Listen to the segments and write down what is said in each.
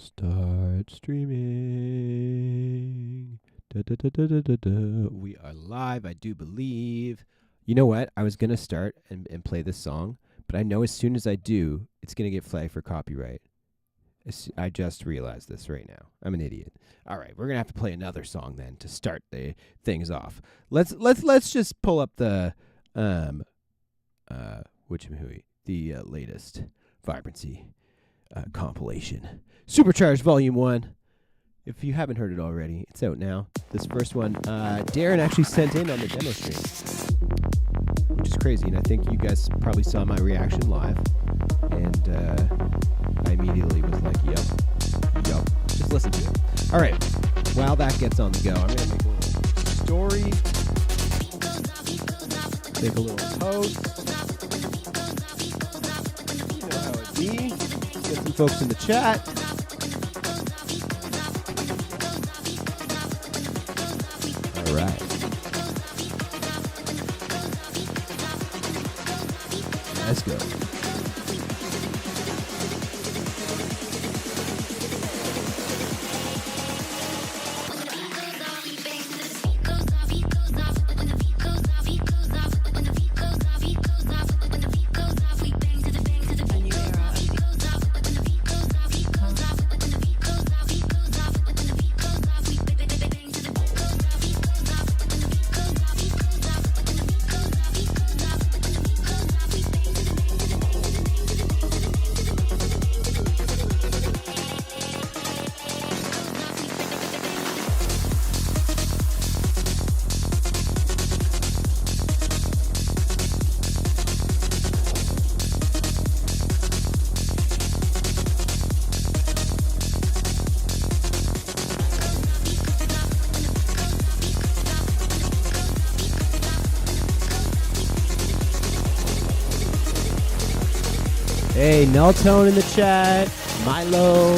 Start streaming. Da, da, da, da, da, da, da. We are live, I do believe. You know what? I was going to start and play this song, but I know as soon as I do, it's going to get flagged for copyright. I just realized this right now. I'm an idiot. All right, we're going to have to play another song then to start the things off. Let's just pull up the latest Vibrancy compilation. Supercharg Volume 1. If you haven't heard it already, it's out now. This first one, Darren actually sent in on the demo stream, which is crazy, and I think you guys probably saw my reaction live, and I immediately was like, yup, just listen to it. All right, while that gets on the go, I'm going to make a little story, make a little post, you know how it be, get some folks in the chat. All right. Let's go. Hey, Neltone in the chat, Milo,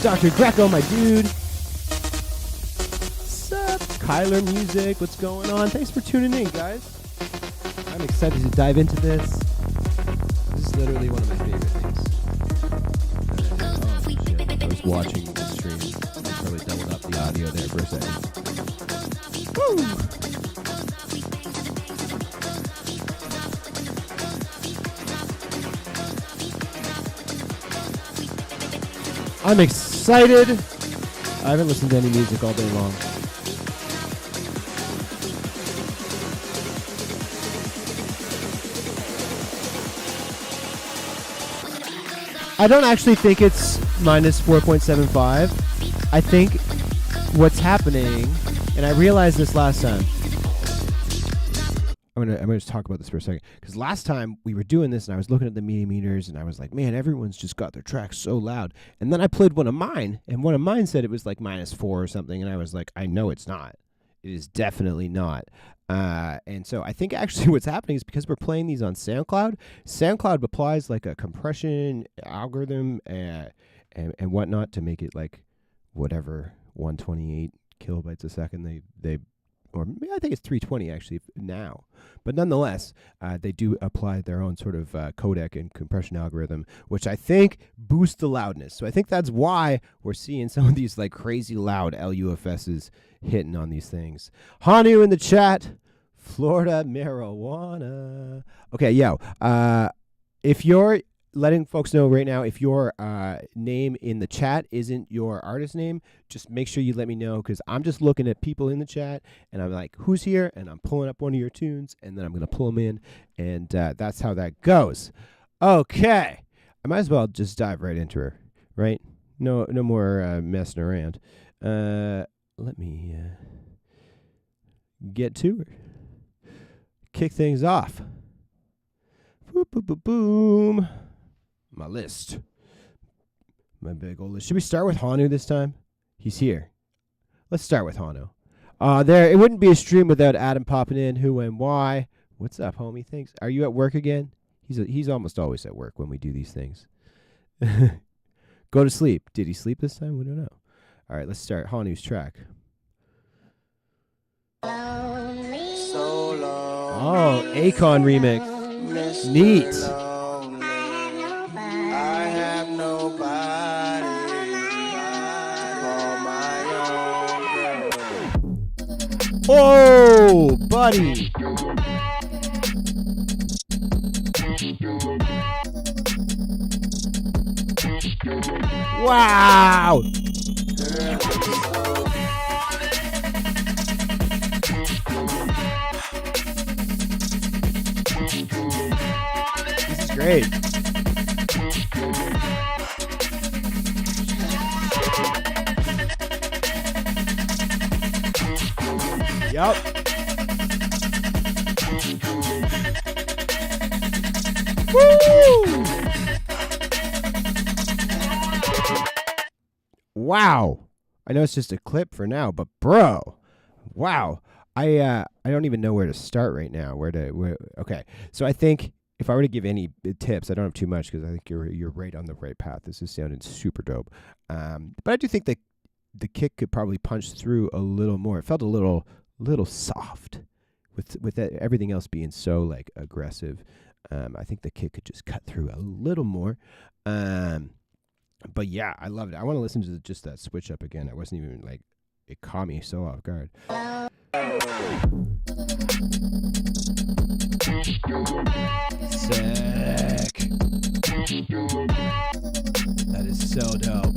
Dr. Greco, my dude. Sup? Kyler Music, what's going on? Thanks for tuning in, guys. I'm excited to dive into this. This is literally one of my favorite things. Oh, shit. I was watching the stream. I probably doubled up the audio there for a second. Woo! I'm excited. I haven't listened to any music all day long. I don't actually think it's minus 4.75. I think what's happening, and I realized this last time. I'm gonna just talk about this for a second, because last time we were doing this and I was looking at the media meters and I was like, man, everyone's just got their tracks so loud. And then I played one of mine, and one of mine said it was like -4 or something, and I was like, I know it's not. It is definitely not. And so I think actually what's happening is because we're playing these on SoundCloud, SoundCloud applies like a compression algorithm and whatnot to make it like whatever 128 kilobytes a second they or I think it's 320 actually now. But nonetheless, they do apply their own sort of codec and compression algorithm, which I think boosts the loudness. So I think that's why we're seeing some of these like crazy loud LUFSs hitting on these things. Hony in the chat, Florida marijuana. Okay, yo, if you're letting folks know right now, if your name in the chat isn't your artist name, just make sure you let me know, because I'm just looking at people in the chat and I'm like, who's here? And I'm pulling up one of your tunes and then I'm going to pull them in, and that's how that goes. Okay. I might as well just dive right into her, right? No more messing around. Let me get to her. Kick things off. Boop, boop, boop, boom. My list. My big old list. Should we start with Honu this time? He's here. Let's start with Honu. There. It wouldn't be a stream without Adam popping in. Who and why? What's up, homie? Thanks. Are you at work again? He's almost always at work when we do these things. Go to sleep. Did he sleep this time? We don't know. All right, let's start Honu's track. Oh, Akon remix. Neat. Oh, buddy. Wow. This is great. Yep. Woo! Wow. I know it's just a clip for now, but bro, wow. I don't even know where to start right now. Okay. So I think if I were to give any tips, I don't have too much because I think you're right on the right path. This is sounding super dope. But I do think that the kick could probably punch through a little more. It felt a little soft with everything else being so like aggressive. I think the kick could just cut through a little more. But yeah, I loved it. I want to listen to just that switch up again. I wasn't even like, it caught me so off guard. Sick. That is so dope.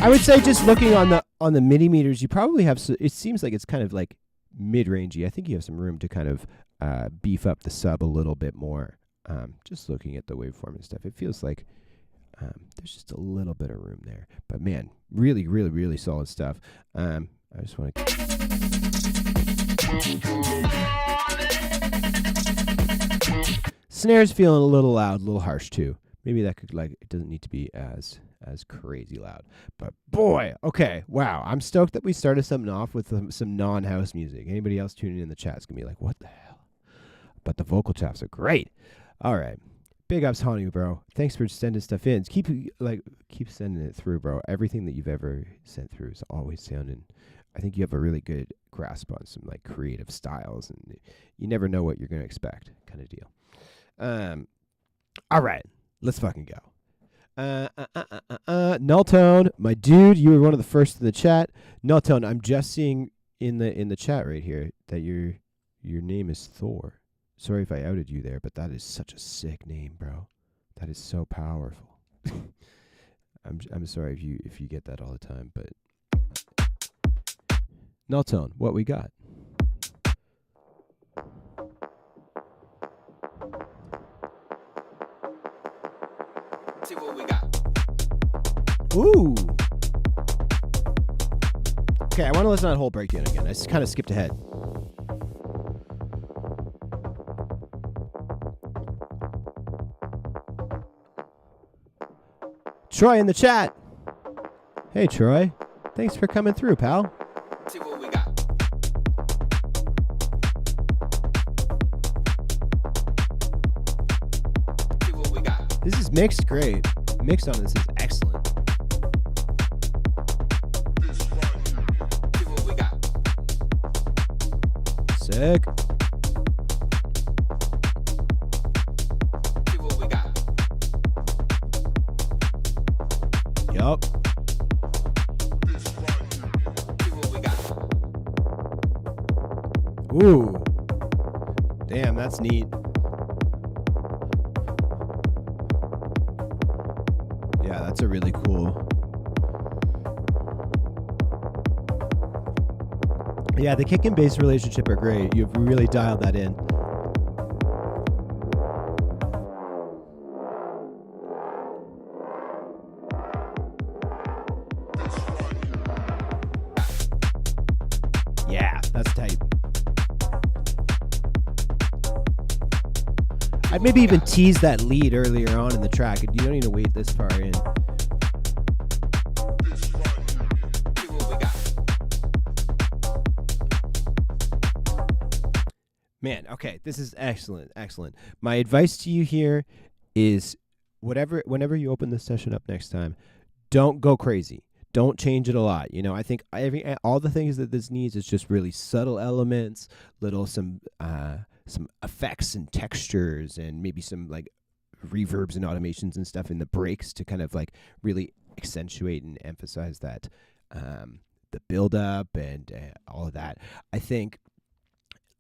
I would say just looking on the MIDI meters, you probably have. It seems like it's kind of like mid-rangey. I think you have some room to kind of beef up the sub a little bit more. Just looking at the waveform and stuff, it feels like there's just a little bit of room there. But man, really, really, really solid stuff. I just want to. Snares feeling a little loud, a little harsh too. Maybe that could it doesn't need to be as crazy loud. But boy, okay, wow. I'm stoked that we started something off with some non-house music. Anybody else tuning in the chat is going to be like, what the hell? But the vocal chops are great. All right. Big ups, Hony, bro. Thanks for sending stuff in. Keep sending it through, bro. Everything that you've ever sent through is always sounding. I think you have a really good grasp on some like creative styles, and you never know what you're going to expect, kind of deal. All right. Let's fucking go. Nulltone, my dude, you were one of the first in the chat. Nulltone, I'm just seeing in the chat right here that your name is Thor. Sorry if I outed you there, but that is such a sick name, bro. That is so powerful. I'm sorry if you get that all the time, but Nulltone, what we got? See what we got. Ooh. Okay, I want to listen to that whole breakdown again. I just kind of skipped ahead. Troy in the chat. Hey, Troy. Thanks for coming through, pal. See what we got. See what we got. This is mixed great. Mixed on this is excellent. See what we got. Sick. See what we got. Yup. See what we got. Ooh. Damn, that's neat. Yeah, that's a really cool. Yeah, the kick and bass relationship are great. You've really dialed that in. Yeah, that's tight. I'd maybe even tease that lead earlier on in the track. You don't need to wait this far in. Man, okay, this is excellent, excellent. My advice to you here is whenever you open this session up next time, don't go crazy. Don't change it a lot. You know, I think all the things that this needs is just really subtle elements, some effects and textures, and maybe some like reverbs and automations and stuff in the breaks to kind of like really accentuate and emphasize that the build up and all of that. I think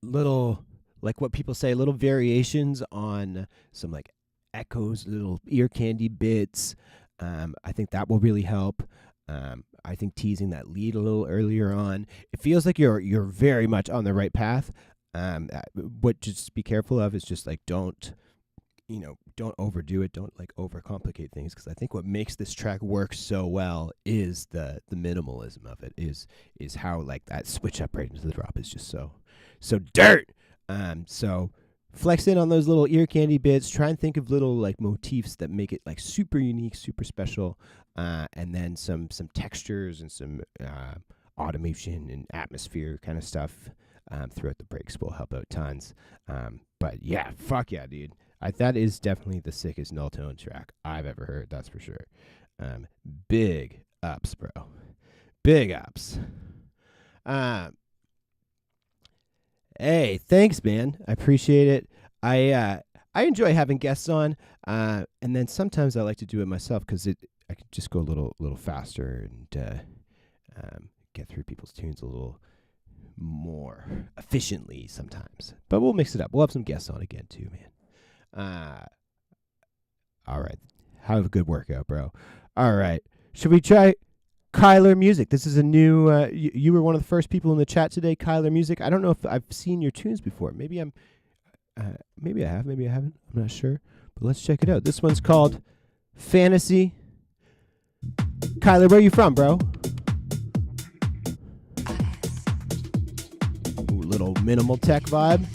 little, like what people say, little variations on some like echoes, little ear candy bits. I think that will really help. I think teasing that lead a little earlier on, it feels like you're very much on the right path. What just be careful of is just like don't overdo it. Don't like overcomplicate things, because I think what makes this track work so well is the minimalism of it. Is how like that switch up right into the drop is just so dirt. So flex in on those little ear candy bits. Try and think of little like motifs that make it like super unique, super special, and then some textures and some automation and atmosphere kind of stuff throughout the breaks will help out tons. But yeah, fuck yeah, dude. That is definitely the sickest null tone track I've ever heard. That's for sure. Big ups, bro. Big ups. Hey, thanks, man. I appreciate it. I enjoy having guests on, and then sometimes I like to do it myself because I can just go a little faster and get through people's tunes a little more efficiently sometimes. But we'll mix it up. We'll have some guests on again too, man. All right. Have a good workout, bro. All right. Should we try Kyler Music? This is a new, you were one of the first people in the chat today, Kyler Music. I don't know if I've seen your tunes before. Maybe I have, maybe I haven't. I'm not sure, but let's check it out. This one's called Fantasy. Kyler, where are you from, bro? Ooh, little minimal tech vibe.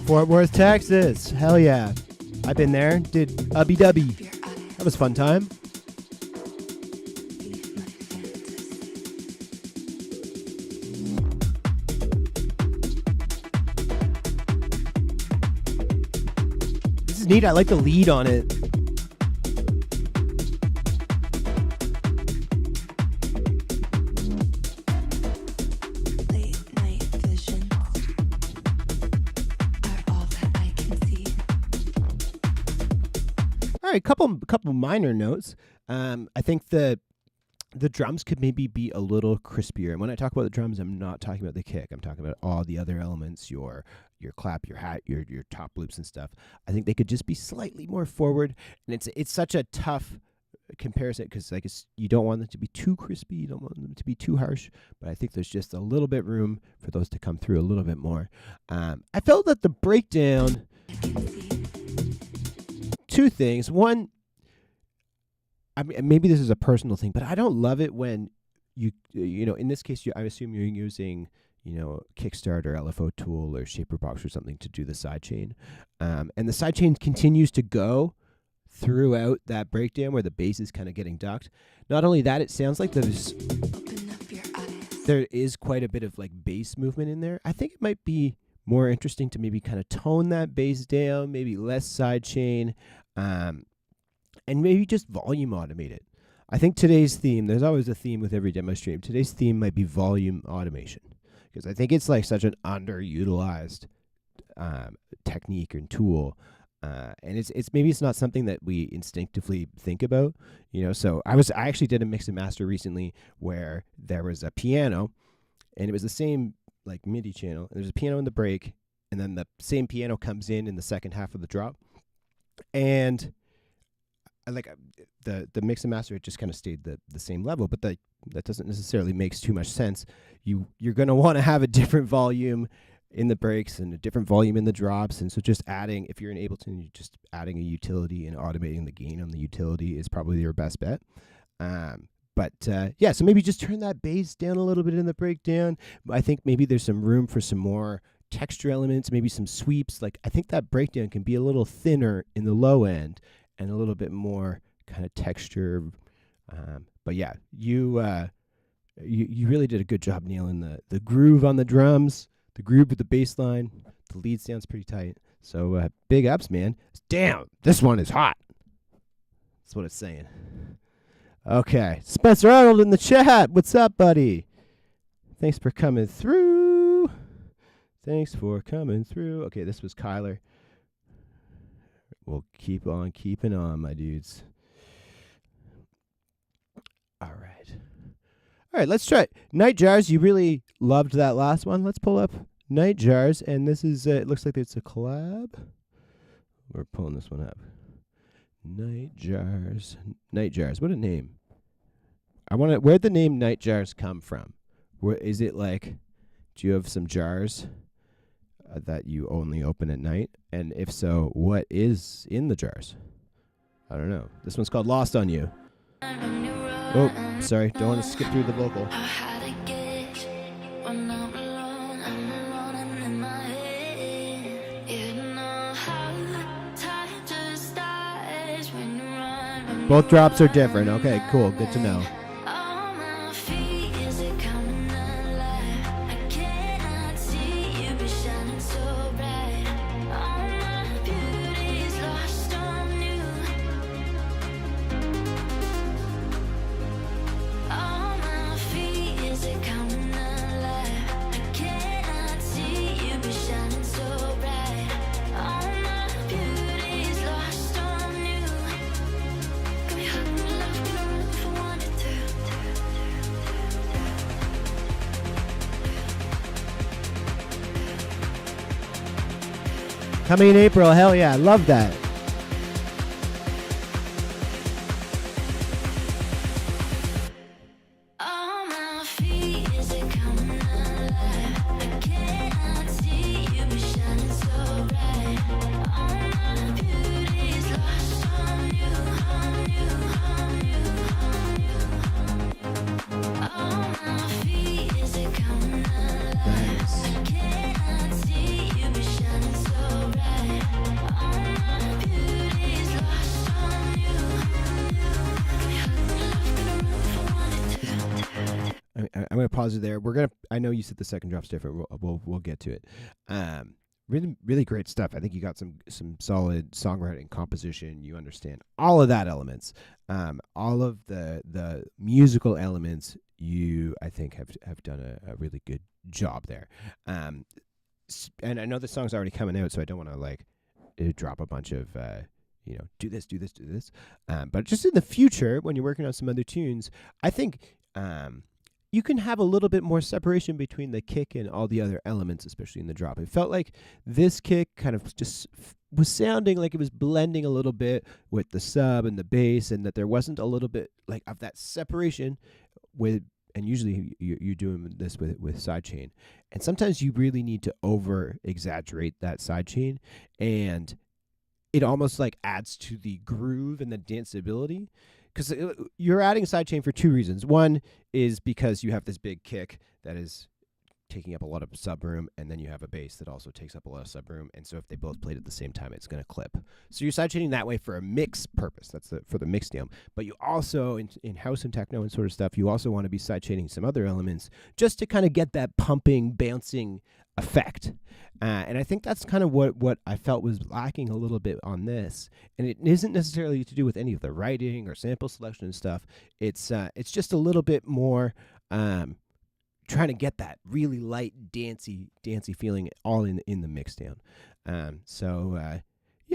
Fort Worth, Texas. Hell yeah. I've been there. Did Ubby Dubby. That was a fun time. This is neat. I like the lead on it. Couple minor notes. I think the drums could maybe be a little crispier. And when I talk about the drums, I'm not talking about the kick. I'm talking about all the other elements, your clap, your hat, your top loops and stuff. I think they could just be slightly more forward. And it's such a tough comparison because like you don't want them to be too crispy, you don't want them to be too harsh. But I think there's just a little bit room for those to come through a little bit more. I felt that the breakdown. Two things. One, I mean, maybe this is a personal thing, but I don't love it when you in this case, I assume you're using, Kickstarter, LFO Tool, or Shaperbox or something to do the sidechain. And the sidechain continues to go throughout that breakdown where the bass is kind of getting ducked. Not only that, it sounds like there is quite a bit of like bass movement in there. I think it might be more interesting to maybe kind of tone that bass down, maybe less sidechain, and maybe just volume automate it. I think today's theme, there's always a theme with every demo stream. Today's theme might be volume automation, because I think it's like such an underutilized technique and tool. And it's not something that we instinctively think about, So I actually did a mix and master recently where there was a piano, and it was the same like MIDI channel. And there's a piano in the break, and then the same piano comes in the second half of the drop. And like the mix and master, it just kind of stayed the same level, but that doesn't necessarily make too much sense. You're going to want to have a different volume in the breaks and a different volume in the drops, and so just adding, if you're in Ableton, just adding a utility and automating the gain on the utility is probably your best bet. But so maybe just turn that bass down a little bit in the breakdown. I think maybe there's some room for some more texture elements, maybe some sweeps. Like I think that breakdown can be a little thinner in the low end and a little bit more kind of texture. But yeah, you really did a good job nailing the groove on the drums, the groove with the bass line. The lead sounds pretty tight. So big ups, man. Damn, this one is hot. That's what it's saying. Okay, Spencer Arnold in the chat. What's up, buddy? Thanks for coming through. Okay, this was Kyler. We'll keep on keeping on, my dudes. All right, let's try it. Night Jars, you really loved that last one. Let's pull up Night Jars, and this is, it looks like it's a collab. We're pulling this one up. Night Jars, what a name. Where'd the name Night Jars come from? Where is it like, do you have some jars that you only open at night? And if so, what is in the jars? I don't know. This one's called Lost on You. Oh, sorry. Don't want to skip through the vocal. Both drops are different. Okay, cool. Good to know. Coming in April, hell yeah, I love that. I'm gonna pause you there. I know you said the second drop's different. We'll get to it. Really great stuff. I think you got some solid songwriting, composition. You understand all of that elements. All of the musical elements. You, I think, have done a really good job there. And I know the song's already coming out, so I don't want to like drop a bunch of do this. But just in the future, when you're working on some other tunes, I think you can have a little bit more separation between the kick and all the other elements, especially in the drop. It felt like this kick kind of just was sounding like it was blending a little bit with the sub and the bass, and that there wasn't a little bit like of that separation with. And usually you're doing this with sidechain, and sometimes you really need to over exaggerate that sidechain, and it almost like adds to the groove and the danceability. Because you're adding sidechain for two reasons. One is because you have this big kick that is taking up a lot of subroom, and then you have a bass that also takes up a lot of subroom. And so if they both played at the same time, it's going to clip. So you're sidechaining that way for a mix purpose. That's for the mix down. But you also, in house and techno and sort of stuff, you also want to be sidechaining some other elements just to kind of get that pumping, bouncing effect. And I think that's kind of what I felt was lacking a little bit on this. And it isn't necessarily to do with any of the writing or sample selection and stuff. It's just a little bit more trying to get that really light, dancey feeling all in the mix down. Yeah,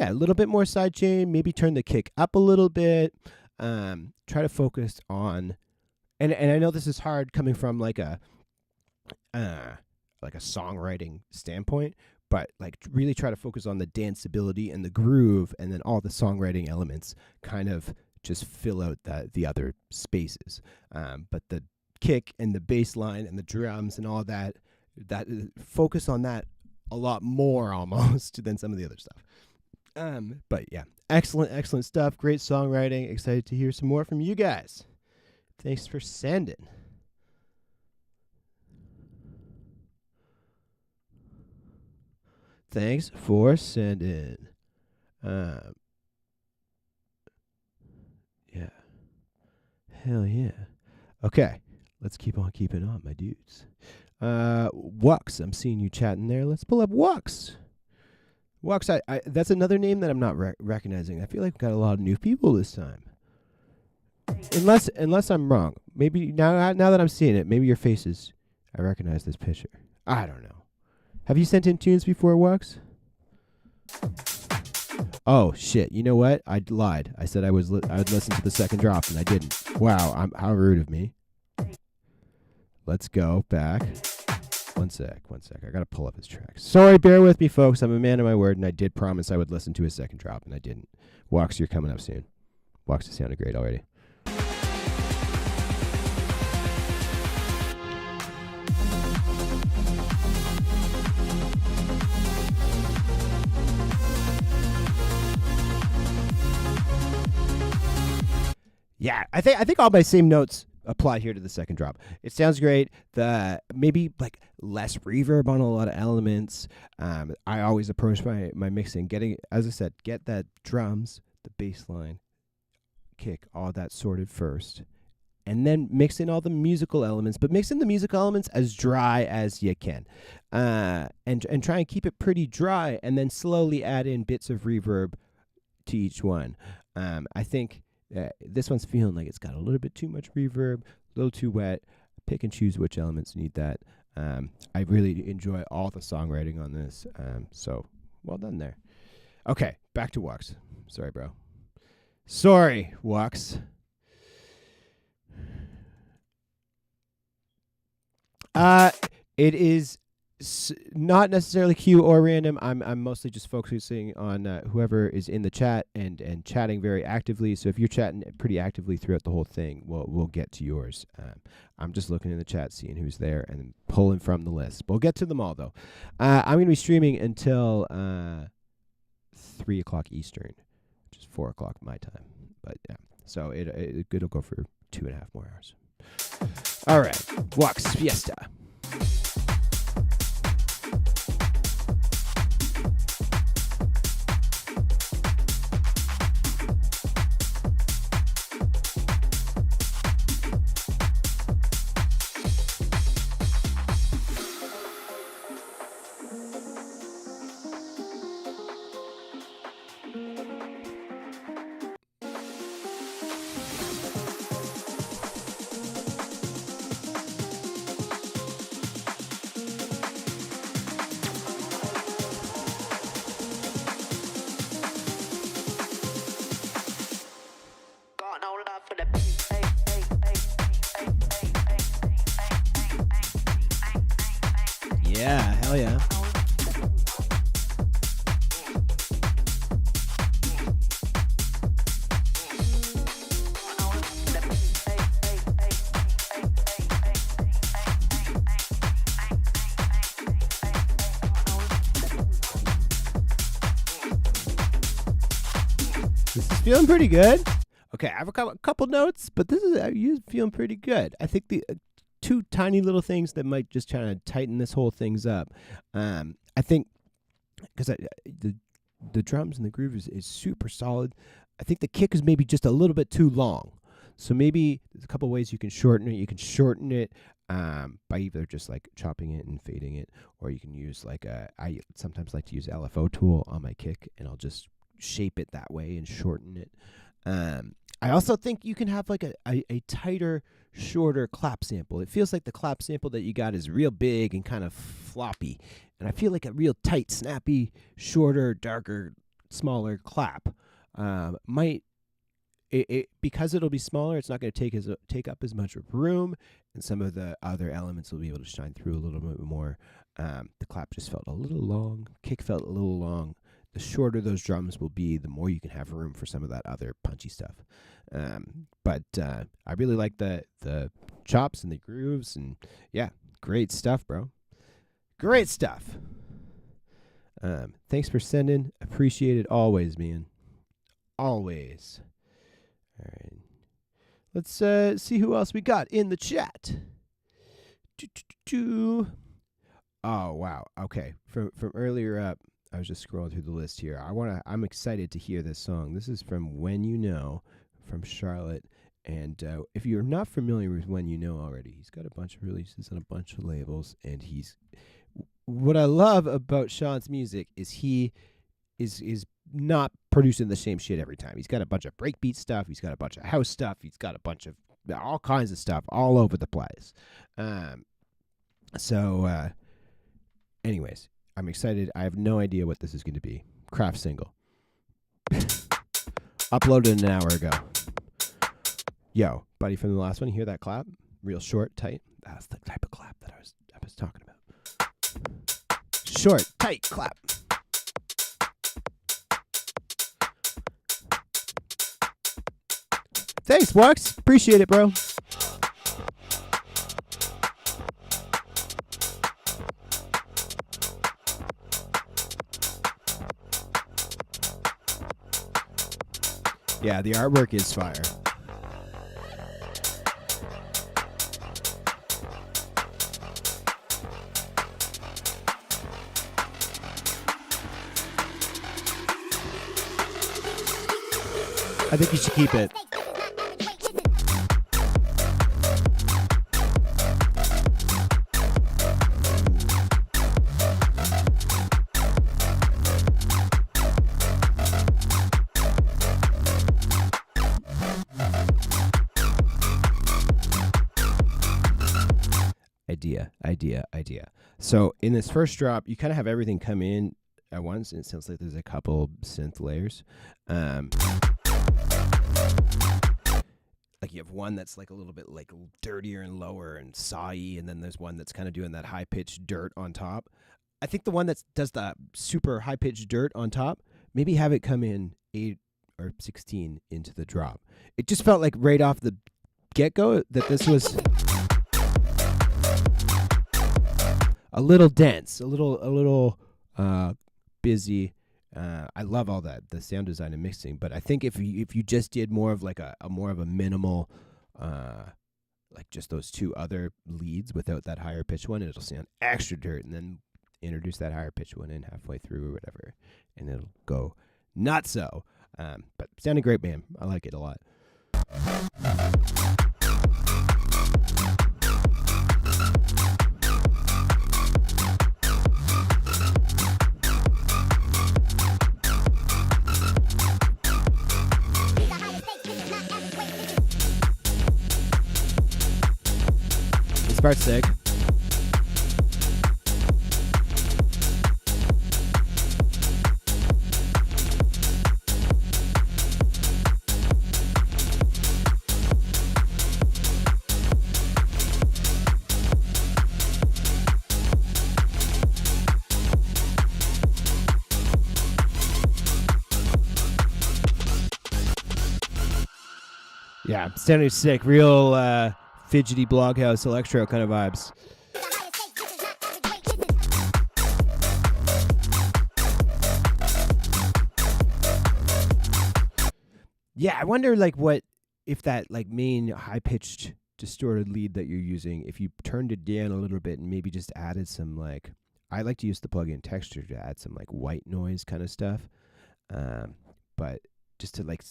a little bit more sidechain, maybe turn the kick up a little bit. Try to focus on, and I know this is hard coming from like a songwriting standpoint, but like really try to focus on the danceability and the groove, and then all the songwriting elements kind of just fill out the other spaces. But the kick and the bass line and the drums and all that focus on that a lot more almost than some of the other stuff. But yeah, excellent stuff. Great songwriting. Excited to hear some more from you guys. Thanks for sending. Thanks for sending. Yeah. Hell yeah. Okay. Let's keep on keeping on, my dudes. Wux, I'm seeing you chatting there. Let's pull up Wux. Wux, I that's another name that I'm not recognizing. I feel like we've got a lot of new people this time. Unless I'm wrong. Maybe now that I'm seeing it, maybe your faces. I recognize this picture. I don't know. Have you sent in tunes before, Wux? Oh shit! You know what? I lied. I said I would listen to the second drop, and I didn't. Wow, how rude of me. Let's go back. One sec. I gotta pull up his tracks. Sorry, bear with me, folks. I'm a man of my word, and I did promise I would listen to his second drop, and I didn't. Wux, you're coming up soon. Wux is sounding great already. Yeah, I think all my same notes apply here to the second drop. It sounds great. The maybe like less reverb on a lot of elements. I always approach my mixing, getting, as I said, get that drums, the bass line, kick, all that sorted first, and then mix in all the musical elements. But mix in the musical elements as dry as you can, and try and keep it pretty dry, and then slowly add in bits of reverb to each one. I think. This one's feeling like it's got a little bit too much reverb, a little too wet. Pick and choose which elements need that. I really enjoy all the songwriting on this, so well done there. Okay, back to Wux. Sorry, bro. Sorry, Wux. It is not necessarily queue or random. I'm mostly just focusing on whoever is in the chat and chatting very actively. So if you're chatting pretty actively throughout the whole thing, we'll get to yours. I'm just looking in the chat, seeing who's there, and pulling from the list. We'll get to them all though. I'm going to be streaming until 3 o'clock Eastern, which is 4 o'clock my time. But yeah, so it'll go for 2.5 more hours. All right, Wux Fiesta. Yeah, hell yeah. This is feeling pretty good. Okay, I have a couple notes, but this is feeling pretty good. I think the two tiny little things that might just try to tighten this whole things up. I think because the drums and the groove is super solid. I think the kick is maybe just a little bit too long. So maybe there's a couple ways you can shorten it. You can shorten it by either just like chopping it and fading it, or you can use like I sometimes like to use LFO tool on my kick, and I'll just shape it that way and shorten it. I also think you can have like a tighter, shorter clap sample. It feels like the clap sample that you got is real big and kind of floppy. And I feel like a real tight, snappy, shorter, darker, smaller clap might, because it'll be smaller, it's not going to take up as much room, and some of the other elements will be able to shine through a little bit more. The clap just felt a little long. Kick felt a little long. The shorter those drums will be, the more you can have room for some of that other punchy stuff. But I really like the chops and the grooves, and yeah, great stuff, bro. Great stuff. Thanks for sending. Appreciate it always, man. Always. All right. Let's see who else we got in the chat. Oh, wow. Okay. From earlier up, I was just scrolling through the list here. I'm excited to hear this song. This is from When You Know, from Charlotte And if you're not familiar with When You Know already, he's got a bunch of releases on a bunch of labels. And what I love about Sean's music is he is not producing the same shit every time. He's got a bunch of breakbeat stuff. He's got a bunch of house stuff. He's got a bunch of all kinds of stuff all over the place. Anyways, I'm excited. I have no idea what this is going to be. Craft single. Uploaded an hour ago. Yo, buddy, from the last one, you hear that clap? Real short, tight. That's the type of clap that I was talking about. Short, tight clap. Thanks, Wax. Appreciate it, bro. Yeah, the artwork is fire. I think you should keep it. Idea. So in this first drop, you kind of have everything come in at once, and it sounds like there's a couple synth layers. Like you have one that's like a little bit like dirtier and lower and sawy, and then there's one that's kind of doing that high-pitched dirt on top. I think the one that does the super high-pitched dirt on top, maybe have it come in 8 or 16 into the drop. It just felt like right off the get-go that this was a little dense, a little busy. I love all that, the sound design and mixing. But I think if you just did more of like a more of a minimal, like just those two other leads without that higher pitch one, it'll sound extra dirt. And then introduce that higher pitch one in halfway through or whatever, and it'll go not so. But sounding great, man. I like it a lot. Part's sick. Yeah, sounding sick. Real fidgety bloghouse electro kind of vibes. Yeah, I wonder like what if that like main high pitched distorted lead that you're using, if you turned it down a little bit and maybe just added some like, I like to use the plugin Texture to add some like white noise kind of stuff, but just to like,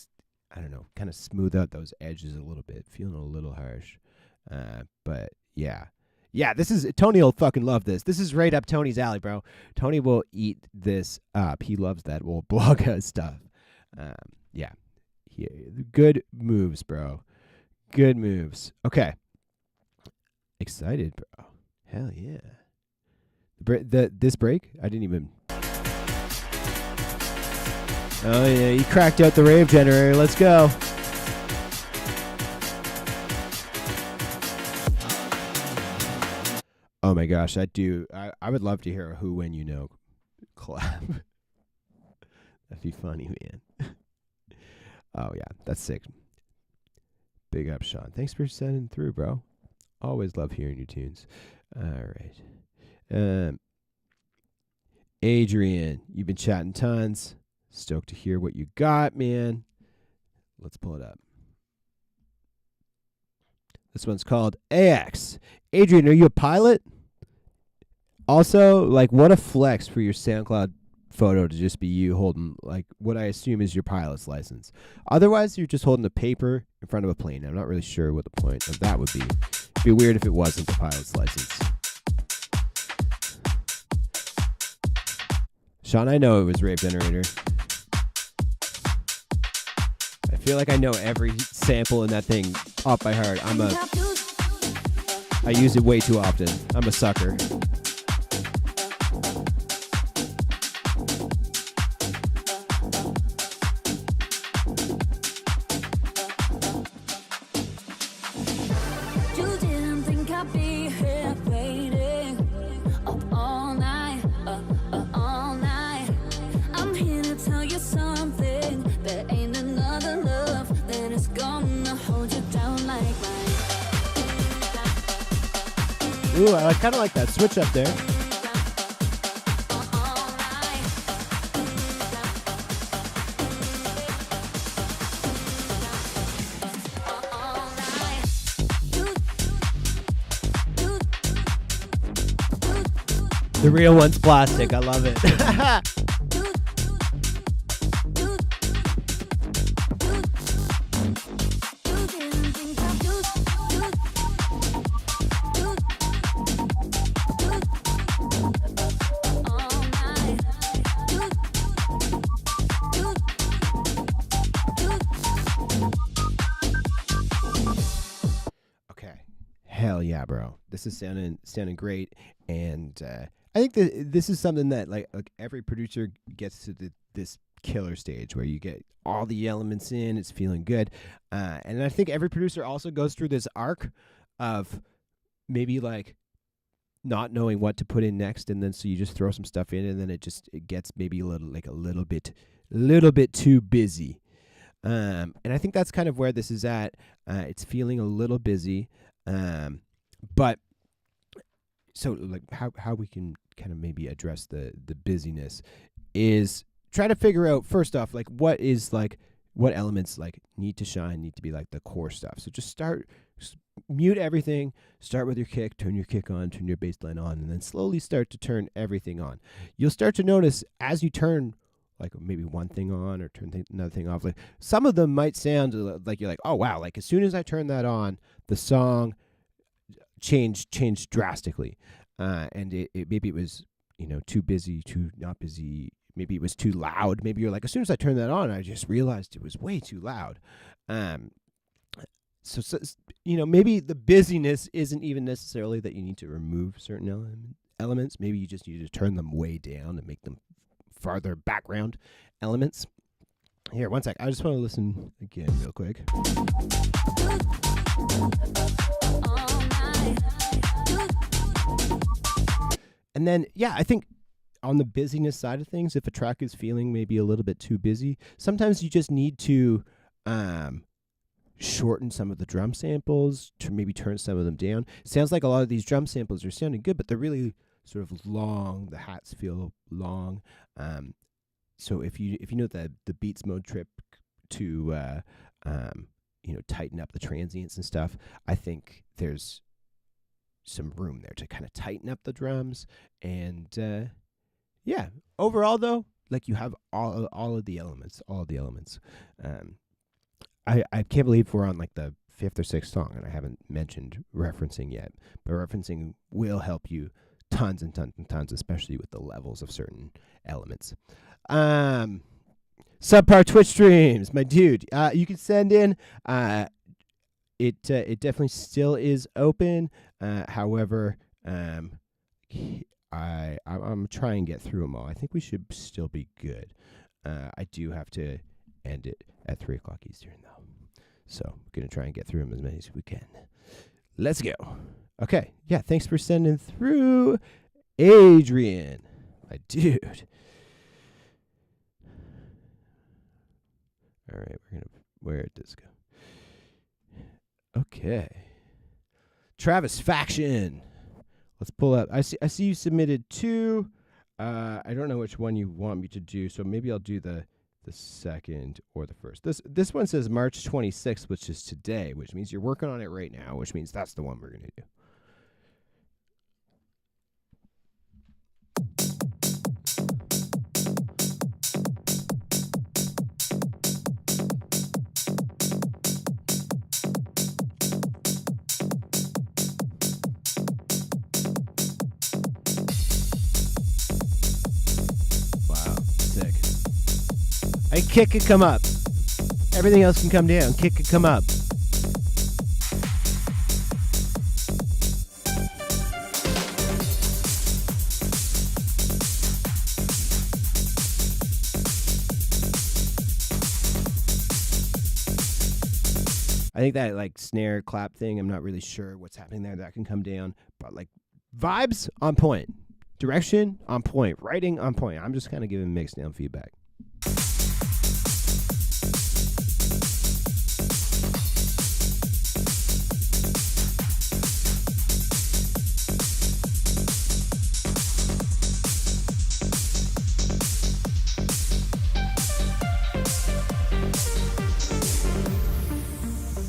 I don't know, kind of smooth out those edges a little bit, feeling a little harsh. But yeah, this is, Tony will fucking love this. This is right up Tony's alley, bro. Tony will eat this up. He loves that old blog stuff. Yeah, good moves, bro. Good moves. Okay. Excited, bro. Hell yeah. This break, I didn't even. Oh yeah, you cracked out the rave generator. Let's go. Oh my gosh, I would love to hear a Who When You Know collab. That'd be funny, man. Oh yeah, that's sick. Big up, Sean. Thanks for sending through, bro. Always love hearing your tunes. All right. Adrian, you've been chatting tons. Stoked to hear what you got, man. Let's pull it up. This one's called AX. Adrian, are you a pilot? Also, like, what a flex for your SoundCloud photo to just be you holding like what I assume is your pilot's license. Otherwise, you're just holding a paper in front of a plane. I'm not really sure what the point of that would be. It'd be weird if it wasn't the pilot's license. Sean, I know it was Rave Generator. I feel like I know every sample in that thing off by heart. I use it way too often. I'm a sucker. Ooh, I kind of like that switch up there. The real one's plastic. I love it. Hell yeah, bro. This is sounding great. And I think that this is something that like every producer gets to this killer stage where you get all the elements in, it's feeling good. And I think every producer also goes through this arc of maybe like not knowing what to put in next, and then so you just throw some stuff in, and then it gets maybe a little bit too busy. And I think that's kind of where this is at. It's feeling a little busy. But so like how we can kind of maybe address the busyness is try to figure out first off, like what elements like need to shine, need to be like the core stuff. So just mute everything, start with your kick, turn your kick on, turn your bass line on, and then slowly start to turn everything on. You'll start to notice as you turn like maybe one thing on or turn another thing off, like some of them might sound like you're like, oh wow, like as soon as I turn that on, the song changed drastically. And it maybe it was, too busy, too not busy. Maybe it was too loud. Maybe you're like, as soon as I turned that on, I just realized it was way too loud. So maybe the busyness isn't even necessarily that you need to remove certain elements. Maybe you just need to turn them way down and make them farther background elements. Here, one sec. I just want to listen again real quick. And then, yeah, I think on the busyness side of things, if a track is feeling maybe a little bit too busy, sometimes you just need to shorten some of the drum samples, to maybe turn some of them down. Sounds like a lot of these drum samples are sounding good, but they're really sort of long. The hats feel long. So if you know the beats mode trip to tighten up the transients and stuff, I think there's some room there to kind of tighten up the drums. And overall though, like you have all of the elements. I can't believe we're on like the 5th or 6th song and I haven't mentioned referencing yet, but referencing will help you tons and tons and tons, especially with the levels of certain elements. Subpar Twitch streams, my dude. You can send in. It definitely still is open. However, I'm trying to get through them all. I think we should still be good. I do have to end it at 3 o'clock Eastern though, so we're gonna try and get through them as many as we can. Let's go. Okay, yeah. Thanks for sending through, Adrian, my dude. All right, where'd this go? Okay. Travis Faction. Let's pull up. I see you submitted 2. I don't know which one you want me to do, so maybe I'll do the second or the first. This one says March 26th, which is today, which means you're working on it right now, which means that's the one we're going to do. Like kick could come up. Everything else can come down. Kick could come up. I think that like snare clap thing, I'm not really sure what's happening there. That can come down, but like vibes on point, direction on point, writing on point. I'm just kind of giving mixed down feedback.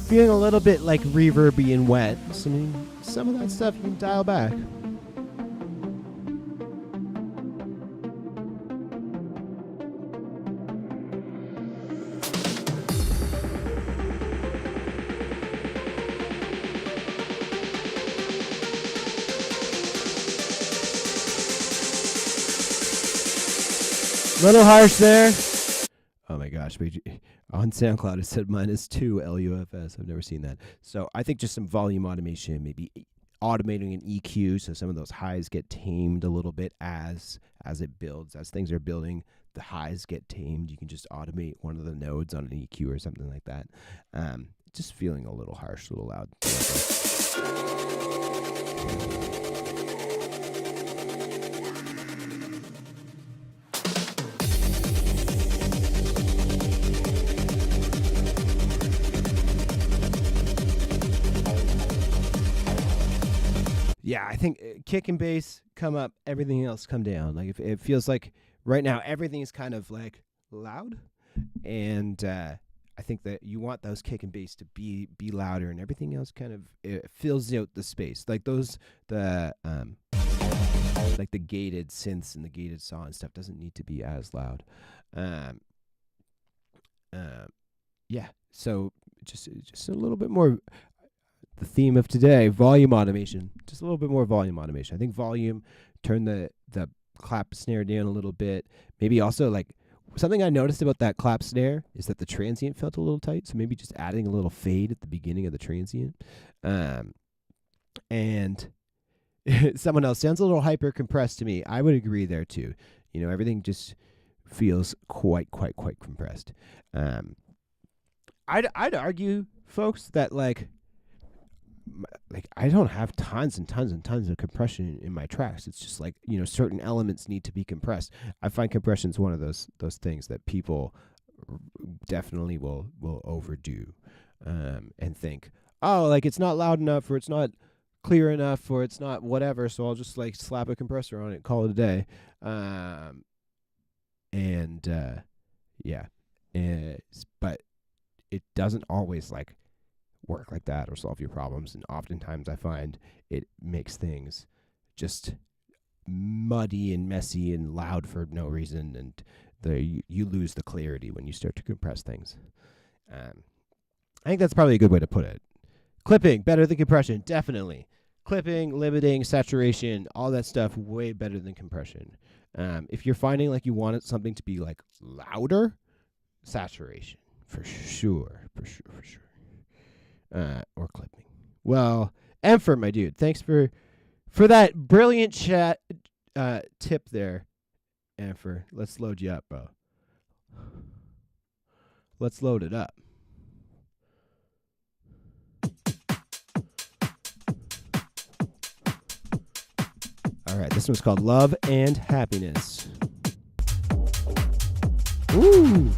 Feeling a little bit like reverby and wet. So, I mean, some of that stuff you can dial back. Little harsh there. Oh my gosh, on SoundCloud it said -2 LUFS. I've never seen that. So I think just some volume automation, maybe automating an EQ so some of those highs get tamed a little bit as it builds. As things are building, the highs get tamed. You can just automate one of the nodes on an EQ or something like that. Just feeling a little harsh, a little loud. Yeah, I think kick and bass come up, everything else come down. Like it feels like right now everything is kind of like loud, and I think that you want those kick and bass to be louder, and everything else kind of fills out the space. Like the gated synths and the gated saw and stuff doesn't need to be as loud. Yeah, so just a little bit more. The theme of today, volume automation. Just a little bit more volume automation. I think volume, turn the clap snare down a little bit. Maybe also like something I noticed about that clap snare is that the transient felt a little tight. So maybe just adding a little fade at the beginning of the transient. And someone else sounds a little hyper compressed to me. I would agree there too. You know, everything just feels quite compressed. I'd argue, folks, that like I don't have tons and tons and tons of compression in my tracks. It's just like, you know, certain elements need to be compressed. I find compression is one of those things that people definitely will overdo and think, oh, like it's not loud enough, or it's not clear enough, or it's not whatever, so I'll just like slap a compressor on it and call it a day. But it doesn't always like work like that or solve your problems, and oftentimes I find it makes things just muddy and messy and loud for no reason, and you lose the clarity when you start to compress things. I think that's probably a good way to put it. Clipping better than compression, definitely. Clipping, limiting, saturation, all that stuff way better than compression. If you're finding like you want something to be like louder, saturation for sure. Or clipping. Well, Emfer, my dude, thanks for that brilliant chat tip there, Emfer. Let's load you up, bro. Let's load it up. All right, this one's called Love and Happiness. Ooh.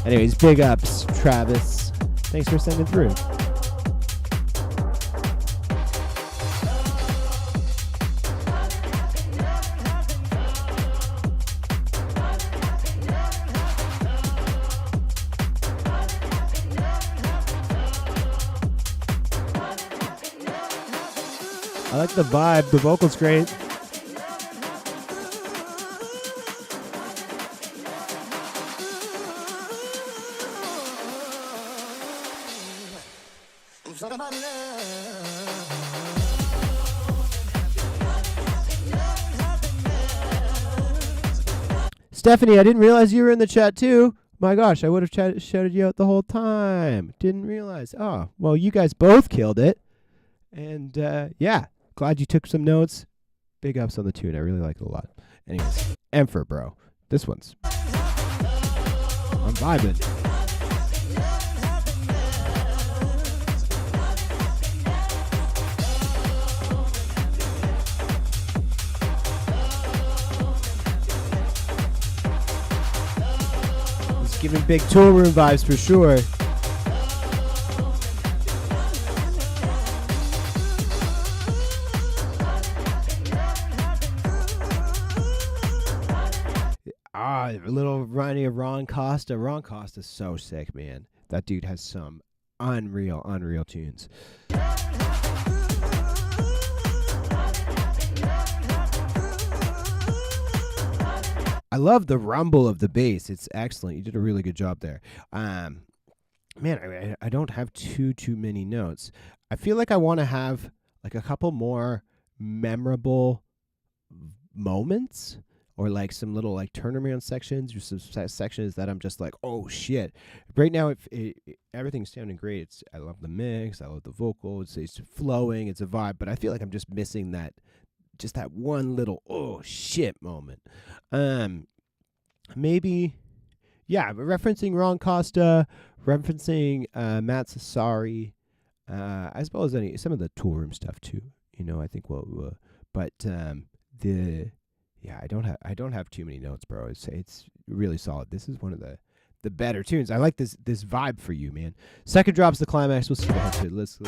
Anyways, big ups, Travis. Thanks for sending through. I like the vibe. The vocal's great. Stephanie, I didn't realize you were in the chat too. My gosh, I would have shouted you out the whole time. Didn't realize. Oh, well, you guys both killed it. And yeah, glad you took some notes. Big ups on the tune. I really like it a lot. Anyways, Emperor, bro. This one's. I'm vibing. It's giving big tour room vibes for sure. A little running of Ron Costa. Ron Costa's so sick, man. That dude has some unreal tunes. I love the rumble of the bass. It's excellent. You did a really good job there. Man, I don't have too many notes. I feel like I want to have like a couple more memorable moments. Or like some little like turnaround sections or some sections that I'm just like, oh shit. Right now, everything's sounding great. I love the mix. I love the vocal. It's flowing. It's a vibe. But I feel like I'm just missing that one little oh shit moment. Maybe, yeah. Referencing Ron Costa, referencing Matt Sassari, as well as some of the tool room stuff too. You know, I think yeah, I don't have too many notes, bro. It's really solid. This is one of the better tunes. I like this vibe for you, man. Second drop's the climax. We'll skip ahead to it. Let's.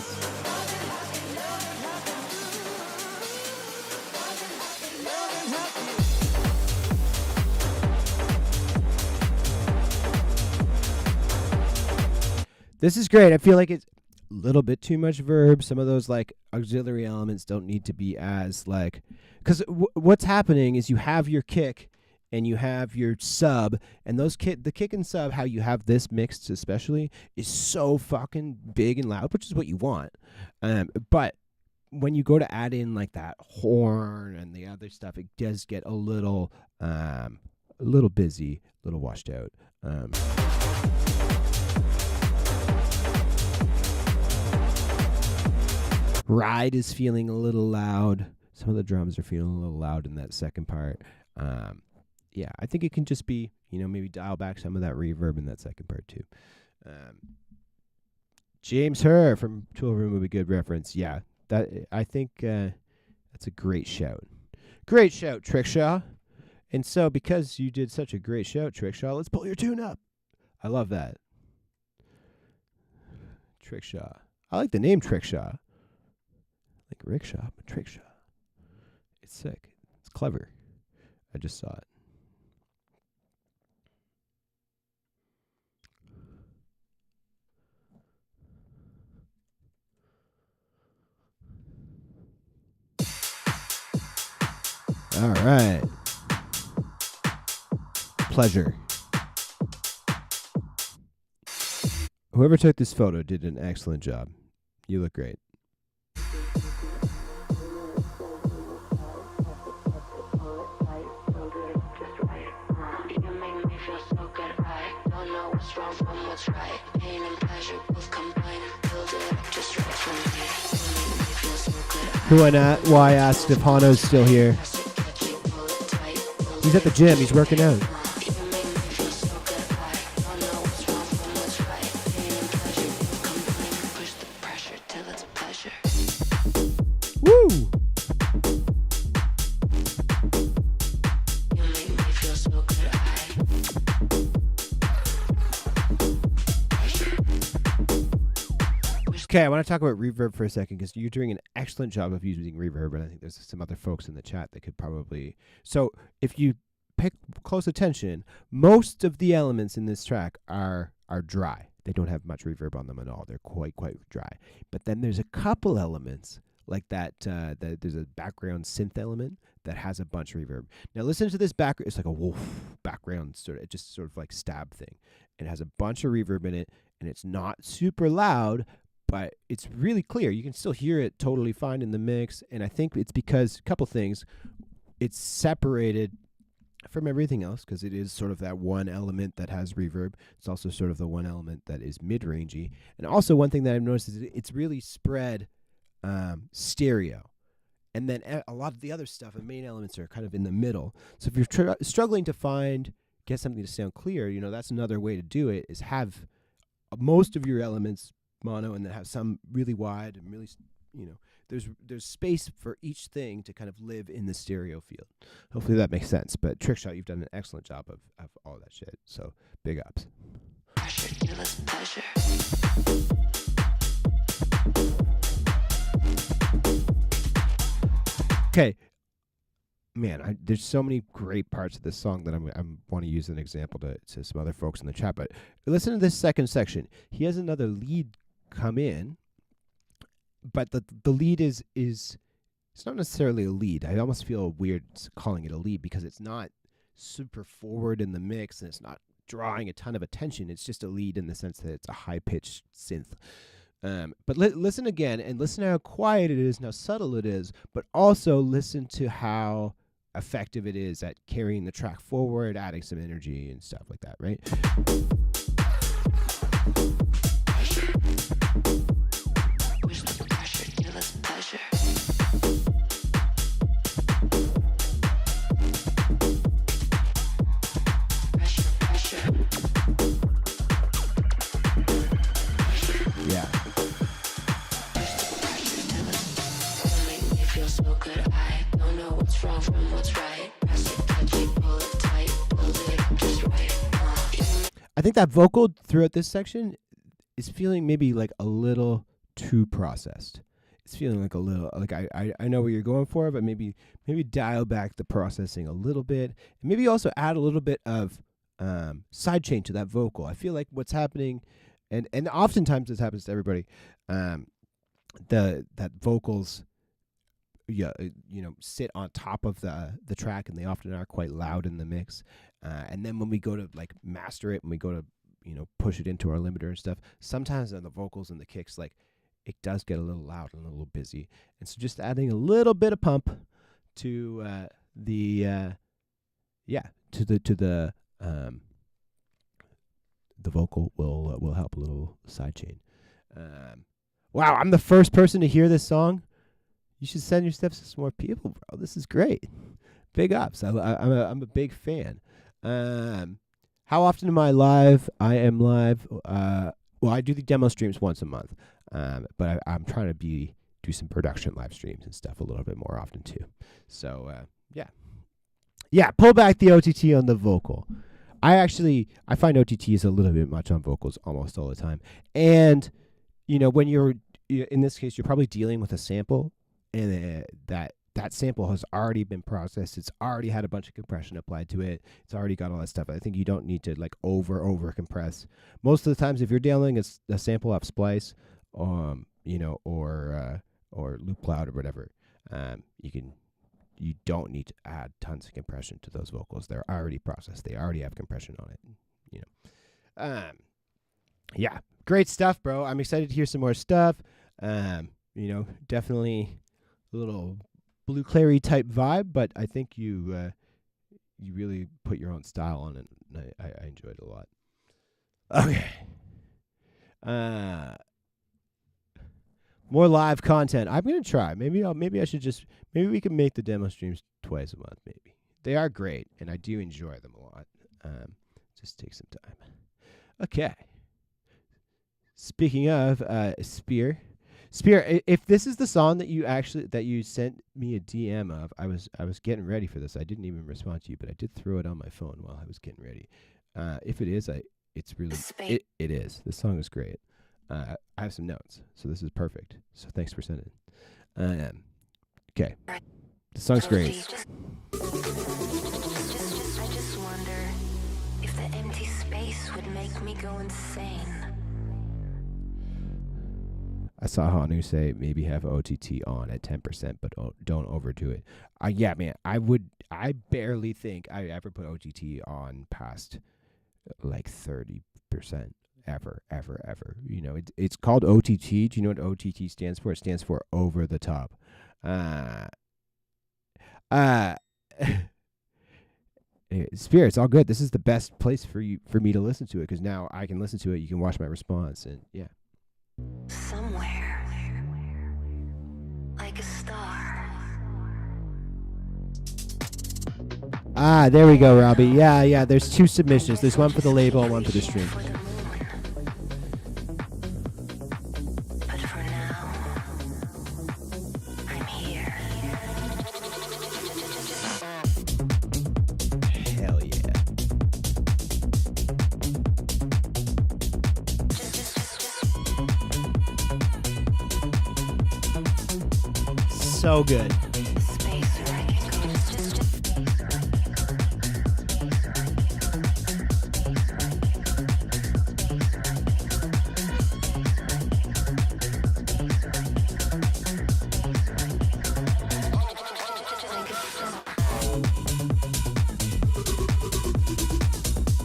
This is great. I feel like it's a little bit too much verb. Some of those like auxiliary elements don't need to be as like. Because what's happening is you have your kick and you have your sub, and the kick and sub, how you have this mixed especially, is so fucking big and loud, which is what you want. But when you go to add in like that horn and the other stuff, it does get a little busy, a little washed out. Ride is feeling a little loud. Some of the drums are feeling a little loud in that second part. Yeah, I think it can just be, maybe dial back some of that reverb in that second part too. James Herr from Tool Room would be a good reference. Yeah, I think that's a great shout. Great shout, Trickshaw. And so because you did such a great shout, Trickshaw, let's pull your tune up. I love that. Trickshaw. I like the name Trickshaw. Like rickshaw, but Trickshaw. It's sick. It's clever. I just saw it. All right. Pleasure. Whoever took this photo did an excellent job. You look great. Why asked if Hano's still here. He's at the gym. He's working out. Woo! Okay, I want to talk about reverb for a second because you're doing an excellent job of using reverb, and I think there's some other folks in the chat that could probably. So if you pay close attention, most of the elements in this track are dry. They don't have much reverb on them at all. They're quite dry. But then there's a couple elements like that. There's a background synth element that has a bunch of reverb. Now listen to this background. It's like a wolf background it just sort of like stab thing. It has a bunch of reverb in it, and it's not super loud. But it's really clear. You can still hear it totally fine in the mix. And I think it's because a couple things. It's separated from everything else, because it is sort of that one element that has reverb. It's also sort of the one element that is mid-rangey. And also one thing that I've noticed is it's really spread stereo. And then a lot of the other stuff and main elements are kind of in the middle. So if you're struggling to get something to sound clear, that's another way to do it, is have most of your elements mono and then have some really wide and really, there's space for each thing to kind of live in the stereo field. Hopefully that makes sense. But Trickshot, you've done an excellent job of all that shit. So big ups. Okay. Man, there's so many great parts of this song that I want to use as an example to some other folks in the chat. But listen to this second section. He has another lead come in, but the lead is it's not necessarily a lead. I almost feel weird calling it a lead because it's not super forward in the mix and it's not drawing a ton of attention. It's just a lead in the sense that it's a high-pitched synth. But listen again and listen how quiet it is and how subtle it is, but also listen to how effective it is at carrying the track forward, adding some energy and stuff like that, right? I think that vocal throughout this section is feeling maybe like a little too processed. It's feeling like a little like I know what you're going for, but maybe dial back the processing a little bit, and maybe also add a little bit of sidechain to that vocal. I feel like what's happening, and oftentimes this happens to everybody, that vocals sit on top of the track, and they often are quite loud in the mix. And then when we go to like master it, and we go to push it into our limiter and stuff, sometimes on the vocals and the kicks, like it does get a little loud and a little busy. And so just adding a little bit of pump to the vocal will help a little sidechain. Wow, I'm the first person to hear this song. You should send your steps to some more people, bro. This is great. Big ups. I'm a big fan. How often am I live? I am live. Well, I do the demo streams once a month, but I'm trying to do some production live streams and stuff a little bit more often too. So yeah. Pull back the OTT on the vocal. I find OTT is a little bit much on vocals almost all the time, and when you're in this case, you're probably dealing with a sample. And that sample has already been processed. It's already had a bunch of compression applied to it. It's already got all that stuff. I think you don't need to like over compress. Most of the times, if you're dealing a sample off Splice, or Loop Cloud or whatever, you don't need to add tons of compression to those vocals. They're already processed. They already have compression on it. Yeah, great stuff, bro. I'm excited to hear some more stuff. Definitely a little Blue Clary type vibe, but I think you really put your own style on it, and I enjoyed it a lot. Okay. More live content. I'm gonna try. Maybe we can make the demo streams twice a month. Maybe they are great, and I do enjoy them a lot. Just take some time. Okay. Speaking of Spear, if this is the song that you sent me a DM of, I was getting ready for this. I didn't even respond to you, but I did throw it on my phone while I was getting ready. If it is, it's really it is. This song is great. I have some notes, so this is perfect. So thanks for sending. Okay, the song's great. I just wonder if the empty space would make me go insane. I saw Hony say maybe have OTT on at 10%, but don't overdo it. Yeah, man, I barely think I ever put OTT on past like 30% ever. It's called OTT. Do you know what OTT stands for? It stands for over the top. Anyway, Spirit, it's all good. This is the best place for me to listen to it, because now I can listen to it. You can watch my response, and yeah. Somewhere, like a star. Ah, there we go, Robbie. Yeah. There's 2 submissions. There's one for the label and one for the stream. But for now, I'm here. Hell yeah. So good. Space where I can go.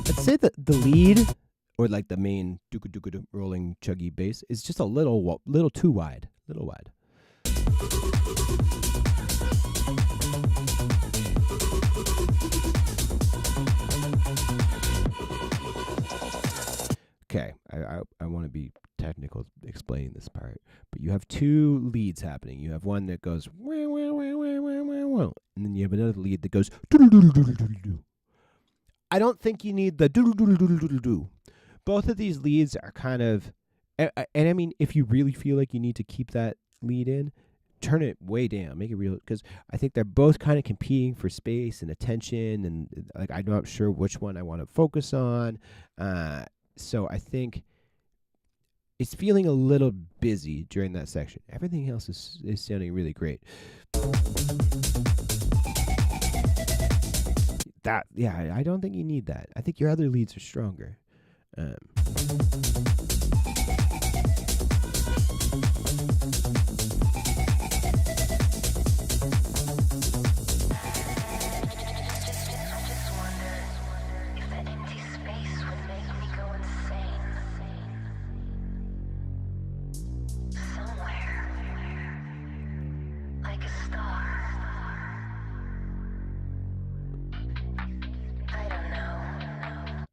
I'd say that the lead, or like the main doo-doo-doo-doo rolling chuggy bass, is just a little too wide. Little wide. Okay, I want to be technical explaining this part, but you have 2 leads happening. You have one that goes wah, wah, wah, wah, wah, wah, wah, and then you have another lead that goes doodle-doodle-doodle-doodle-doo. I don't think you need the doodle-doodle-doodle-doodle-doo. Both of these leads are kind of, and I mean, if you really feel like you need to keep that lead in, turn it way down, make it real, because I think they're both kind of competing for space and attention, and like I'm not sure which one I want to focus on. So I think it's feeling a little busy during that section. Everything else is sounding really great. I don't think you need that. I think your other leads are stronger.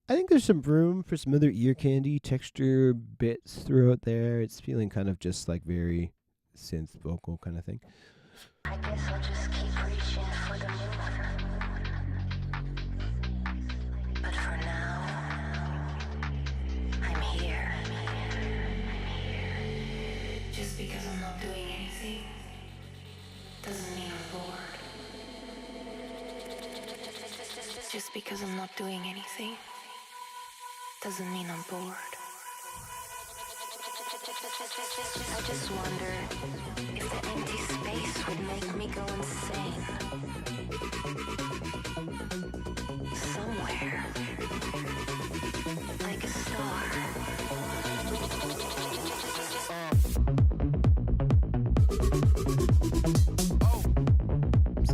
I think there's some room for some other ear candy texture bits throughout there. It's feeling kind of just like very synth vocal kind of thing. I guess I'll just keep reaching for the moon. But for now, I'm here. Just because I'm not doing anything doesn't mean I'm bored. Just because I'm not doing anything doesn't mean I'm bored. I just wonder if the empty space would make me go insane. Somewhere, like a star.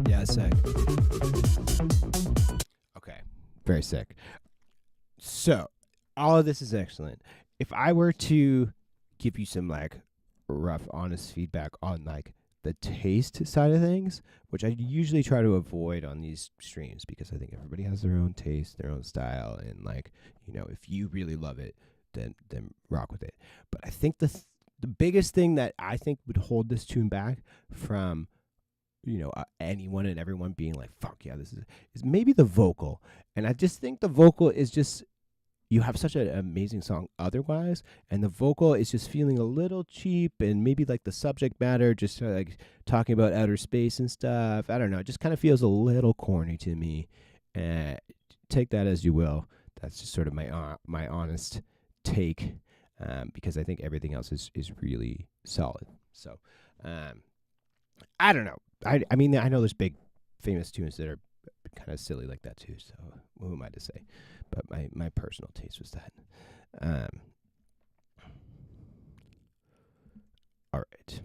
Yeah, sick. Okay, very sick. So, all of this is excellent. If I were to give you some like rough, honest feedback on like the taste side of things, which I usually try to avoid on these streams because I think everybody has their own taste, their own style, and like, you know, if you really love it, then rock with it. But I think the biggest thing that I think would hold this tune back from, you know, anyone and everyone being like, fuck yeah, this is maybe the vocal. And I just think the vocal is just, you have such an amazing song otherwise, and the vocal is just feeling a little cheap, and maybe like the subject matter, just like talking about outer space and stuff. I don't know. It just kind of feels a little corny to me. Take that as you will. That's just sort of my honest take, because I think everything else is really solid. So, I don't know. I mean, I know there's big famous tunes that are kind of silly like that too. So who am I to say? But my personal taste was that. All right.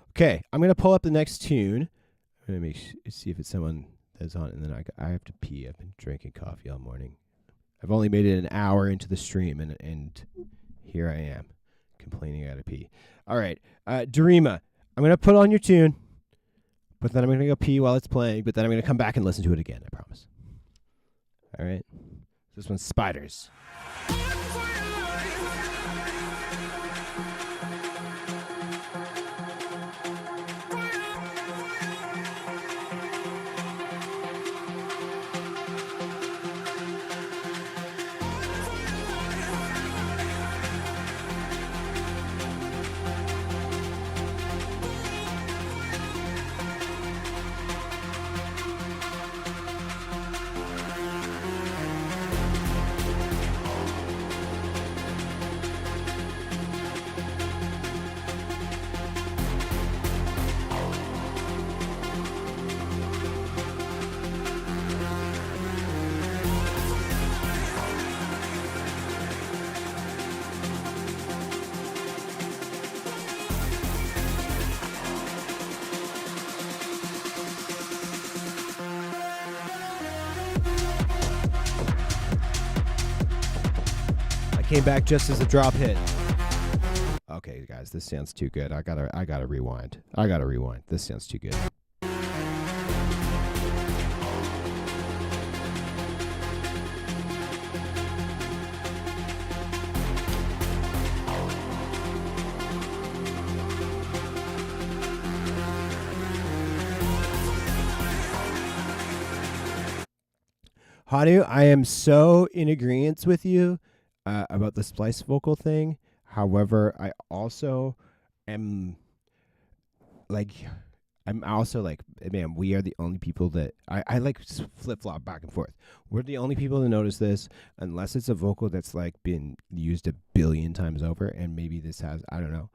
Okay, I'm gonna pull up the next tune. I'm gonna see if it's someone that's on, and then I have to pee. I've been drinking coffee all morning. I've only made it an hour into the stream, and here I am complaining I gotta pee. All right, Darima, I'm gonna put on your tune. but then I'm going to go pee while it's playing, but then I'm going to come back and listen to it again, I promise. All right? This one's Spiders. Came back just as the drop hit. Okay, guys, this sounds too good. I gotta rewind. This sounds too good. Hony, I am so in agreement with you about the splice vocal thing. However, I also am like, man, we are the only people that I like flip flop back and forth. We're the only people that notice this, unless it's a vocal that's like been used a billion times over, and maybe this has, I don't know.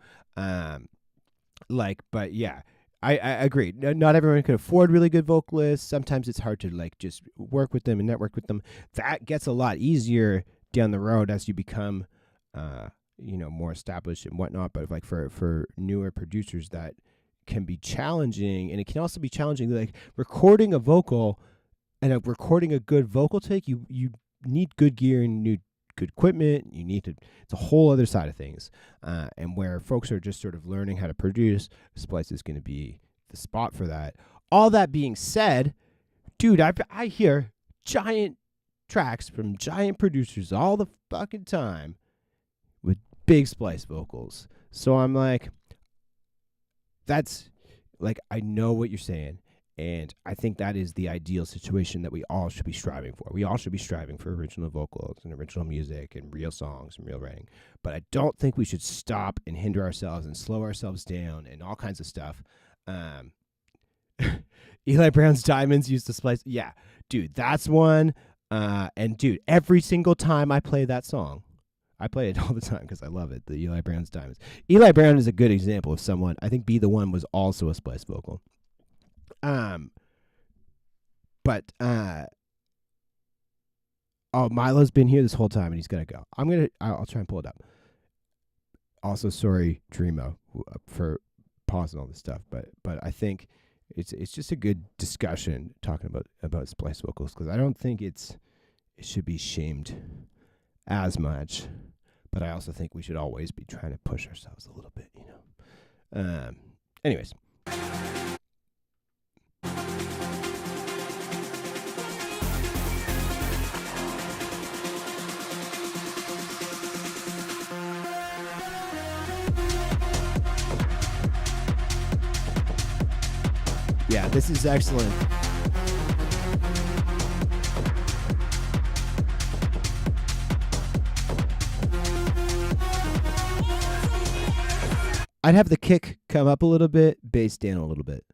But yeah. I agree. Not everyone can afford really good vocalists. Sometimes it's hard to like just work with them and network with them. That gets a lot easier down the road as you become, more established and whatnot. But like for newer producers, that can be challenging, and it can also be challenging. Like recording a vocal and recording a good vocal take, you need good gear and new good equipment. It's a whole other side of things. And where folks are just sort of learning how to produce, Splice is going to be the spot for that. All that being said, dude, I hear giant tracks from giant producers all the fucking time with big Splice vocals. So I'm like, that's like, I know what you're saying. And I think that is the ideal situation that we all should be striving for. We all should be striving for original vocals and original music and real songs and real writing. But I don't think we should stop and hinder ourselves and slow ourselves down and all kinds of stuff. Eli Brown's Diamonds used to splice. Yeah, dude, that's one. And dude, every single time I play that song, I play it all the time because I love it. The Eli Brown's Diamonds. Eli Brown is a good example of someone. I think Be the One was also a splice vocal. Milo's been here this whole time and he's gonna go. I'll try and pull it up. Also, sorry, Dreamo, for pausing all this stuff, but I think it's just a good discussion talking about splice vocals, because I don't think it should be shamed as much, but I also think we should always be trying to push ourselves a little bit, Anyways. Yeah, this is excellent. I'd have the kick come up a little bit, bass down a little bit.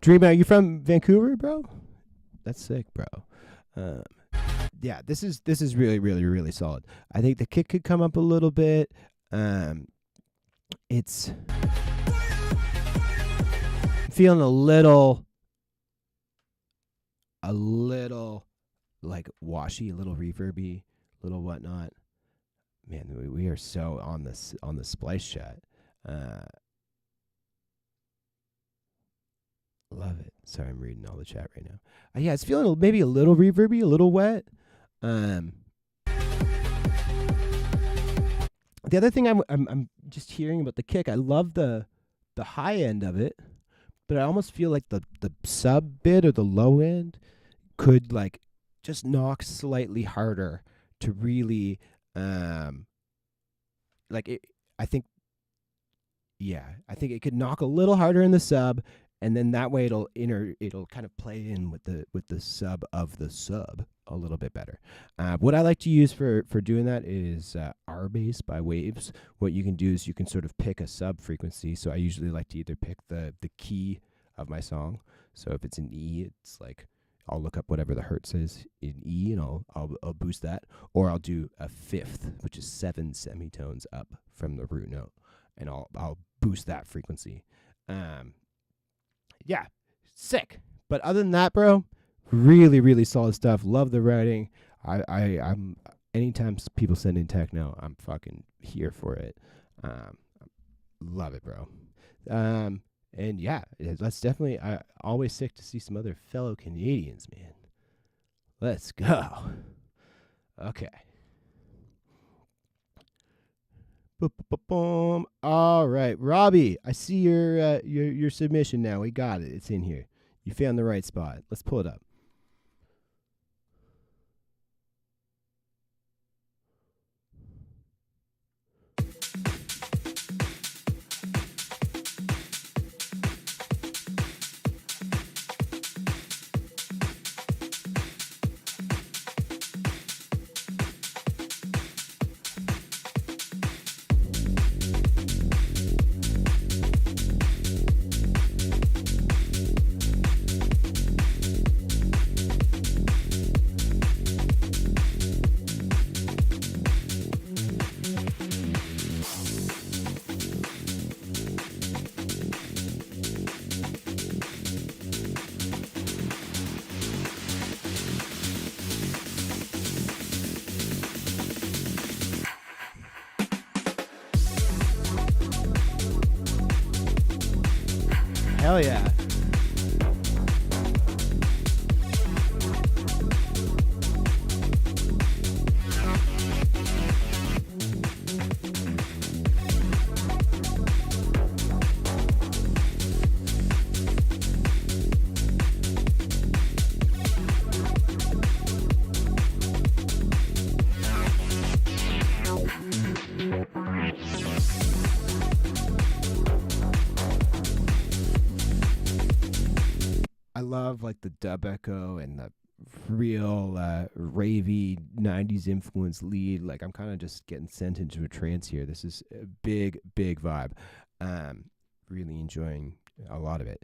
Dreamo, you from Vancouver, bro? That's sick, bro. Yeah, this is really, really, really solid. I think the kick could come up a little bit. It's feeling a little like washy, a little reverby, a little whatnot. Man, we are so on the splice chat. Love it. Sorry, I'm reading all the chat right now. Yeah, it's feeling maybe a little reverby, a little wet. The other thing I'm just hearing about the kick. I love the high end of it, but I almost feel like the sub bit or the low end could like just knock slightly harder to really like it. I think it could knock a little harder in the sub, and then that way it'll kind of play in with the sub of the sub a little bit better. What I like to use for doing that is R bass by Waves. What you can do is you can sort of pick a sub frequency. So I usually like to either pick the key of my song. So if it's an E, it's like I'll look up whatever the hertz is in E, and I'll boost that, or I'll do a fifth, which is 7 semitones up from the root note, and I'll boost that frequency. Yeah, sick. But other than that, bro, really, really solid stuff. Love the writing. I'm anytime people send in techno, I'm fucking here for it. Love it, bro. And yeah, that's definitely always sick to see some other fellow Canadians, man. Let's go. Okay. Boom. All right, Robbie, I see your submission now. We got it. It's in here. You found the right spot. Let's pull it up. Hell yeah. I love like the dub echo and the real ravey 90s influence lead. Like I'm kind of just getting sent into a trance here. This is a big vibe. Really enjoying a lot of it.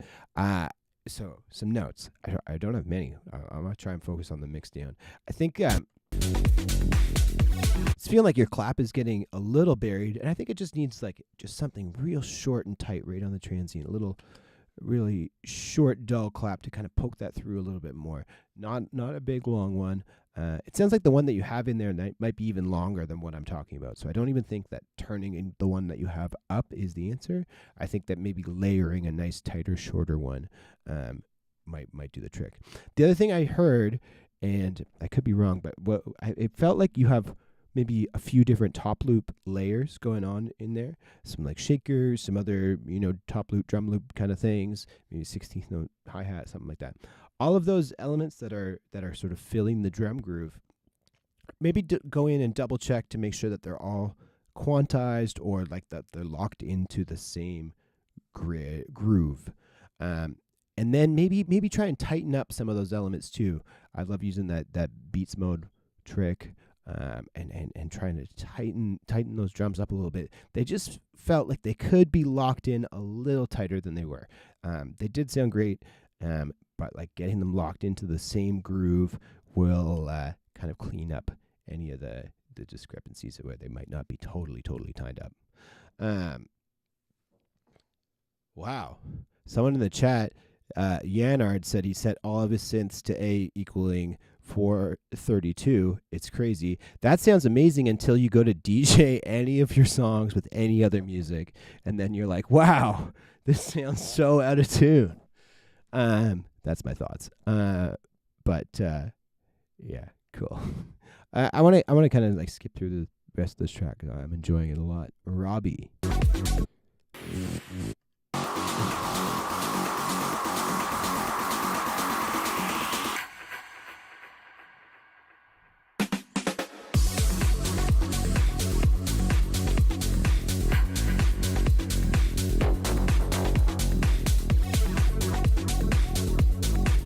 So some notes. I don't have many. I'm gonna try and focus on the mix down. I think it's feeling like your clap is getting a little buried, and I think it just needs like just something real short and tight right on the transient. A little really short, dull clap to kind of poke that through a little bit more. Not a big, long one. It sounds like the one that you have in there might be even longer than what I'm talking about. So I don't even think that turning in the one that you have up is the answer. I think that maybe layering a nice, tighter, shorter one might do the trick. The other thing I heard, and I could be wrong, but it felt like you have maybe a few different top loop layers going on in there. Some like shakers, some other, top loop, drum loop kind of things, maybe 16th note hi-hat, something like that. All of those elements that are sort of filling the drum groove, maybe go in and double check to make sure that they're all quantized or like that they're locked into the same groove. And then maybe try and tighten up some of those elements too. I love using that beats mode trick. And trying to tighten those drums up a little bit. They just felt like they could be locked in a little tighter than they were. They did sound great, but like getting them locked into the same groove will kind of clean up any of the discrepancies where they might not be totally tied up. Wow. Someone in the chat, Yanard, said he set all of his synths to A equaling 432. It's crazy. That sounds amazing until you go to DJ any of your songs with any other music, and then you're like, wow, this sounds so out of tune. That's my thoughts. But yeah, cool. I want to kind of like skip through the rest of this track. I'm enjoying it a lot. Robbie.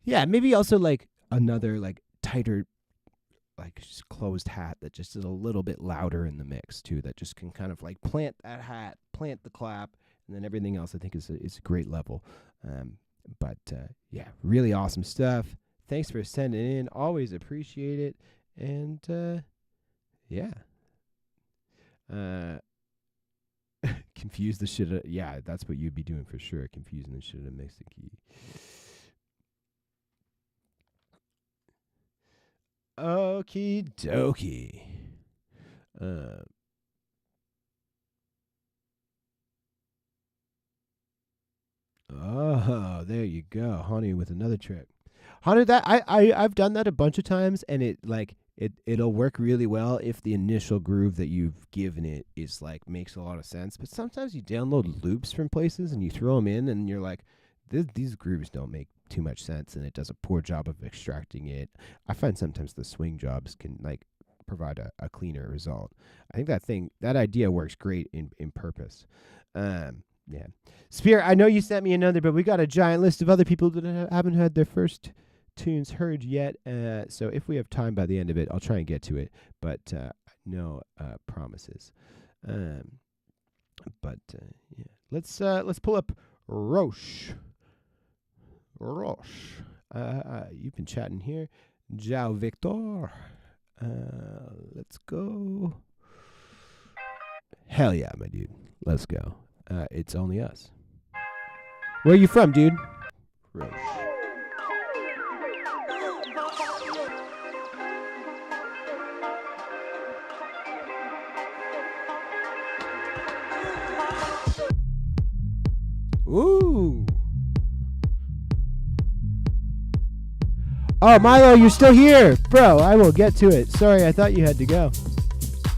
Yeah, maybe also like another like tighter, like just closed hat that just is a little bit louder in the mix too. That just can kind of like plant that hat, plant the clap, and then everything else I think is a great level. But yeah, really awesome stuff. Thanks for sending in. Always appreciate it. And yeah. Confuse the shit. Yeah, that's what you'd be doing for sure. Confusing the shit out of mixing key. Okie dokie. Oh, there you go, Hony with another trick. Hony, that I've done that a bunch of times, and it'll work really well if the initial groove that you've given it is like makes a lot of sense. But sometimes you download loops from places and you throw them in, and you're like, these grooves don't make too much sense, and it does a poor job of extracting it. I find sometimes the swing jobs can like provide a cleaner result. I think that idea works great in purpose. Yeah. Spear, I know you sent me another, but we got a giant list of other people that haven't had their first tunes heard yet. So if we have time by the end of it, I'll try and get to it, but no promises. But yeah, let's pull up Roche. You've been chatting here. Ciao, Victor. Let's go. Hell yeah, my dude. Let's go. It's only us. Where are you from, dude? Roche. Ooh. Oh, Milo, you're still here. Bro, I will get to it. Sorry, I thought you had to go.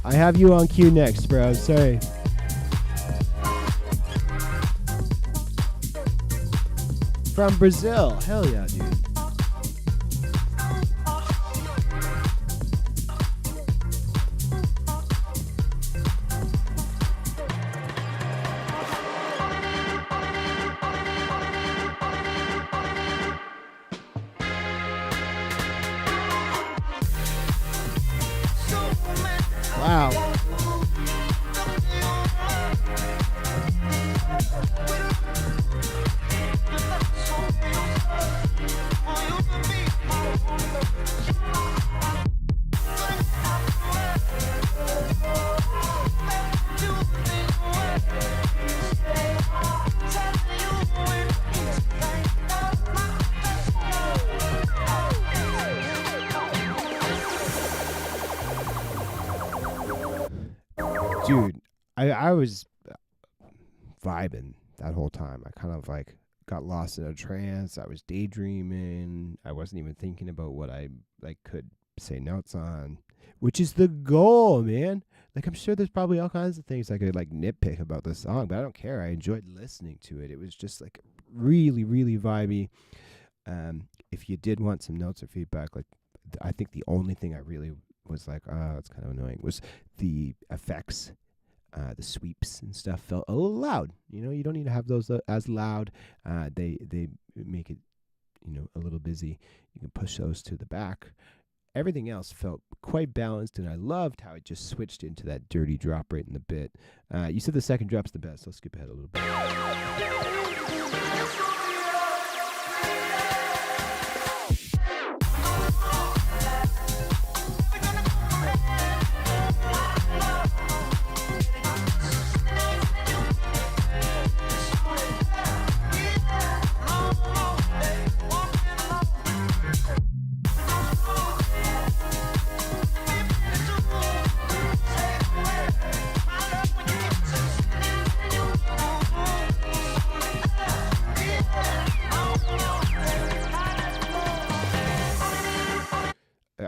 I have you on cue next, bro. Sorry. From Brazil. Hell yeah, dude. Wow. Dude, I was vibing that whole time. I kind of like got lost in a trance. I was daydreaming. I wasn't even thinking about what I like could say notes on, which is the goal, man. Like, I'm sure there's probably all kinds of things I could like nitpick about this song, but I don't care. I enjoyed listening to it. It was just like really, really vibey. If you did want some notes or feedback, like I think the only thing I really was like, oh, that's kind of annoying, was the effects. The sweeps and stuff felt a little loud. You know, you don't need to have those as loud. They make it, you know, a little busy. You can push those to the back. Everything else felt quite balanced, and I loved how it just switched into that dirty drop right in the bit. You said the second drop's the best. Let's skip ahead a little bit.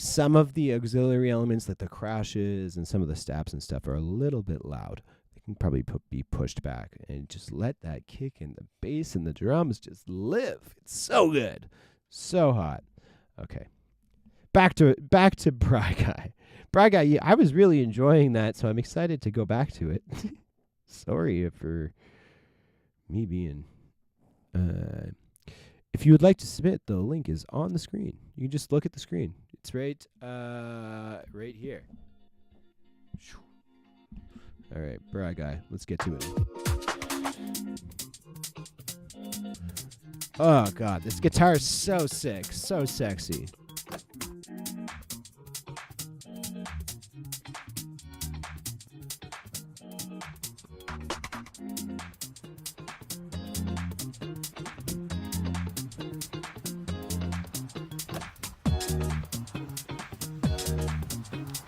think some of the auxiliary elements, like the crashes and some of the stabs and stuff, are a little bit loud. They can probably be pushed back and just let that kick and the bass and the drums just live. It's so good, so hot. Okay, back to Bry Guy. Bry Guy, I was really enjoying that, so I'm excited to go back to it. Sorry for me being. If you would like to submit, the link is on the screen. You can just look at the screen. It's right here. All right, Bry Guy, let's get to it. Oh God, this guitar is so sick, so sexy.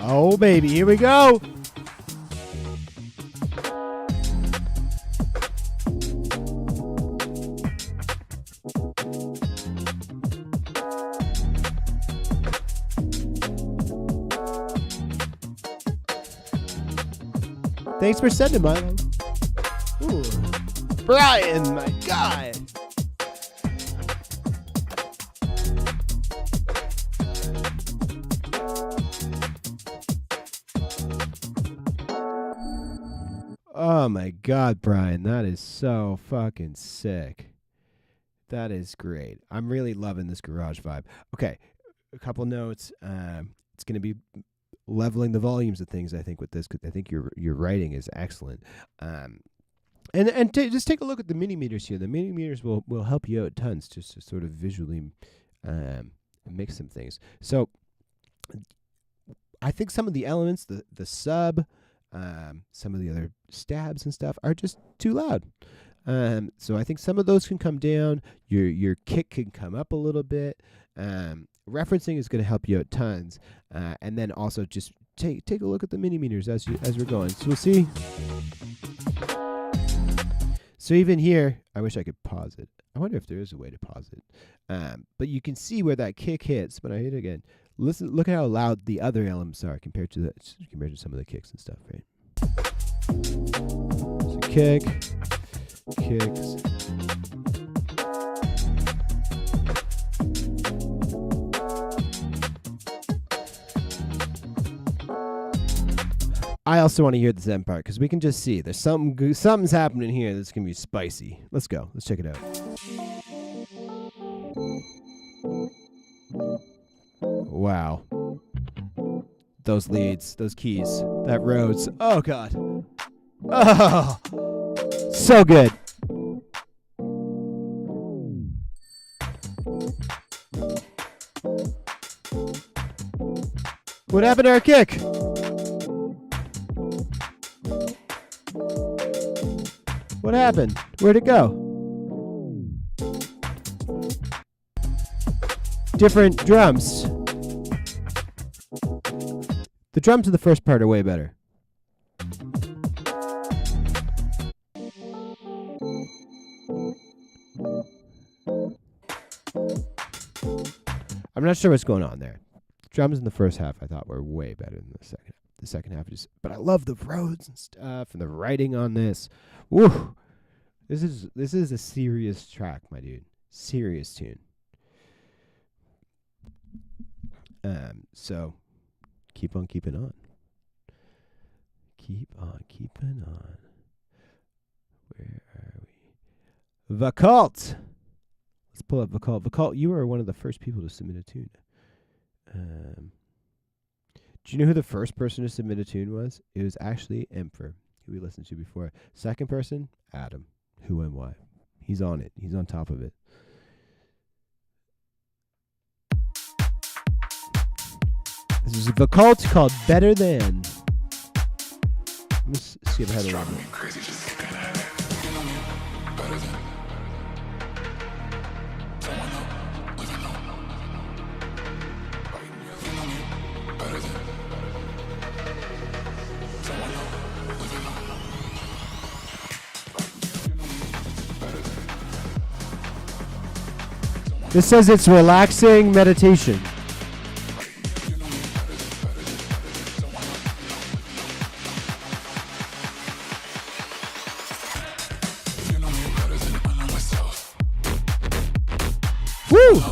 Oh, baby, here we go. Thanks for sending mine. Ooh. Brian, my guy. Oh my God, Brian, that is so fucking sick. That is great. I'm really loving this garage vibe. Okay, a couple notes. It's going to be leveling the volumes of things, I think, with this, because I think your writing is excellent. Just take a look at the mini meters here. The mini meters will help you out tons just to sort of visually mix some things. So I think some of the elements, the sub, some of the other stabs and stuff are just too loud. So I think some of those can come down. Your kick can come up a little bit. Referencing is going to help you out tons. And then also just take a look at the mini meters as we're going. So we'll see. So even here, I wish I could pause it. I wonder if there is a way to pause it. But you can see where that kick hits when I hit it again. Listen, look at how loud the other elements are compared to some of the kicks and stuff, right? So kicks. I also want to hear the Zen part because we can just see there's something's happening here that's gonna be spicy. Let's go. Let's check it out. Wow. Those leads, those keys, that Rhodes. Oh God. Oh, so good. What happened to our kick? What happened? Where'd it go? Different drums. The drums of the first part are way better. I'm not sure what's going on there. The drums in the first half I thought were way better than the second. The second half is, but I love the Rhodes and stuff and the writing on this. Woo! This is a serious track, my dude. Serious tune. So keep on keeping on. Keep on keeping on. Where are we? The Cult. Let's pull up the Cult. The Cult, you were one of the first people to submit a tune. Do you know who the first person to submit a tune was? It was actually Emperor, who we listened to before. Second person, Adam. Who and why? He's on it. He's on top of it. This is the Cult called Better Than. Let's skip ahead a little bit. This says it's relaxing meditation. Woo!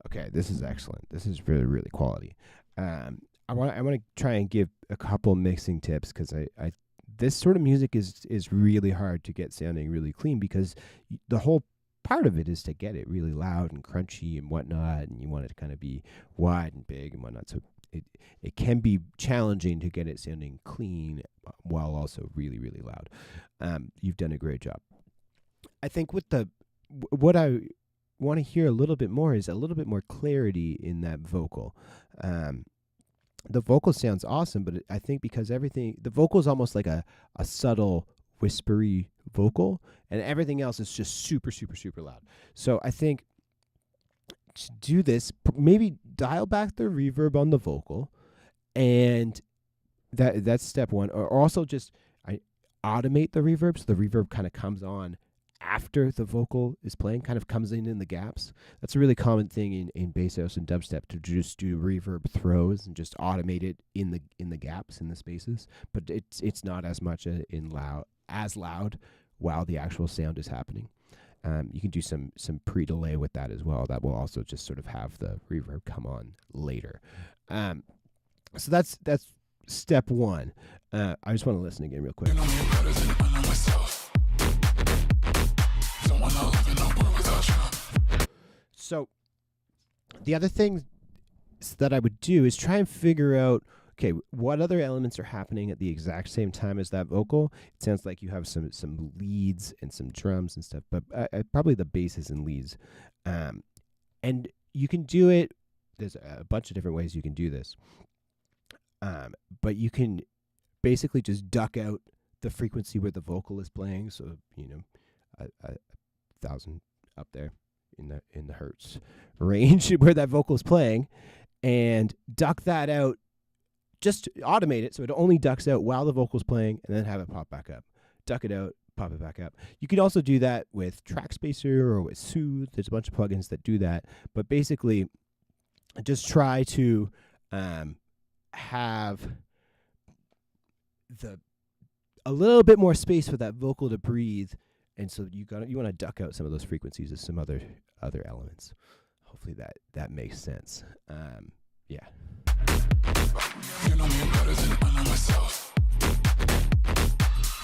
Okay, this is excellent. This is really, really quality. I want to try and give a couple mixing tips because I this sort of music is really hard to get sounding really clean because the whole part of it is to get it really loud and crunchy and whatnot, and you want it to kind of be wide and big and whatnot. So it can be challenging to get it sounding clean while also really, really loud. You've done a great job. I think with what I want to hear a little bit more is a little bit more clarity in that vocal. The vocal sounds awesome, but I think because the vocal is almost like a subtle whispery vocal, and everything else is just super, super, super loud. So I think to do this, maybe dial back the reverb on the vocal, and that's step one. Or also just automate the reverb, so the reverb kind of comes on after the vocal is playing, kind of comes in the gaps. That's a really common thing in bass house and dubstep, to just do reverb throws and just automate it in the gaps, in the spaces. But it's not as much as loud while the actual sound is happening. You can do some pre-delay with that as well. That will also just sort of have the reverb come on later. So that's step one. I just want to listen again real quick. So the other thing that I would do is try and figure out, okay, what other elements are happening at the exact same time as that vocal. It sounds like you have some leads and some drums and stuff, but probably the basses and leads. And you can do it. There's a bunch of different ways you can do this. But you can basically just duck out the frequency where the vocal is playing. So, 1,000 up there in the hertz range where that vocal is playing, and duck that out. Just automate it so it only ducks out while the vocal's playing, and then have it pop back up. Duck it out, pop it back up. You could also do that with Track Spacer or with Soothe. There's a bunch of plugins that do that. But basically, just try to have a little bit more space for that vocal to breathe, and so you want to duck out some of those frequencies of some other elements. Hopefully that makes sense. Yeah. You know me better than I know myself.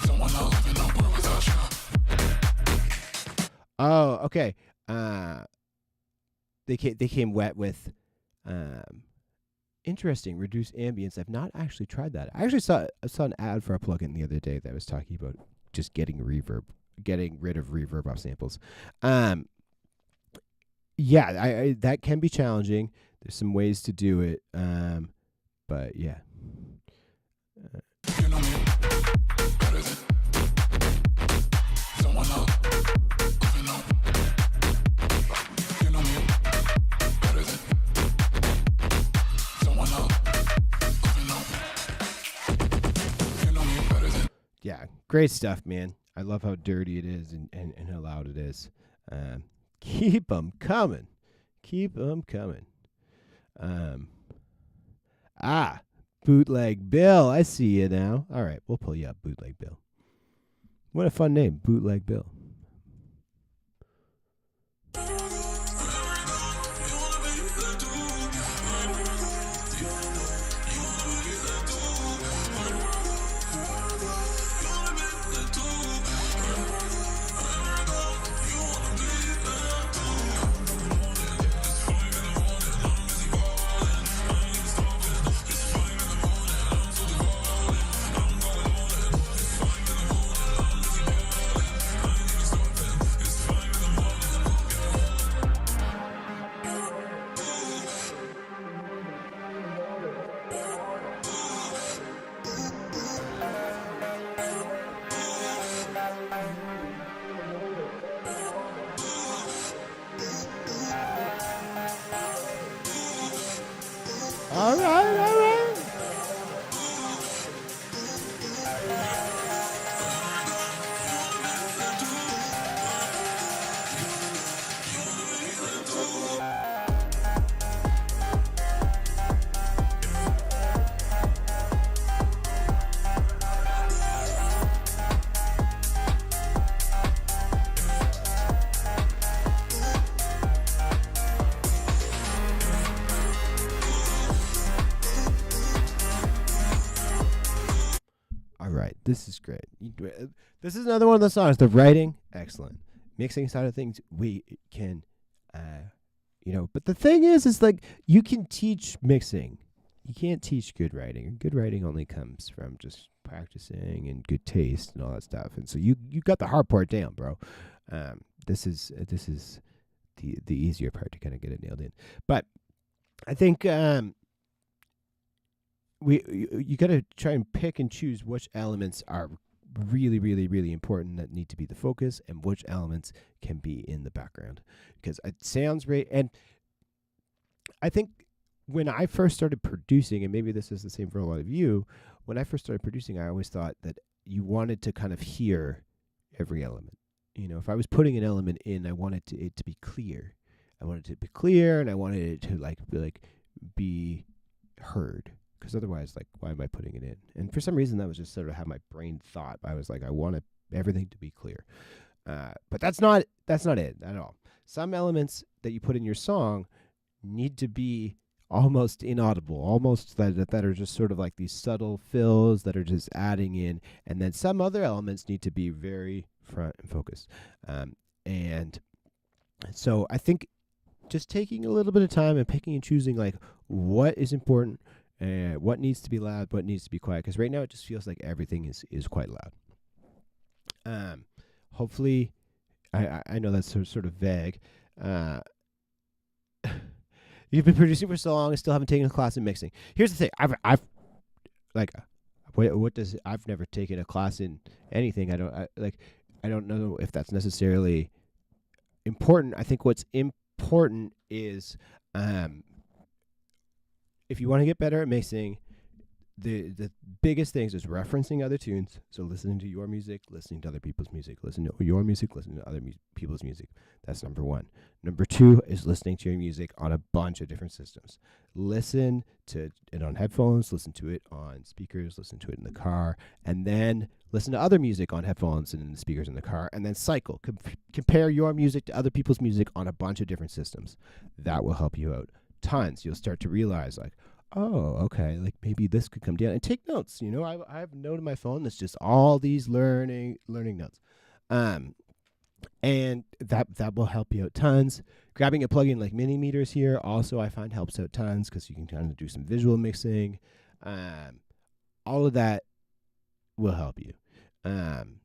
Don't wanna live in a world without you. Oh, okay. They came wet with interesting reduced ambience. I've not actually tried that. I actually saw an ad for a plugin the other day that was talking about just getting rid of reverb off samples. Yeah, I that can be challenging. There's some ways to do it, but yeah. Yeah, great stuff, man. I love how dirty it is and how loud it is. Keep them coming. Keep them coming. Bootleg Bill. I see you now. All right, we'll pull you up, Bootleg Bill. What a fun name, Bootleg Bill. This is great. This is another one of the songs. The writing, excellent. Mixing side of things, we can, but the thing is like you can teach mixing. You can't teach good writing. Good writing only comes from just practicing and good taste and all that stuff. And so you got the hard part down, bro. This is the easier part to kind of get it nailed in. But I think you got to try and pick and choose which elements are really, really, really important that need to be the focus and which elements can be in the background. Because it sounds great. And I think when I first started producing, and maybe this is the same for a lot of you, when I first started producing, I always thought that you wanted to kind of hear every element. If I was putting an element in, I wanted it to be clear. I wanted it to be clear, and I wanted it to be heard. Because otherwise, why am I putting it in? And for some reason, that was just sort of how my brain thought. I was like, I want everything to be clear. But that's not it at all. Some elements that you put in your song need to be almost inaudible, almost that are just sort of like these subtle fills that are just adding in. And then some other elements need to be very front and focused. And so I think just taking a little bit of time and picking and choosing what is important, what needs to be loud, what needs to be quiet. Because right now it just feels like everything is quite loud. Hopefully, I know that's sort of vague. You've been producing for so long and still haven't taken a class in mixing. Here's the thing. I've never taken a class in anything. I don't know if that's necessarily important. I think what's important is if you want to get better at mixing, the biggest things is referencing other tunes. So listening to your music, listening to other people's music, listening to your music, listening to other people's music. That's number one. Number two is listening to your music on a bunch of different systems. Listen to it on headphones, listen to it on speakers, listen to it in the car, and then listen to other music on headphones and in the speakers in the car, and then cycle. Compare your music to other people's music on a bunch of different systems. That will help you out tons. You'll start to realize oh, okay, maybe this could come down, and take notes. I have a note on my phone that's just all these learning notes. And that will help you out tons. Grabbing a plugin like Mini Meters here also I find helps out tons because you can kind of do some visual mixing. All of that will help you. I'm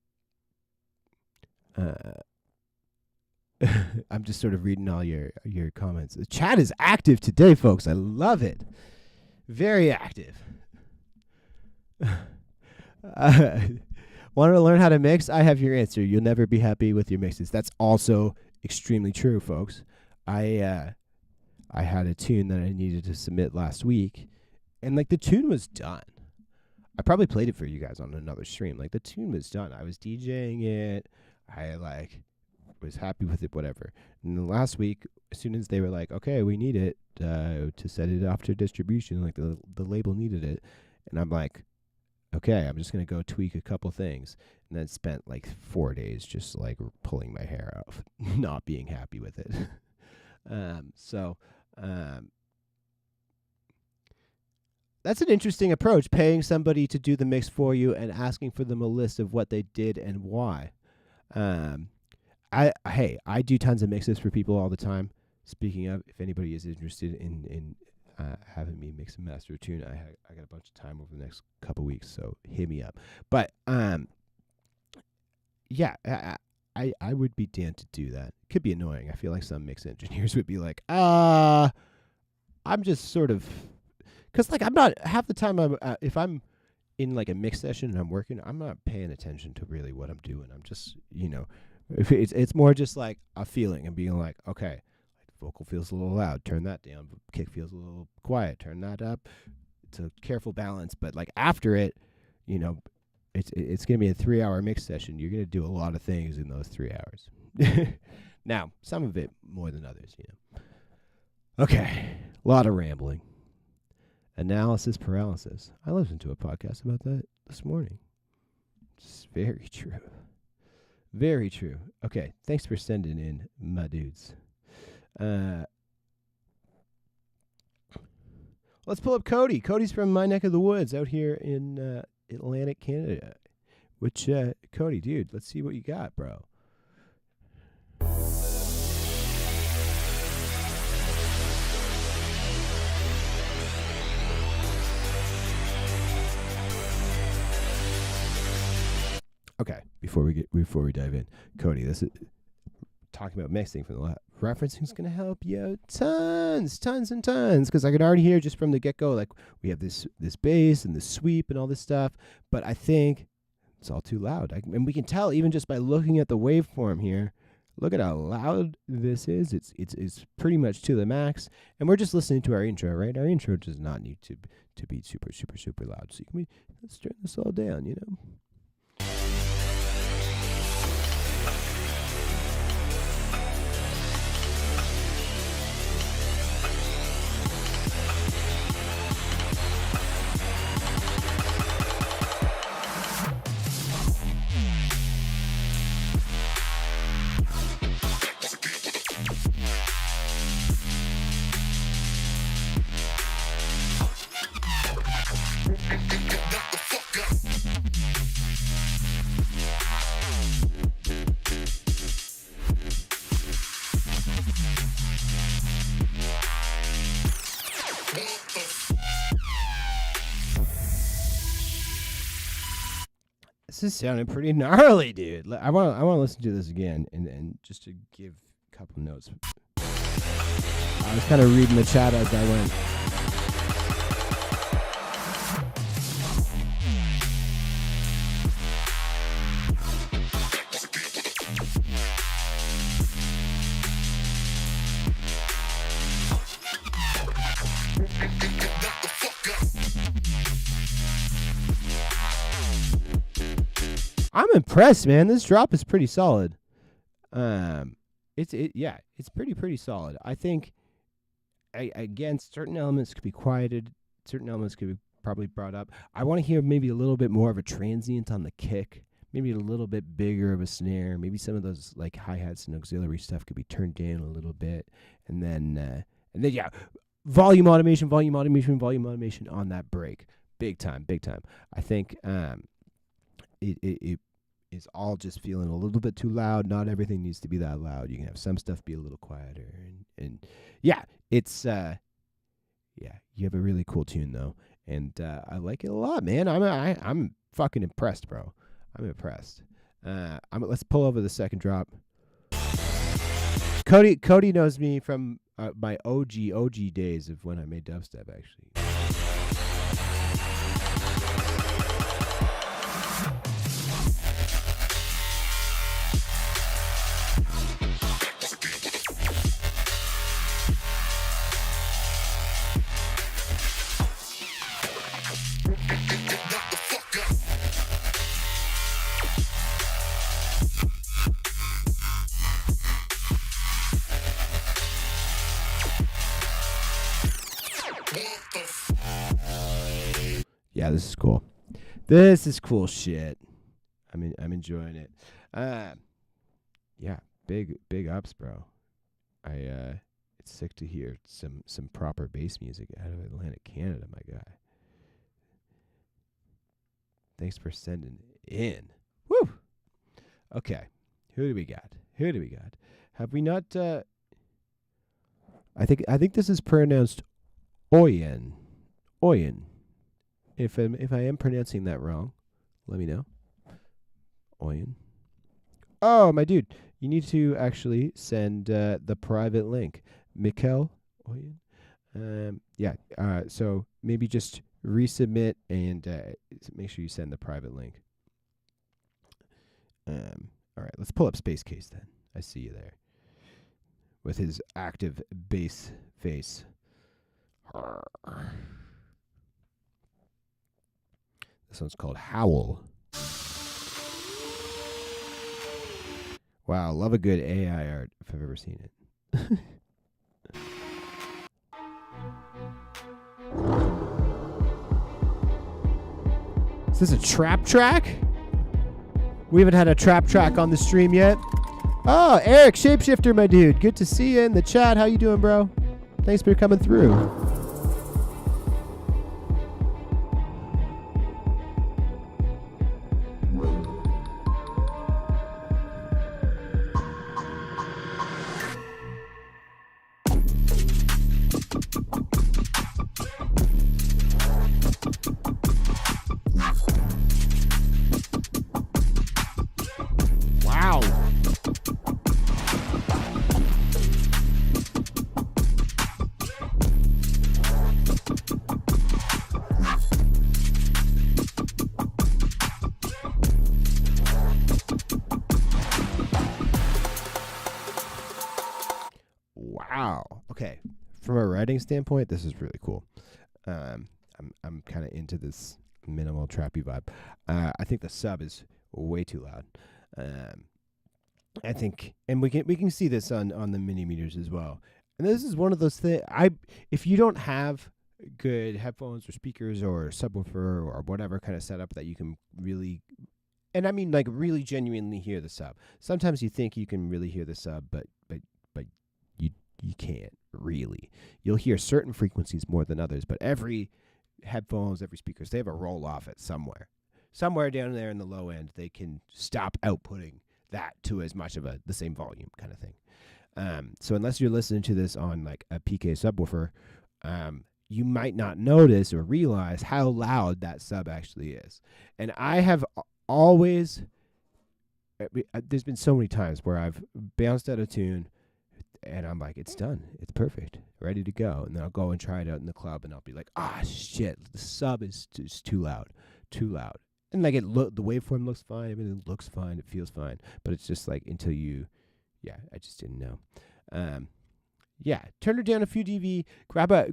just sort of reading all your comments. The chat is active today, folks. I love it. Very active. Want to learn how to mix? I have your answer. You'll never be happy with your mixes. That's also extremely true, folks. I had a tune that I needed to submit last week, and the tune was done. I probably played it for you guys on another stream. The tune was done. I was DJing it. I was happy with it, whatever. And then last week, as soon as they were like, okay, we need it to set it off to distribution, the label needed it, and I'm like, okay, I'm just going to go tweak a couple things. And then spent 4 days just pulling my hair out, not being happy with it. That's an interesting approach, paying somebody to do the mix for you and asking for them a list of what they did and why. I do tons of mixes for people all the time. Speaking of, if anybody is interested in having me mix and master a tune, I got a bunch of time over the next couple weeks, so hit me up. But yeah, I would be down to do that. Could be annoying. I feel like some mix engineers would be like, I'm just sort of, because I'm not half the time. If I'm in a mix session and I'm working, I'm not paying attention to really what I'm doing. I'm just if it's more just a feeling and being like, okay, vocal feels a little loud, turn that down. Kick feels a little quiet, turn that up. It's a careful balance, but after it, it's gonna be a 3-hour mix session. You're gonna do a lot of things in those 3 hours. Now, some of it more than others, Okay, a lot of rambling. Analysis paralysis. I listened to a podcast about that this morning. It's very true. Very true. Okay, thanks for sending in, my dudes. Let's pull up Cody. Cody's from my neck of the woods out here in Atlantic Canada. Which, Cody, dude, let's see what you got, bro. Okay, before we dive in, Cody, this is talking about mixing from the left. Referencing is gonna help you out tons and tons, because I can already hear just from the get go, like we have this bass and the sweep and all this stuff, but I think it's all too loud. And we can tell even just by looking at the waveform here. Look at how loud this is. It's pretty much to the max, and we're just listening to our intro, right? Our intro does not need to be super loud. So let's turn this all down, you know. This is sounding pretty gnarly, dude. I want to listen to this again and just to give a couple notes. I was kind of reading the chat as I went. I'm impressed, man. This drop is pretty solid. It's pretty solid. I think, again, certain elements could be quieted, certain elements could be probably brought up. I want to hear maybe a little bit more of a transient on the kick, maybe a little bit bigger of a snare, maybe some of those like hi-hats and auxiliary stuff could be turned down a little bit, and then yeah, volume automation on that break, big time. I think it is all just feeling a little bit too loud. Not everything needs to be that loud. You can have some stuff be a little quieter, and yeah, it's you have a really cool tune though, and I like it a lot, man. I'm fucking impressed, bro. I'm impressed. Let's pull over the second drop. Cody knows me from my OG days of when I made dubstep, actually. Yeah, this is cool. This is cool shit. I'm enjoying it. Yeah, big ups, bro. It's sick to hear some proper bass music out of Atlantic Canada, my guy. Thanks for sending in. Woo. Okay, who do we got? Have we not? I think this is pronounced Oyen. If I am pronouncing that wrong, let me know. Oyen. Oh, my dude, you need to actually send the private link. Mikkel Oyen. So maybe just resubmit and make sure you send the private link. All right, let's pull up Space Case then. I see you there with his active bass face. This one's called Howl. Wow, love a good AI art if I've ever seen it. Is this a trap track? We haven't had a trap track on the stream yet. Oh, Eric, Shapeshifter, my dude. Good to see you in the chat. How you doing, bro? Thanks for coming through. wow. Okay. From a writing standpoint, this is really cool. I'm kind of into this minimal trappy vibe. I think the sub is way too loud. I think, and we can see this on the mini meters as well. And this is one of those things. If you don't have good headphones or speakers or subwoofer or whatever kind of setup that you can really, and I mean like really genuinely hear the sub. Sometimes you think you can really hear the sub, but you can't really. You'll hear certain frequencies more than others, but every headphones, every speakers, they have a roll off at somewhere down there in the low end. They can stop outputting that to as much of the same volume kind of thing. So unless you're listening to this on like a PK subwoofer, you might not notice or realize how loud that sub actually is. And I have always, there's been so many times where I've bounced out of tune and I'm like, it's done. It's perfect. Ready to go. And then I'll go and try it out in the club and I'll be like, shit, the sub is just too loud. And like the waveform looks fine. Everything looks fine. It feels fine. But it's just like until I just didn't know. Turn her down a few dB. Grab a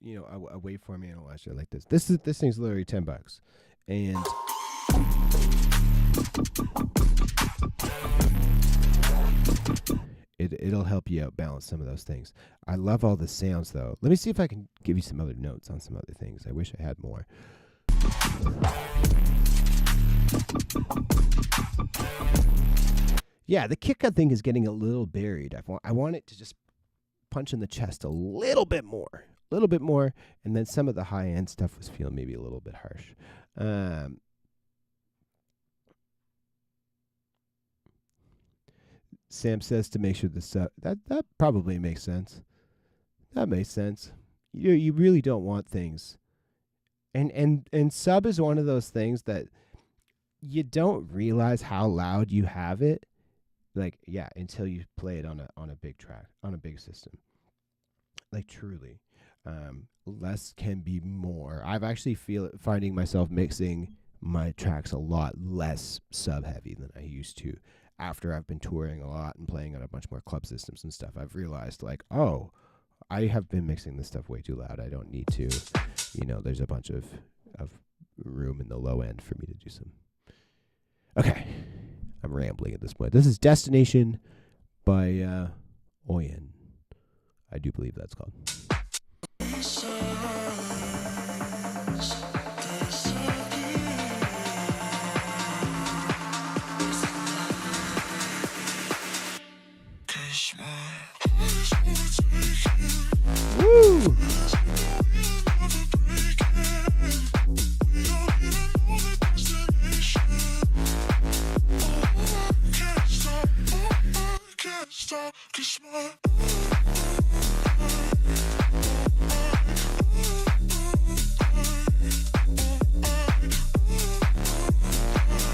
waveform analyzer like this. This thing's literally $10, and it'll help you out balance some of those things. I love all the sounds though. Let me see if I can give you some other notes on some other things. I wish I had more. Yeah, the kick I think is getting a little buried. I want it to just punch in the chest a little bit more, and then some of the high end stuff was feeling maybe a little bit harsh. Sam says to make sure the sub that probably makes sense. That makes sense. You really don't want things, and sub is one of those things that you don't realize how loud you have it. Like, yeah, until you play it on a big track, on a big system. Like, truly. Less can be more. I've actually finding myself mixing my tracks a lot less sub-heavy than I used to. After I've been touring a lot and playing on a bunch more club systems and stuff, I've realized, like, oh, I have been mixing this stuff way too loud. I don't need to. There's a bunch of room in the low end for me to do some. Okay. I'm rambling at this point. This is Destination by Oyen. I do believe that's called. Woo!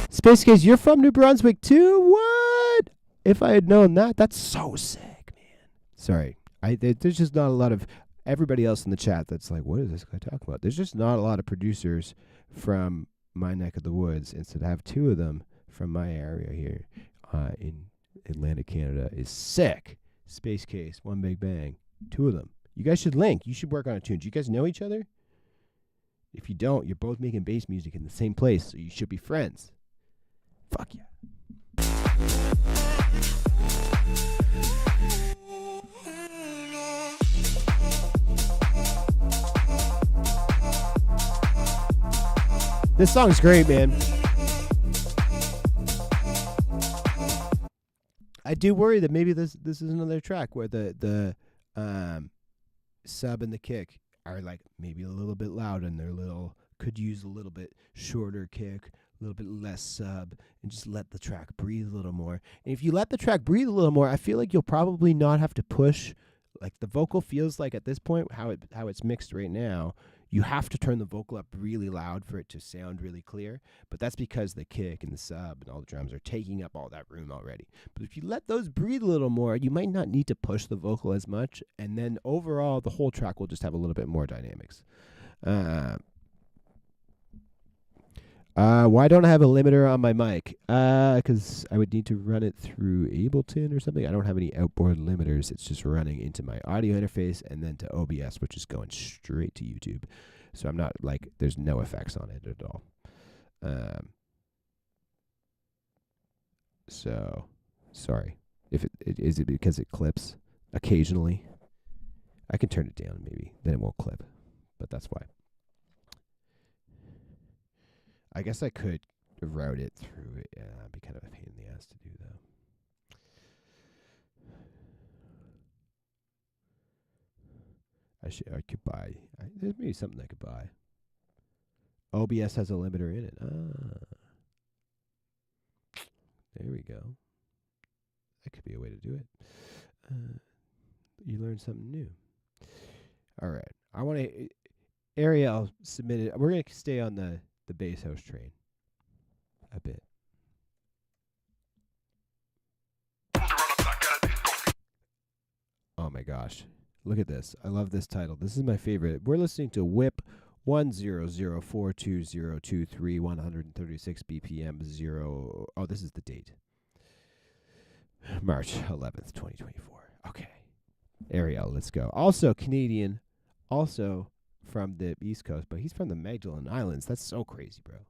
Space Case, you're from New Brunswick too? What? If I had known that, that's so sick, man. Sorry. There's just not a lot of everybody else in the chat that's like, what is this guy talking about? There's just not a lot of producers from my neck of the woods. Instead, to have two of them from my area here in Atlantic Canada is sick. Space Case, One Big Bang, two of them. You guys should link. You should work on a tune. Do you guys know each other? If you don't, you're both making bass music in the same place, so you should be friends. Fuck yeah. This song's great, man. I do worry that maybe this is another track where the sub and the kick are like maybe a little bit loud and could use a little bit shorter kick, a little bit less sub, and just let the track breathe a little more. And if you let the track breathe a little more, I feel like you'll probably not have to push. Like the vocal feels like at this point, how it's mixed right now, you have to turn the vocal up really loud for it to sound really clear. But that's because the kick and the sub and all the drums are taking up all that room already. But if you let those breathe a little more, you might not need to push the vocal as much. And then overall, the whole track will just have a little bit more dynamics. Why don't I have a limiter on my mic? Because I would need to run it through Ableton or something. I don't have any outboard limiters. It's just running into my audio interface and then to OBS, which is going straight to YouTube. So I'm not like, there's no effects on it at all. So, sorry. If is it because it clips occasionally? I can turn it down maybe. Then it won't clip. But that's why. I guess I could route it through it. Yeah, it'd be kind of a pain in the ass to do though. I could buy. There's maybe something I could buy. OBS has a limiter in it. There we go. That could be a way to do it. You learn something new. All right. I want to. Ariel submitted. We're going to stay on the bass house train a bit. Oh my gosh. Look at this. I love this title. This is my favorite. We're listening to Whip 100420023 136 BPM 0. Oh, this is the date. March 11th, 2024. Okay. Ariel, let's go. Also Canadian, also from the East Coast, but he's from the Magdalen Islands. That's so crazy, bro.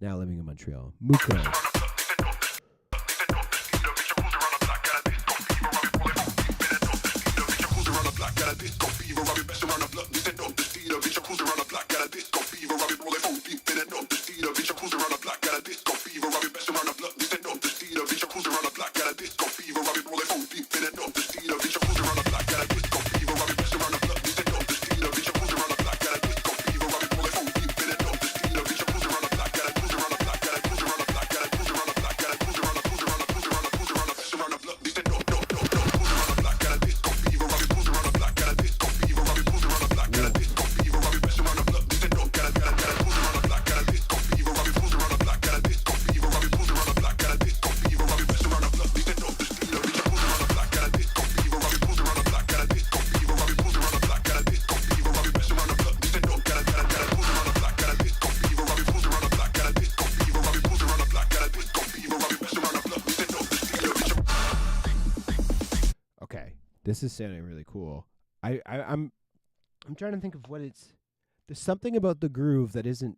Now living in Montreal. Muko. This is sounding really cool. I'm trying to think of what it's. There's something about the groove that isn't.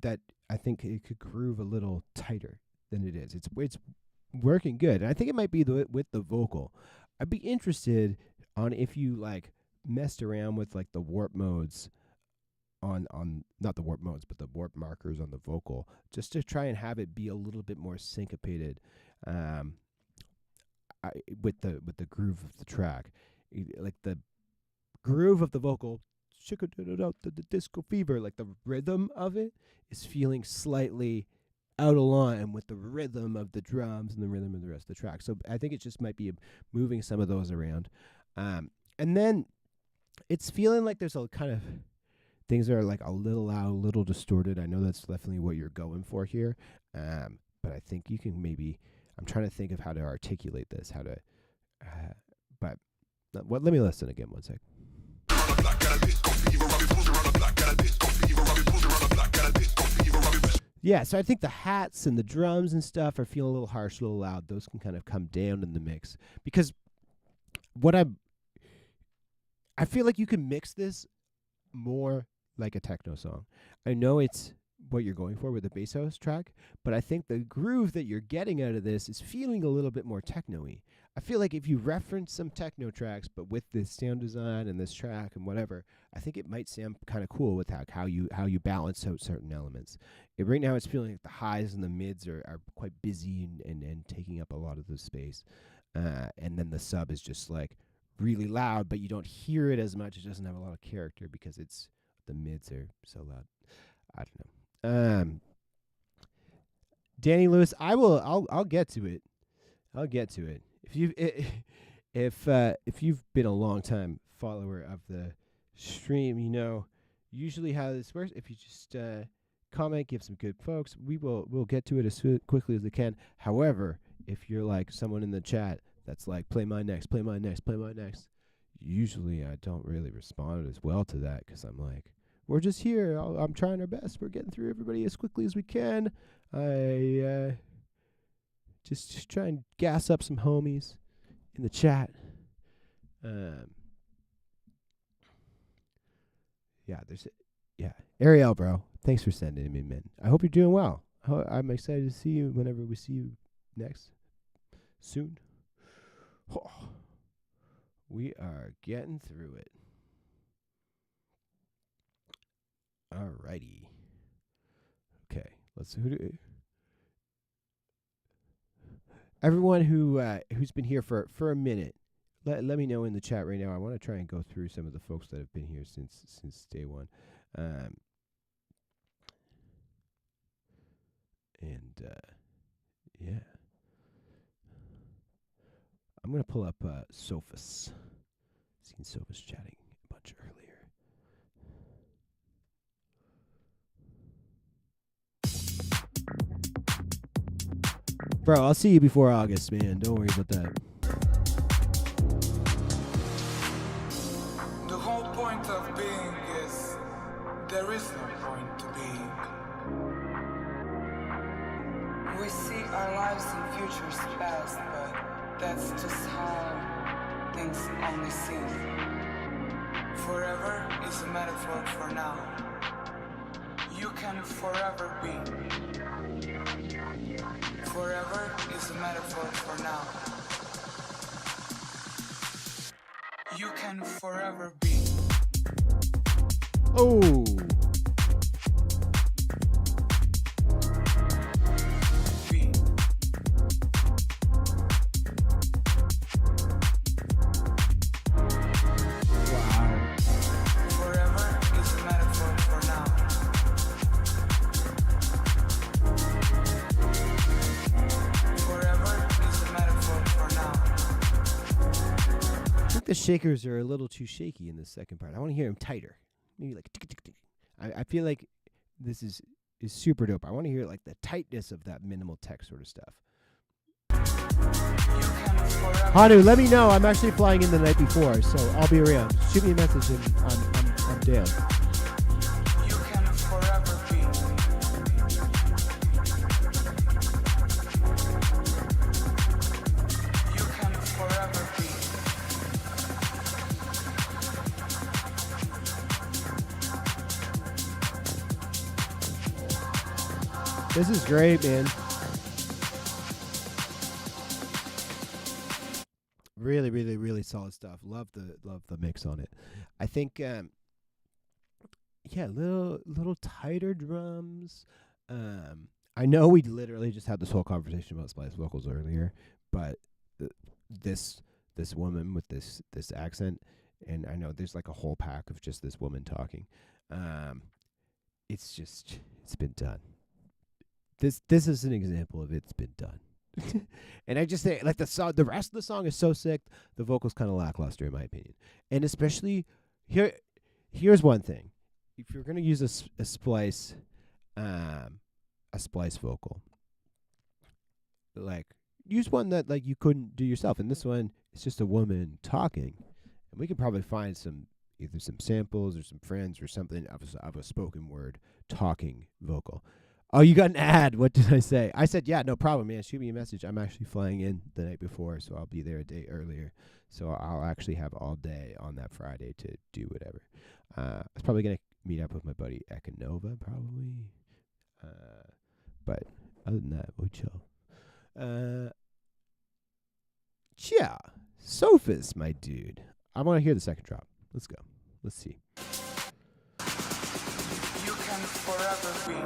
That I think it could groove a little tighter than it is. It's working good, and I think it might be with the vocal. I'd be interested on if you like messed around with like the warp modes on not the warp modes, but the warp markers on the vocal, just to try and have it be a little bit more syncopated. With the groove of the track, like the groove of the vocal, the disco fever, like the rhythm of it is feeling slightly out of line with the rhythm of the drums and the rhythm of the rest of the track. So I think it just might be moving some of those around, and then it's feeling like there's a kind of things that are like a little loud, a little distorted. I know that's definitely what you're going for here, but I think you can maybe. I'm trying to think of how to articulate this, but let me listen again 1 sec. Yeah, so I think the hats and the drums and stuff are feeling a little harsh, a little loud. Those can kind of come down in the mix, because I feel like you can mix this more like a techno song. I know it's what you're going for with the bass house track, but I think the groove that you're getting out of this is feeling a little bit more techno-y. I feel like if you reference some techno tracks, but with this sound design and this track and whatever, I think it might sound kind of cool with how you balance out certain elements. Right now it's feeling like the highs and the mids are quite busy and taking up a lot of the space, and then the sub is just like really loud, but you don't hear it as much. It doesn't have a lot of character because the mids are so loud. I don't know. Danny Lewis, I'll get to it. I'll get to it. If you've been a long time follower of the stream, you know usually how this works. If you just comment, give some good folks, we'll get to it as quickly as we can. However, if you're like someone in the chat that's like play mine next, usually I don't really respond as well to that because I'm like, we're just here. I'm trying our best. We're getting through everybody as quickly as we can. I just try and gas up some homies in the chat. Yeah, Ariel, bro. Thanks for sending me, man. I hope you're doing well. I'm excited to see you whenever we see you next. Soon. Oh, we are getting through it. Alrighty. Okay, everyone who's been here for a minute, let me know in the chat right now. I want to try and go through some of the folks that have been here since day one. Yeah. I'm going to pull up Sophus. Seen Sophus chatting a bunch earlier. Bro, I'll see you before August, man. Don't worry about that. The whole point of being is there is no point to being. We see our lives and futures past, but that's just how things only seem. Forever is a metaphor for now. You can forever be. Forever is a metaphor for now. You can forever be. Oh. Be. Wow. Forever is a metaphor for now. Forever is a metaphor for now. I think the shakers are a little too shaky in the second part. I want to hear them tighter. Maybe like tick, tick, tick. I feel like this is super dope. I want to hear like the tightness of that minimal tech sort of stuff. Honu, let me know. I'm actually flying in the night before, so I'll be around. Shoot me a message and I'm down. You can forever be. You can forever be. This is great, man. Really, really, really solid stuff. Love the mix on it. I think, little tighter drums. I know we literally just had this whole conversation about splice vocals earlier, but this woman with this accent, and I know there's like a whole pack of just this woman talking. It's been done. This is an example of it's been done. And I just say, like, the rest of the song is so sick. The vocals kind of lackluster, in my opinion. And especially here's one thing: if you're gonna use a splice vocal, like, use one that like you couldn't do yourself. And this one, it's just a woman talking, and we could probably find either some samples or some friends or something of a spoken word talking vocal. Oh, you got an ad. What did I say? I said, yeah, no problem, man. Shoot me a message. I'm actually flying in the night before, so I'll be there a day earlier. So I'll actually have all day on that Friday to do whatever. I was probably going to meet up with my buddy Ekanova, probably. But other than that, we'll chill. Yeah. Sophus, my dude. I want to hear the second drop. Let's go. Let's see. You can forever be.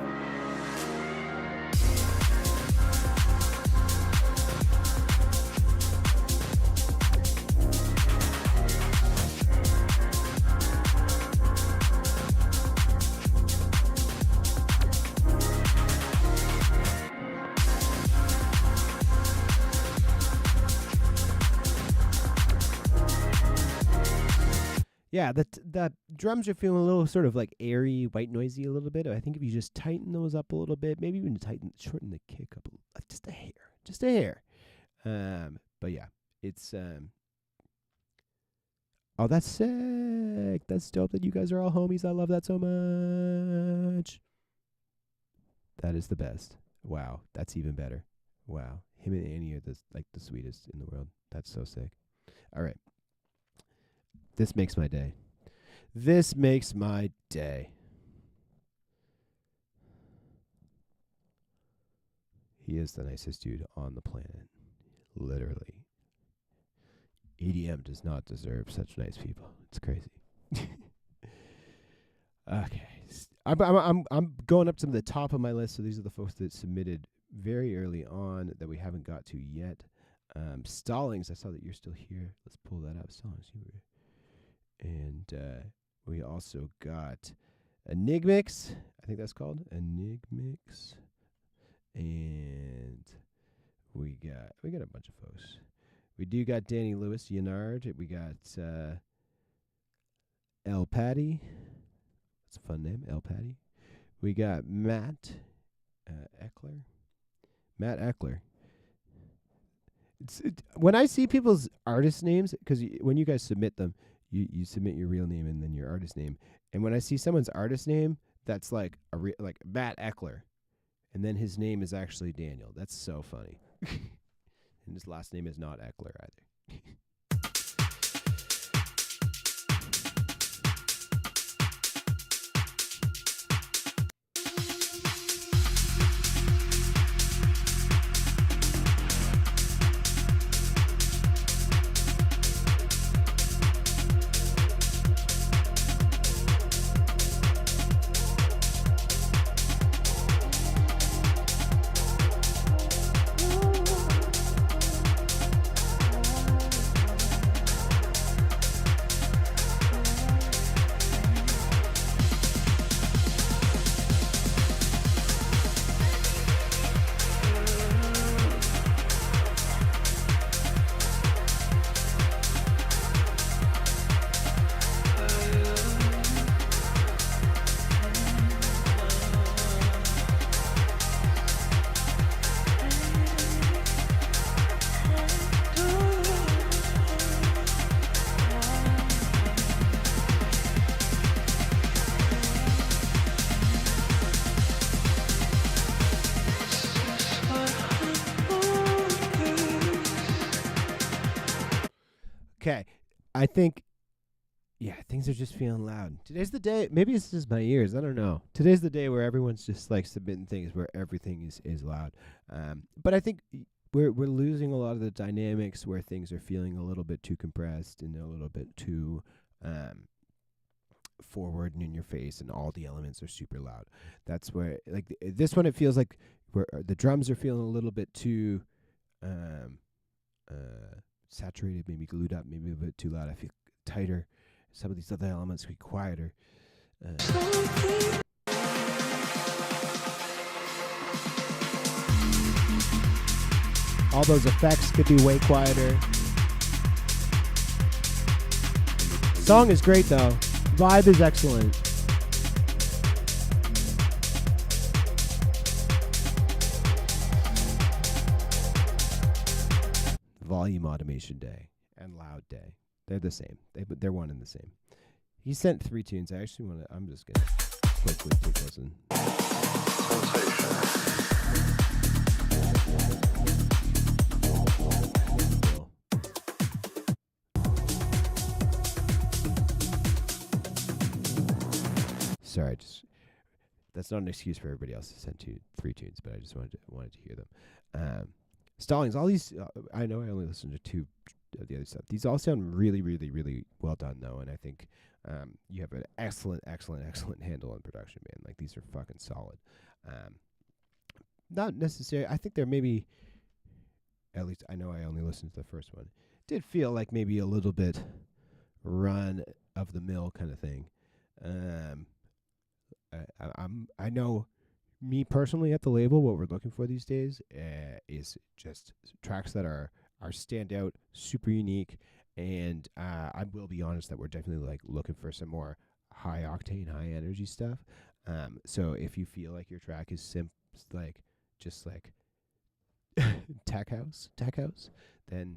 Yeah, the drums are feeling a little sort of like airy, white noisy a little bit. I think if you just tighten those up a little bit, maybe even shorten the kick up just a hair. But yeah, it's Oh, that's sick. That's dope that you guys are all homies. I love that so much. That is the best. Wow, that's even better. Wow, him and Annie are the sweetest in the world. That's so sick. All right, this makes my day. This makes my day. He is the nicest dude on the planet. Literally. EDM does not deserve such nice people. It's crazy. Okay. I'm going up to the top of my list. So these are the folks that submitted very early on that we haven't got to yet. Stallings, I saw that you're still here. Let's pull that up. Stallings, you were. And we also got Enigmix. I think that's called Enigmix. And we got a bunch of folks. We do got Danny Lewis, Yannard. We got El Patty. That's a fun name, El Patty. We got Matt Eckler. Matt Eckler. When I see people's artist names, because when you guys submit them, you submit your real name and then your artist name. And when I see someone's artist name, that's like like Matt Eckler. And then his name is actually Daniel. That's so funny. And his last name is not Eckler either. Okay, I think, things are just feeling loud. Today's the day. Maybe it's just my ears. I don't know. Today's the day where everyone's just like submitting things where everything is loud. But I think we're losing a lot of the dynamics where things are feeling a little bit too compressed and a little bit too forward and in your face, and all the elements are super loud. That's where this one, it feels like where the drums are feeling a little bit too saturated, maybe glued up, maybe a bit too loud. I feel tighter. Some of these other elements be quieter. All those effects could be way quieter. Song is great though. Vibe is excellent. Volume automation day and loud day. They're the same. They're one and the same. He sent 3 tunes. I actually want to. I'm just gonna quickly take those in. Sorry, that's not an excuse for everybody else to send 3 tunes, but I just wanted to hear them. Stallings, all these, I know I only listened to 2 of the other stuff. These all sound really, really, really well done, though, and I think you have an excellent handle on production, man. Like, these are fucking solid. Not necessarily, I think they're maybe, at least I know I only listened to the first one, did feel like maybe a little bit run-of-the-mill kind of thing. I know me personally at the label, what we're looking for these days is just tracks that are standout, super unique, and I will be honest that we're definitely like looking for some more high octane, high energy stuff. So if you feel like your track is just like tech house, then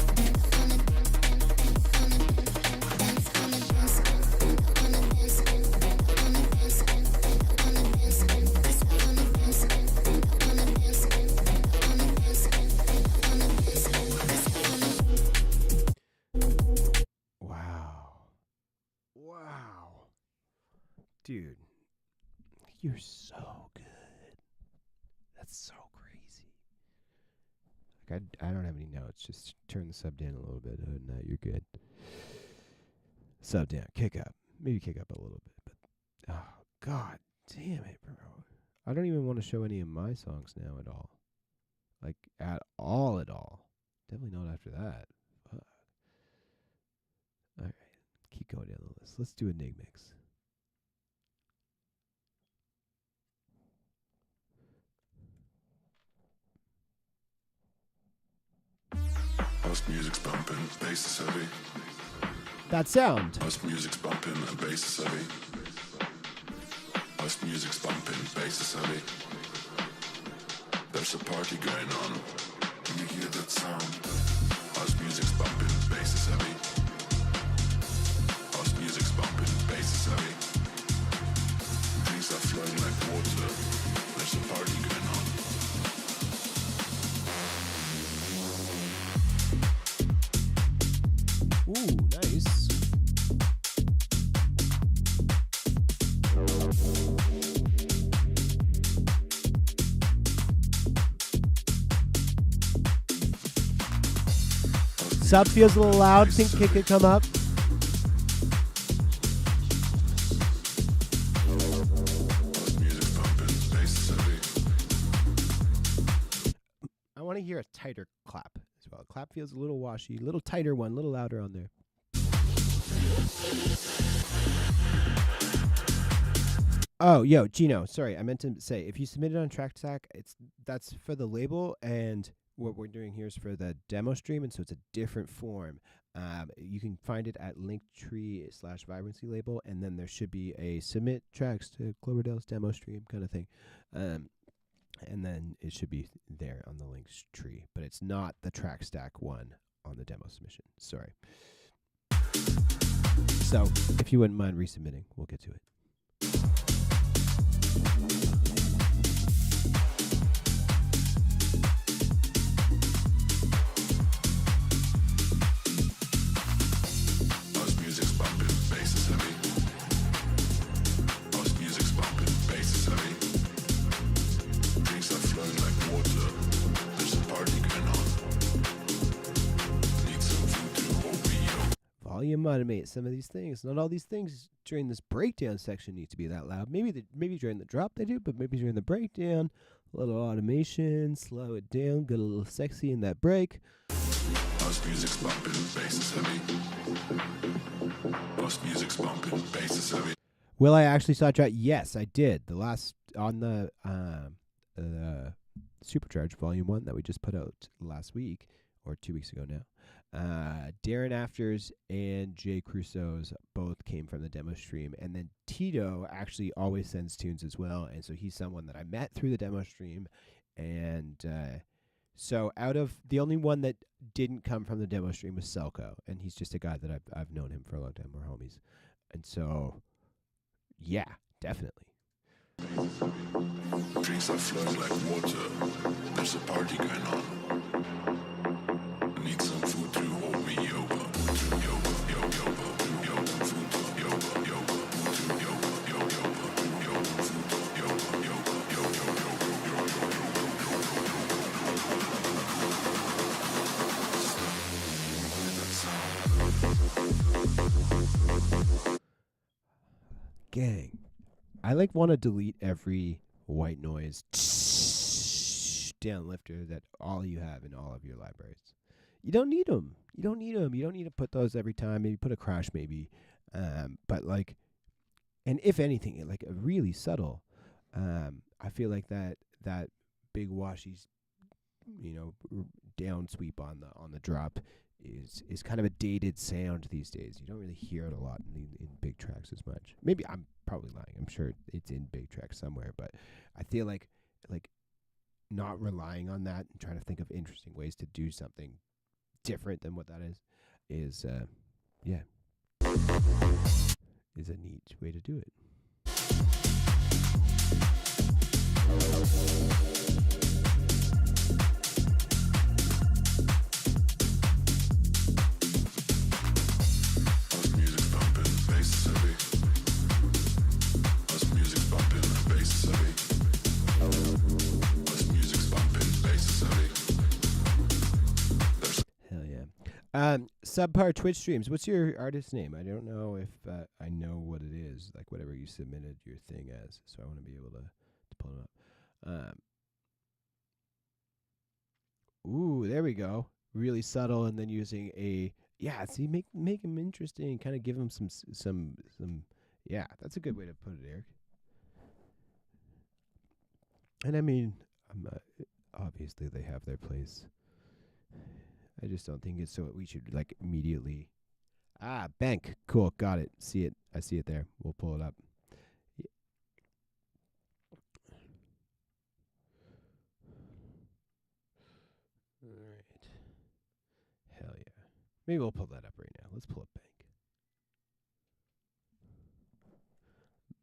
Dude, you're so good. That's so crazy. Like I don't have any notes. Just turn the sub down a little bit. Other than that, you're good. Sub down, kick up. Maybe kick up a little bit. But, oh, God damn it, bro. I don't even want to show any of my songs now at all. Like, at all. Definitely not after that. Fuck. All right. Keep going down the list. Let's do a Nig Mix. House music's bumping, bass is heavy. That sound. House music's bumping and bass is heavy. House music's bumping, bass is heavy. There's a party going on. Can you hear that sound? House music's bumping, bass is heavy. House music's bumping, bass is heavy. Things are flowing like water. There's a party going on. Ooh, nice. Sub feels a little loud. Think kick could come up. I want to hear a tighter clap as well. Clap feels a little washy, a little tighter one, a little louder on there. Oh, yo, Gino, sorry, I meant to say, if you submit it on TrackStack, that's for the label, and what we're doing here is for the demo stream, and so it's a different form. You can find it at linktree/Vibrancy label, and then there should be a submit tracks to Cloverdale's demo stream kind of thing. And then it should be there on the links tree, but it's not the TrackStack one on the demo submission. Sorry. So if you wouldn't mind resubmitting, we'll get to it. House music's bumping, bass is heavy. House music's bumping, bass is heavy. Drinks are flowing like water. There's a party going on. Need some food to hold me up. Volume automate some of these things. Not all these things during this breakdown section need to be that loud. Maybe during the drop they do, but maybe during the breakdown, a little automation, slow it down, get a little sexy in that break. House music's bumping, bass is heavy. House music's bumping, bass is heavy. Will I actually saw track? Yes, I did. The last on the Supercharge Volume 1 that we just put out last week, or 2 weeks ago now. Darren Afters and Jay Crusoe's both came from the demo stream, and then Tito actually always sends tunes as well, and so he's someone that I met through the demo stream, and so out of the only one that didn't come from the demo stream was Selko, and he's just a guy that I've known him for a long time. We're homies, and so yeah, definitely. Drinks are flowing like water. There's a party going on. Need some food to hold me over. Gang, I want to delete every white noise downlifter that all you have in all of your libraries. You don't need them. You don't need to put those every time. Maybe put a crash, maybe. But and if anything, a really subtle. I feel like that big washy, down sweep on the drop is kind of a dated sound these days. You don't really hear it a lot in big tracks as much. Maybe I'm probably lying. I'm sure it's in big tracks somewhere, but I feel like not relying on that and trying to think of interesting ways to do something different than what that is a neat way to do it. House music's bumping, bass is heavy. Subpar Twitch streams. What's your artist name? I don't know if I know what it is. Like whatever you submitted your thing as. So I want to be able to pull it up. Ooh, there we go. Really subtle, and then using a See, make him interesting. Kind of give him some. Yeah, that's a good way to put it, Eric. And I mean, obviously they have their place. I just don't think it's so we should like immediately. Bank. Cool. Got it. See it. I see it there. We'll pull it up. All right. Hell yeah. Maybe we'll pull that up right now. Let's pull up Bank.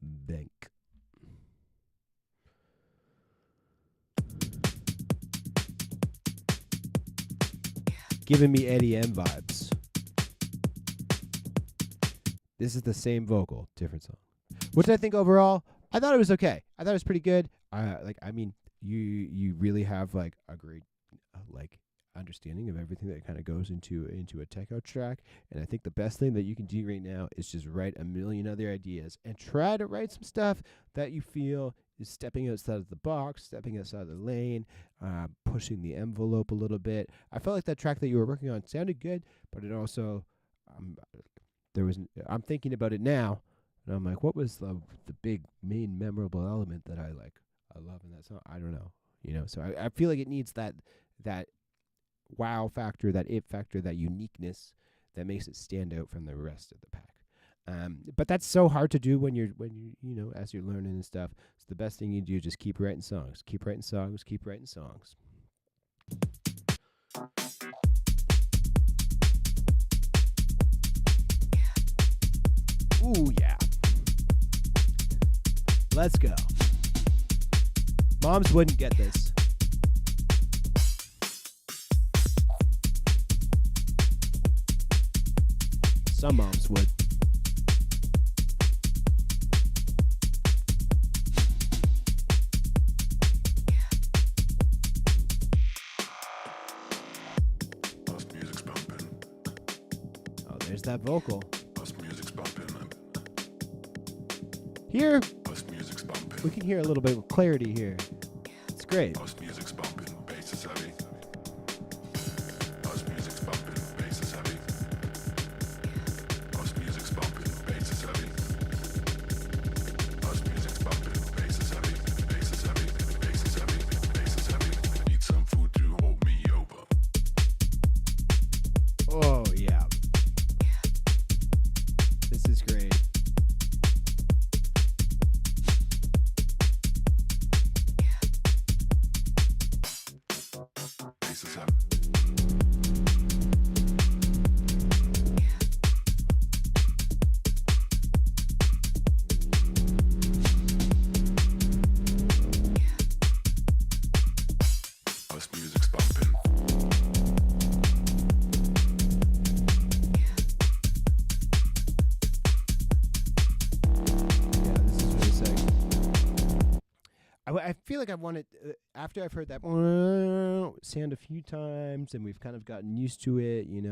Bank. Giving me Eddie M vibes. This is the same vocal, different song. What did I think overall? I thought it was okay. I thought it was pretty good. You really have like a great understanding of everything that kind of goes into a techno track. And I think the best thing that you can do right now is just write a million other ideas and try to write some stuff that you feel is stepping outside of the box, stepping outside of the lane, pushing the envelope a little bit. I felt like that track that you were working on sounded good, but it also, I'm thinking about it now, and I'm like, what was the big main memorable element that I love in that song? I don't know, So I feel like it needs that wow factor, that it factor, that uniqueness that makes it stand out from the rest of the pack. But that's so hard to do when you as you're learning and stuff. So the best thing you do is just keep writing songs, keep writing songs, keep writing songs. Ooh, yeah. Let's go. Moms wouldn't get this. Some moms would. Music's bumping. Oh, there's that vocal. Music's bumping. Here, Music's bumping. we can hear a little bit of clarity here. It's great. Music's bumping. Bass is heavy. Music's bumping. Bass is heavy. Music's bumping. Bass is heavy. Music's bumping. Bass is heavy. Bass is heavy. Bass is heavy. Bass is heavy. Need some food to hold me over. Oh, yeah. This is great. Bass is heavy. Music's bumping. Yeah, this is really sick. I feel like I wanted, after I've heard that sound a few times and we've kind of gotten used to it, we've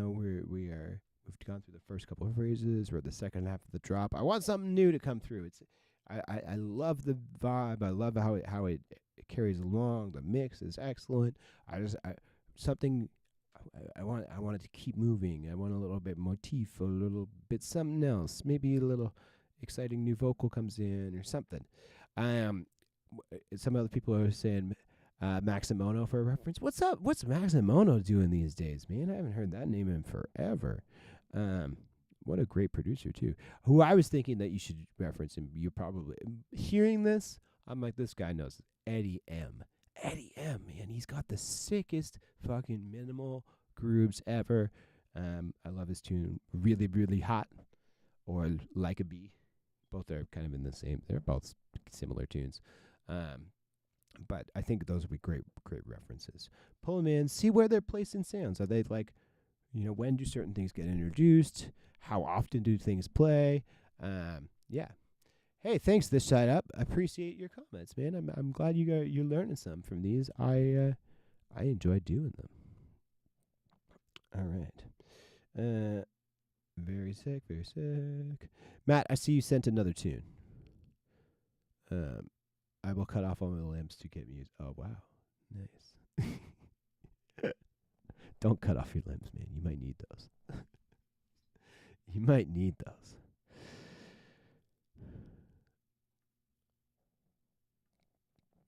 gone through the first couple of phrases, we're at the second half of the drop. I want something new to come through. I love the vibe. I love how it carries along. The mix is excellent. I want it to keep moving. I want a little bit motif, a little bit something else. Maybe a little exciting new vocal comes in or something. Some other people are saying Maximono for a reference. What's up? What's Maximono doing these days, man? I haven't heard that name in forever. What a great producer too. Who I was thinking that you should reference him. You probably hearing this. I'm like, this guy knows Eddie M. Eddie M. Man, he's got the sickest fucking minimal grooves ever. I love his tune, really, really hot, or Like a Bee. Both are kind of in the same. They're both similar tunes. But I think those would be great references. Pull them in, see where they're placed in sounds. Are they like, when do certain things get introduced? How often do things play? Yeah. Hey, thanks this side up. I appreciate your comments, man. I'm glad you're learning some from these. I enjoy doing them. All right. Very sick, very sick. Matt, I see you sent another tune. I will cut off all my limbs to get music. Oh, wow. Nice. Don't cut off your limbs, man. You might need those. You might need those.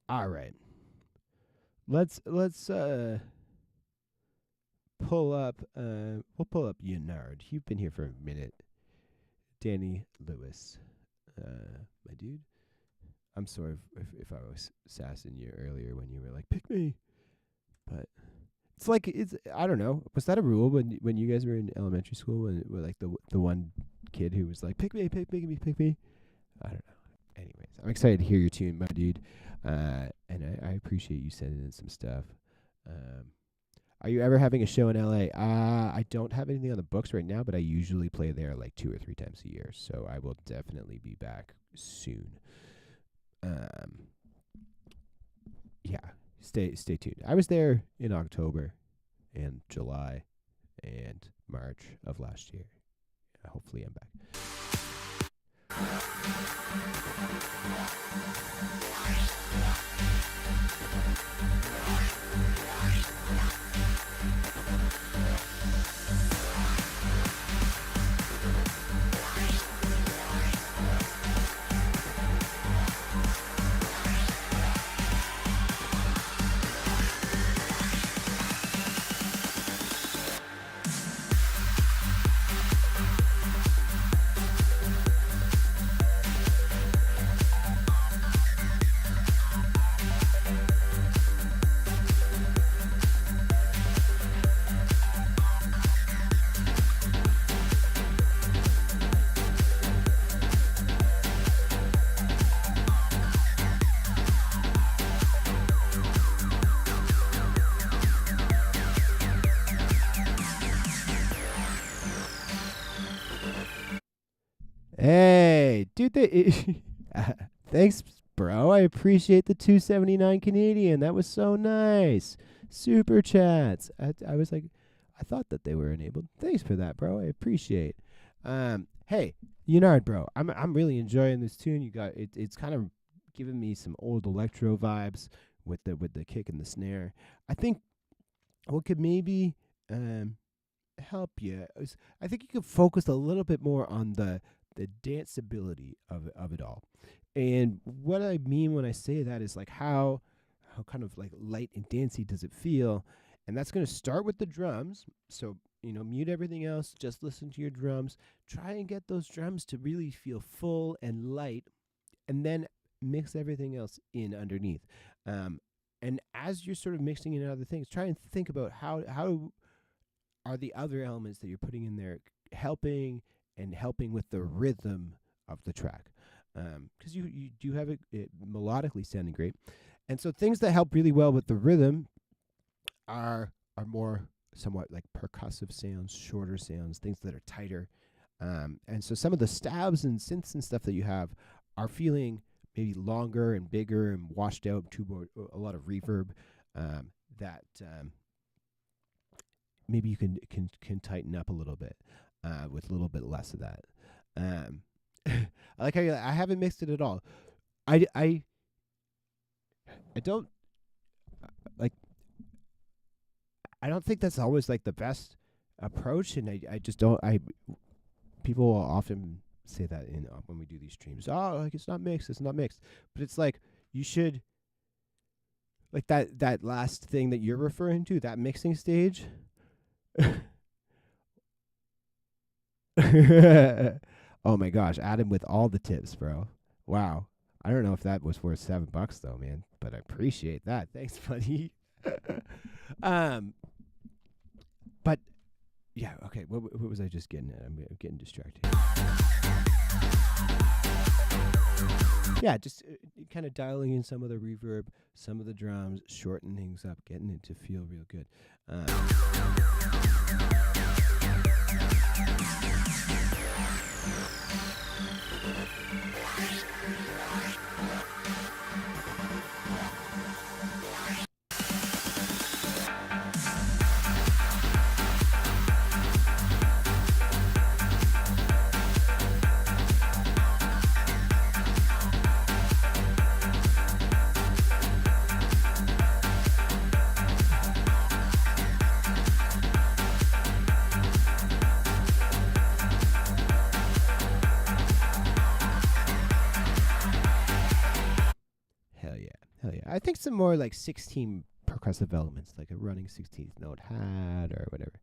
All right. Let's pull up we'll pull up Yannard. You've been here for a minute. Danny Lewis. My dude. I'm sorry if I was sassing you earlier when you were like, pick me. But it's I don't know. Was that a rule when you guys were in elementary school when like the one kid who was like, pick me, pick me, pick me? I don't know. Anyways, I'm excited to hear your tune, my dude. And I appreciate you sending in some stuff. Are you ever having a show in LA? I don't have anything on the books right now, but I usually play there like 2 or 3 times a year. So I will definitely be back soon. Yeah, stay tuned. I was there in October and July and March of last year. Hopefully I'm back. Hey, dude, thanks, bro. I appreciate the 279 Canadian. That was so nice. Super chats. I was like, I thought that they were enabled. Thanks for that, bro. I appreciate. Hey, Yannard, bro. I'm really enjoying this tune. You got it. It's kind of giving me some old electro vibes with the kick and the snare. I think what could maybe help you is I think you could focus a little bit more on the danceability of it all. And what I mean when I say that is like how kind of like light and dancey does it feel? And that's going to start with the drums. So, mute everything else, just listen to your drums. Try and get those drums to really feel full and light, and then mix everything else in underneath. And as you're sort of mixing in other things, try and think about how are the other elements that you're putting in there helping with the rhythm of the track. Because you do have it melodically sounding great. And so things that help really well with the rhythm are more somewhat like percussive sounds, shorter sounds, things that are tighter. And so some of the stabs and synths and stuff that you have are feeling maybe longer and bigger and washed out to a lot of reverb that maybe you can tighten up a little bit with a little bit less of that. I like how I haven't mixed it at all. I don't like. I don't think that's always like the best approach, and I just don't. People will often say that when we do these streams. Oh, like it's not mixed. But it's like you should. Like that last thing that you're referring to, that mixing stage. Oh my gosh, Adam with all the tips, bro. Wow. I don't know if that was worth $7 though, man, but I appreciate that. Thanks, buddy. But yeah, okay. What was I just getting at? I'm getting distracted. Yeah, just kind of dialing in some of the reverb, some of the drums, shorten things up, getting it to feel real good. think some more like 16 percussive elements, like a running 16th note hat or whatever.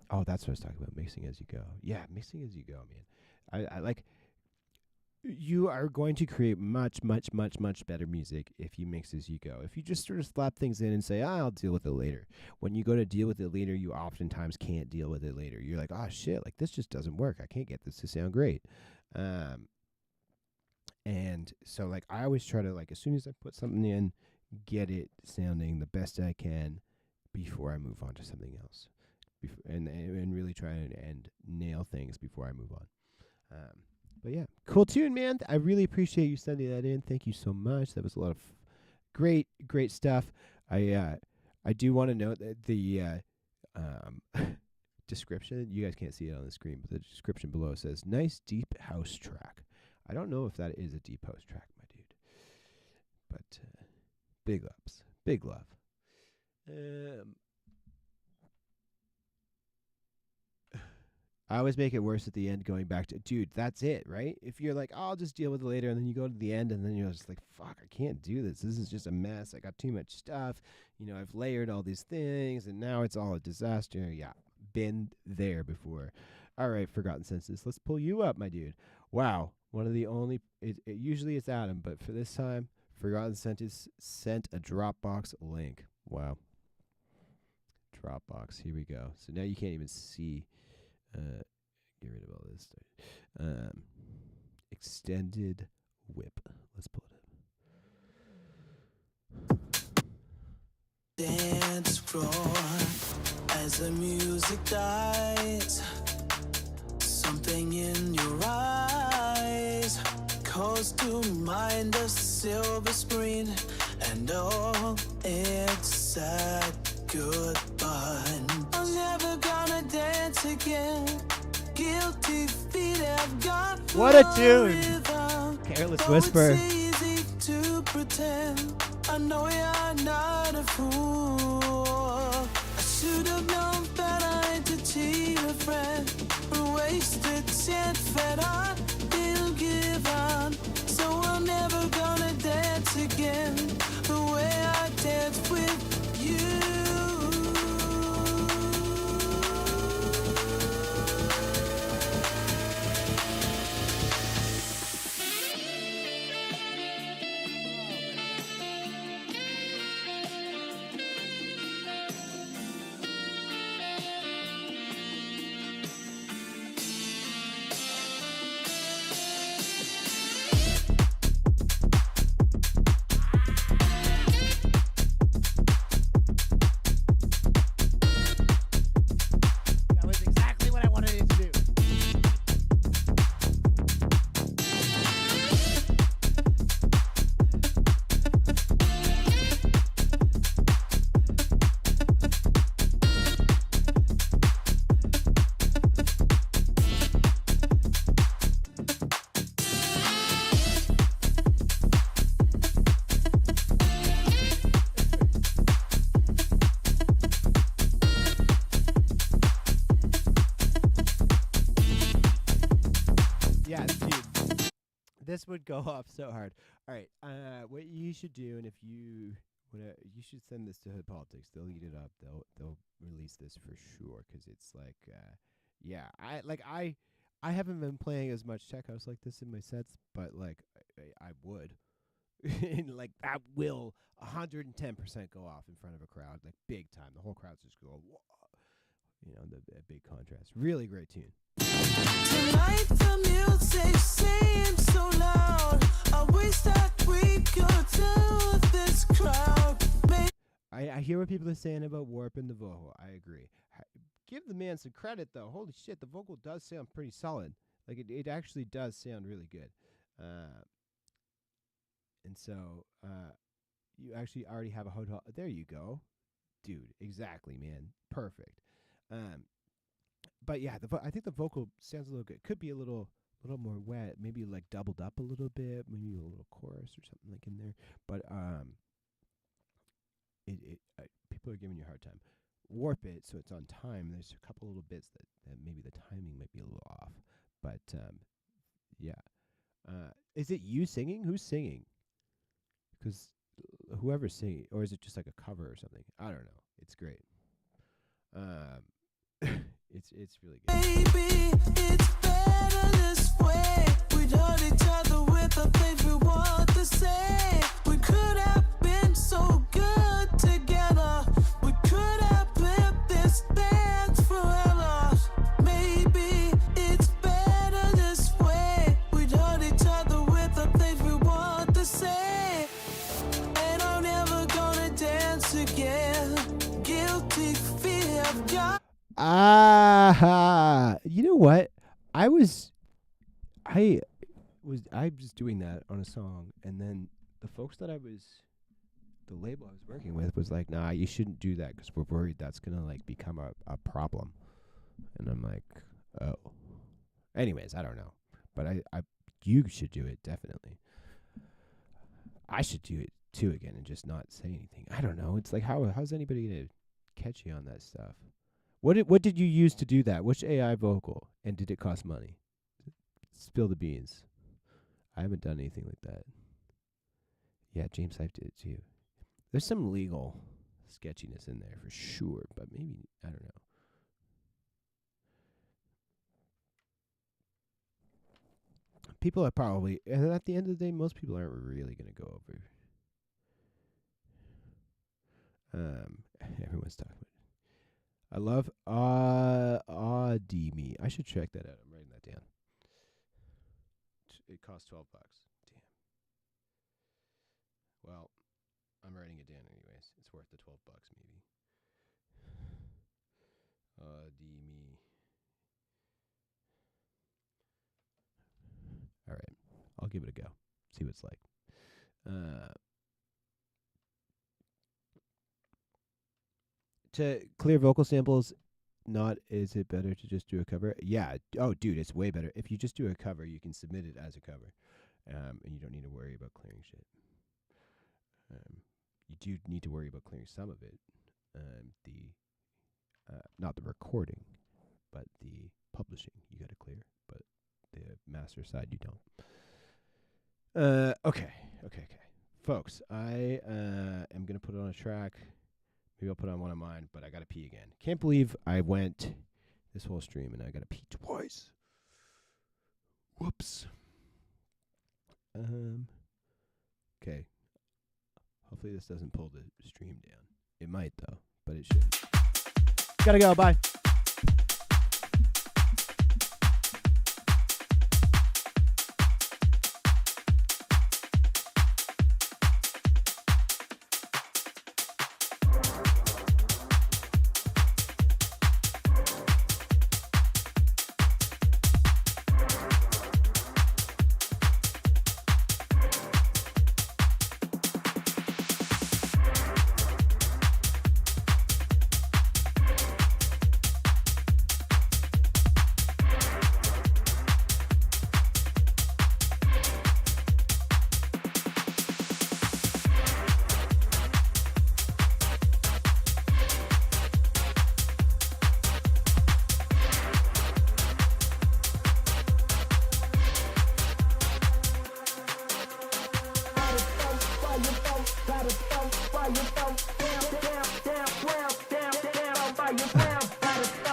Oh, that's what I was talking about, mixing as you go. Yeah, mixing as you go, man. I like. You are going to create much, much, much, much better music if you mix as you go. If you just sort of slap things in and say, I'll deal with it later. When you go to deal with it later, you oftentimes can't deal with it later. You're like, oh, shit, like this just doesn't work. I can't get this to sound great. And so, like, I always try to, like, as soon as I put something in, get it sounding the best I can before I move on to something else. And really try and nail things before I move on. But yeah, cool tune, man. I really appreciate you sending that in. Thank you so much. That was a lot of great stuff. I do want to note that the description, you guys can't see it on the screen, but the description below says, nice deep house track. I don't know if that is a deep house track, my dude. But big ups. Big love. I always make it worse at the end going back to, dude, that's it, right? If you're like, oh, I'll just deal with it later, and then you go to the end, and then you're just like, fuck, I can't do this. This is just a mess. I got too much stuff. You know, I've layered all these things, and now it's all a disaster. Yeah, been there before. All right, Forgotten Senses, let's pull you up, my dude. Wow, one of the only, usually it's Adam, but for this time, Forgotten Senses sent a Dropbox link. Wow. Dropbox, here we go. So now you can't even see. Get rid of all this stuff. Extended whip. Let's pull it up. Dance floor as the music dies. Something in your eyes calls to mind a silver screen, and all it's said goodbye. I'm never gonna dance again. Guilty feet have got what a tune! rhythm. Careless Whisper. It's easy to pretend. I know you're not a fool. I should have known better to cheat a friend. But wasted chance fed on, didn't give on. So I'm never gonna dance again the way I danced with you. That was exactly what I wanted it to do. Yeah, dude. This would go off so hard. All right, what you should do, and if you you should send this to Hood Politics. They'll eat it up. They'll release this for sure, because it's like, yeah, I haven't been playing as much tech house like this in my sets, but like I would, and like that will 110% go off in front of a crowd, like big time. The whole crowd's just going, whoa. You know, the big contrast. Really great tune. Tonight the music seems so loud. I wish that we could tell this crowd. I hear what people are saying about warping the vocal. I agree. Give the man some credit, though. Holy shit, the vocal does sound pretty solid. Like, it actually does sound really good. And so, you actually already have a hotel. There you go. Dude, exactly, man. Perfect. But yeah, I think the vocal sounds a little good. Could be a little more wet, maybe like doubled up a little bit, maybe a little chorus or something like in there. But people are giving you a hard time. Warp it so it's on time. There's a couple little bits that maybe the timing might be a little off. But yeah, is it you singing? Who's singing? Because whoever's singing, or is it just like a cover or something? I don't know. It's great. It's really good. Maybe it's better this way. We'd hurt each other with the things we want to say. We could have been so good together. We could have lived this dance forever. Maybe it's better this way. We'd hurt each other with the things we want to say. And I'm never gonna dance again. Guilty fear of God. You know what? I was doing that on a song, and then the folks that the label I was working with was like, nah, you shouldn't do that because we're worried that's gonna like become a problem. And I'm like, oh. Anyways, I don't know, but you should do it definitely. I should do it too again and just not say anything. I don't know. It's like how's anybody gonna catch you on that stuff? What did you use to do that? Which AI vocal? And did it cost money? Spill the beans. I haven't done anything like that. Yeah, James Hype did it too. There's some legal sketchiness in there for sure, but maybe, I don't know. People are probably, and at the end of the day, most people aren't really going to go over. Everyone's talking about it. I love Audimi. I should check that out. I'm writing that down. It costs $12. Damn. Well, I'm writing it down anyways. It's worth the $12 maybe. Audimi. All right. I'll give it a go. See what it's like. To clear vocal samples, is it better to just do a cover? Yeah. Oh, dude, it's way better. If you just do a cover, you can submit it as a cover, and you don't need to worry about clearing shit. You do need to worry about clearing some of it, not the recording, but the publishing you got to clear, but the master side you don't. Okay. Folks, I am going to put it on a track. Maybe I'll put on one of mine, but I got to pee again. Can't believe I went this whole stream and I got to pee twice. Whoops. Okay. Hopefully this doesn't pull the stream down. It might, though, but it should. Gotta go. Bye.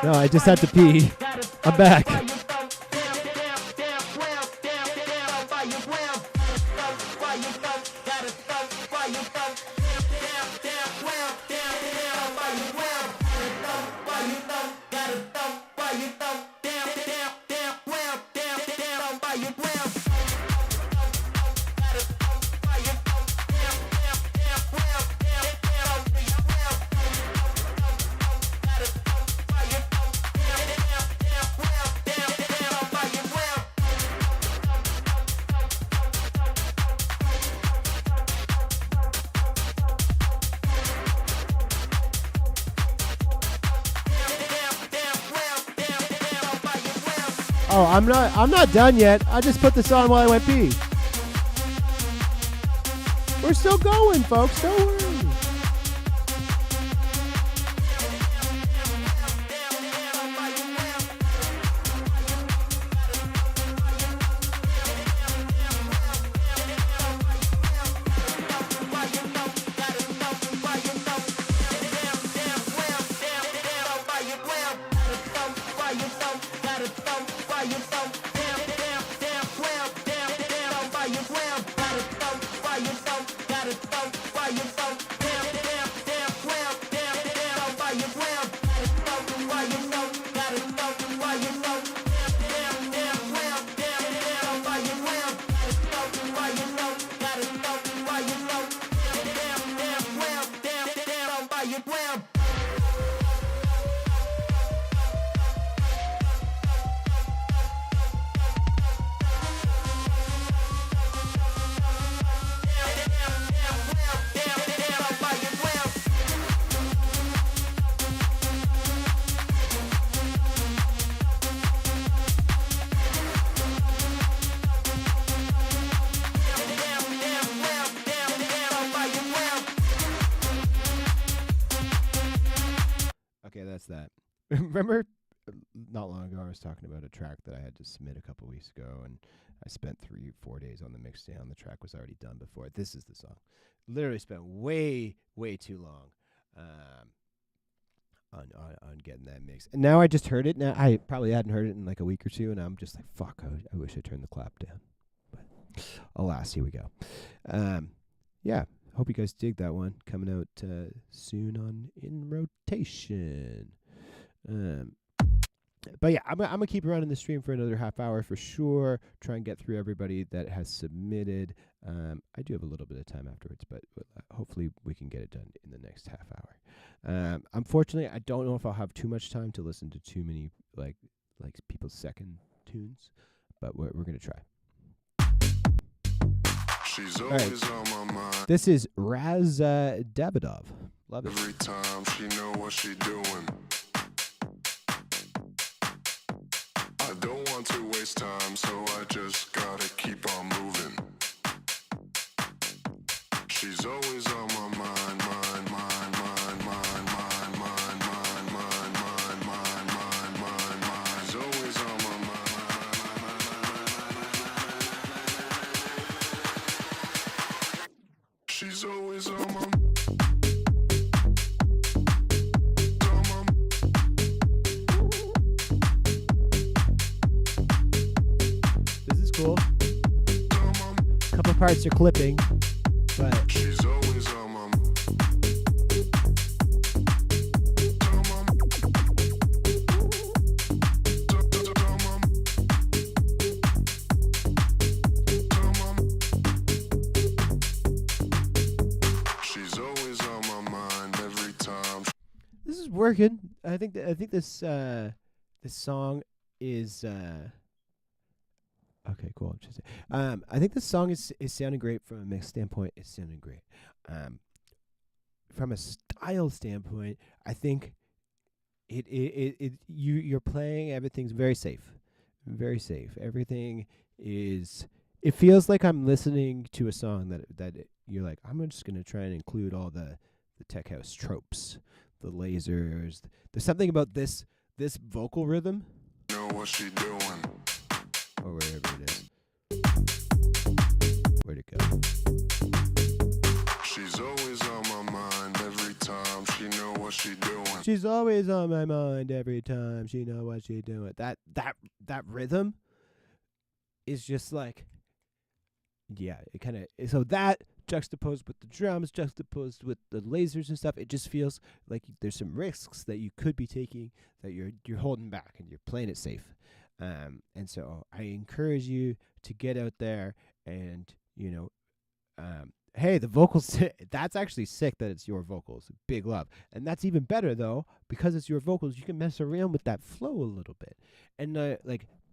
No, I just had to pee. I'm back. Oh, I'm not done yet. I just put this on while I went pee. We're still going, folks. Don't worry. that's that. Remember, not long ago, I was talking about a track that I had to submit a couple weeks ago, and I spent 3-4 days on the mix down. The track was already done before. This is the song. Literally spent way too long on getting that mix. And now I just heard it. Now I probably hadn't heard it in like a week or two, and I'm just like, fuck, I wish I turned the clap down. But alas, here we go. Yeah, hope you guys dig that one. Coming out soon on In Rotation. But yeah, I'm gonna keep running the stream for another half hour for sure. Try and get through everybody that has submitted. I do have a little bit of time afterwards, but hopefully we can get it done in the next half hour. Unfortunately, I don't know if I'll have too much time to listen to too many like people's second tunes, but we're gonna try. She's All right. always on my mind. This is Raz Davidov. Love it. Every time she know what she doing. I don't want to waste time, so I just gotta keep on moving. She's always on my mind, mind, mind, mind, mind, mind, mind, mind, mind, mind, mind, mind, mind, mind. She's always on my mind. She's always on my mind. This is cool. Couple parts are clipping, but She's always on my She's always on my mind every time. this is working. I think this this song is okay, cool. I think this song is sounding great from a mix standpoint. It's sounding great. From a style standpoint, I think you're playing everything's very safe. Very safe. Everything is it feels like I'm listening to a song that you're like, I'm just going to try and include all the tech house tropes, the lasers. There's something about this vocal rhythm Know what she doing. or wherever it is. Where'd it go? She's always on my mind every time she know what she doing. She's always on my mind every time she know what she doing. That rhythm is just like, yeah, it kind of, so that juxtaposed with the drums, juxtaposed with the lasers and stuff, it just feels like there's some risks that you could be taking that you're holding back and you're playing it safe. And so I encourage you to get out there and, hey, the vocals, that's actually sick that it's your vocals. Big love. And that's even better, though, because it's your vocals, you can mess around with that flow a little bit. And,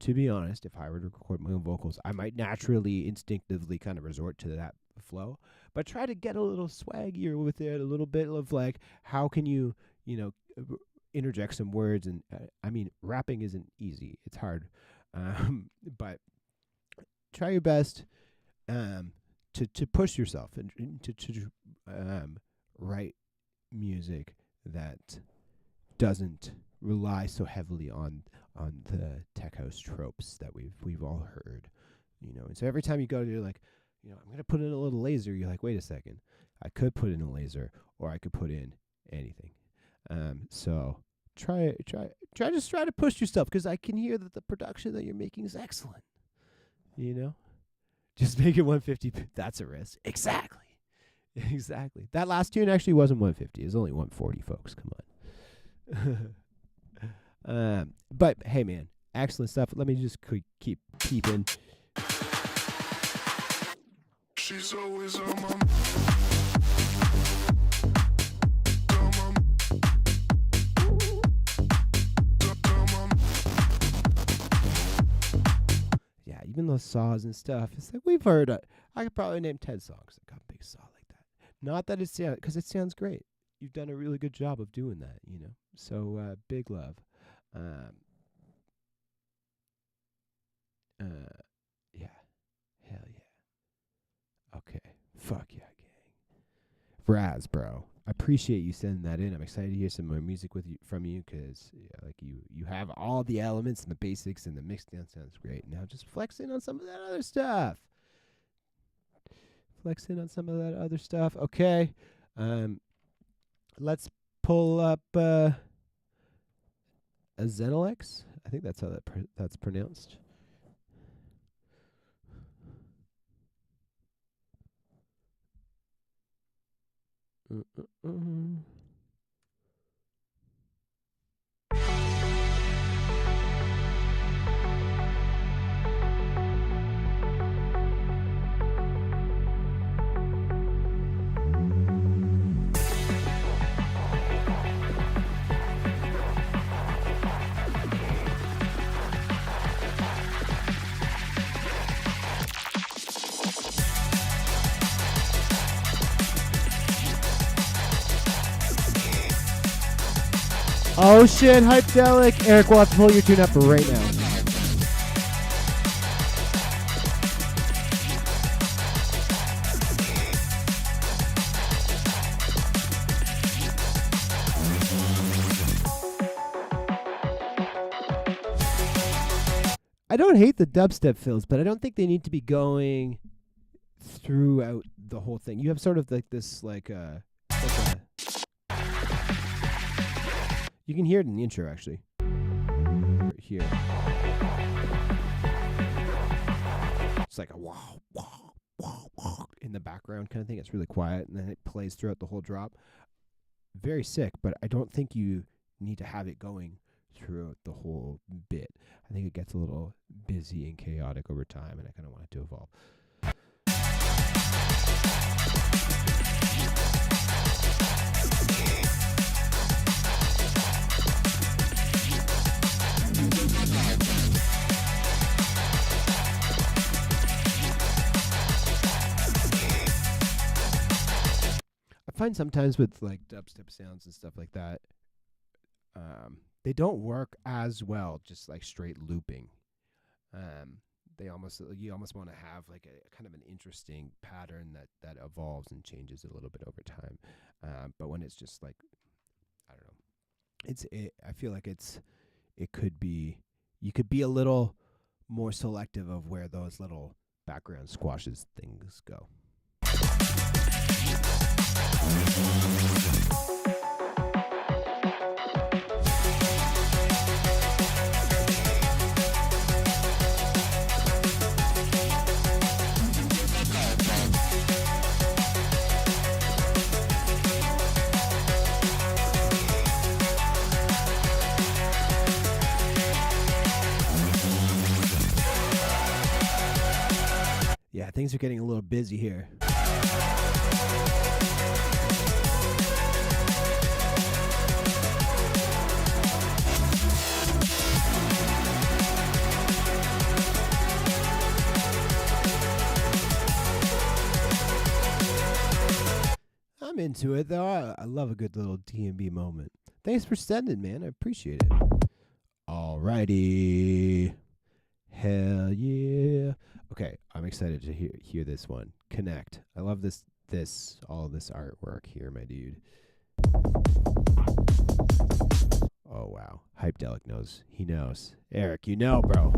to be honest, if I were to record my own vocals, I might naturally, instinctively kind of resort to that flow. But try to get a little swaggier with it, a little bit of, how can you, interject some words. And, rapping isn't easy. It's hard. But try your best to push yourself and to write music that doesn't rely so heavily on the tech house tropes that we've all heard, And so every time you go, you're like, I'm gonna put in a little laser. You're like, wait a second, I could put in a laser, or I could put in anything. So try to push yourself, because I can hear that the production that you're making is excellent. Just make it 150. That's a risk. Exactly. That last tune actually wasn't 150. It was only 140, folks. Come on. But hey, man, excellent stuff. Let me just keep peeping. She's always on my Yeah, even those saws and stuff. It's like we've heard. I could probably name 10 songs that got a big saw like that. Not that it sounds, because it sounds great. You've done a really good job of doing that, So big love. Yeah. Hell yeah. Okay. Fuck yeah, gang. Raz, bro. I appreciate you sending that in. I'm excited to hear some more music from you because you have all the elements and the basics and the mix down sounds great. Now just flex in on some of that other stuff. Okay. Let's pull up a Xenolex. I think that's how that's pronounced. Oh shit, Hypedelic. Eric, we'll have to pull your tune up right now. I don't hate the dubstep fills, but I don't think they need to be going throughout the whole thing. You have sort of like this you can hear it in the intro, actually. Right here. It's like a wow, wow, wow, wow in the background kind of thing. It's really quiet, and then it plays throughout the whole drop. Very sick, but I don't think you need to have it going throughout the whole bit. I think it gets a little busy and chaotic over time, and I kind of want it to evolve. I find sometimes with like dubstep sounds and stuff like that, they don't work as well just like straight looping. You almost want to have like a kind of an interesting pattern that evolves and changes a little bit over time. But when it's just like, I don't know, I feel like you could be a little more selective of where those little background squashes things go. Yeah, things are getting a little busy here. I'm into it, though. I love a good little D&B moment. Thanks for sending, man. I appreciate it. Alrighty. Hell yeah. Okay, I'm excited to hear this one. Connect. I love all this artwork here, my dude. Oh, wow. Hypedelic knows. He knows. Eric, you know, bro.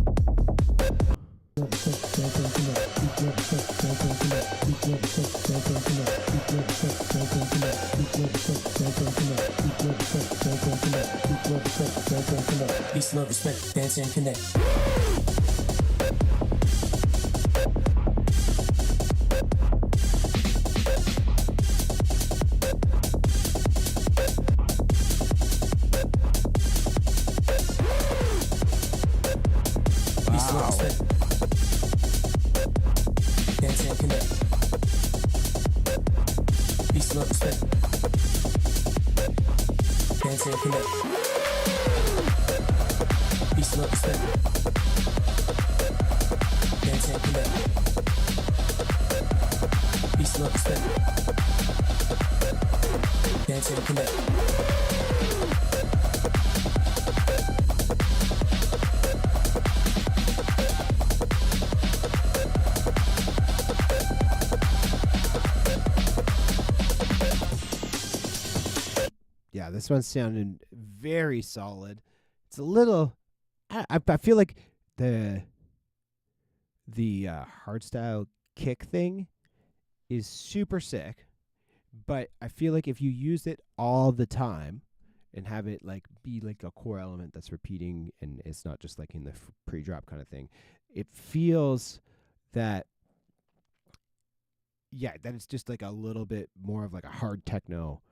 Peace, love, respect, dance and connect. Yeah, this one's sounding very solid. It's a little. I feel like the hardstyle kick thing is super sick, but I feel like if you use it all the time and have it like be like a core element that's repeating and it's not just like in the pre-drop kind of thing, it feels that that it's just like a little bit more of like a hard techno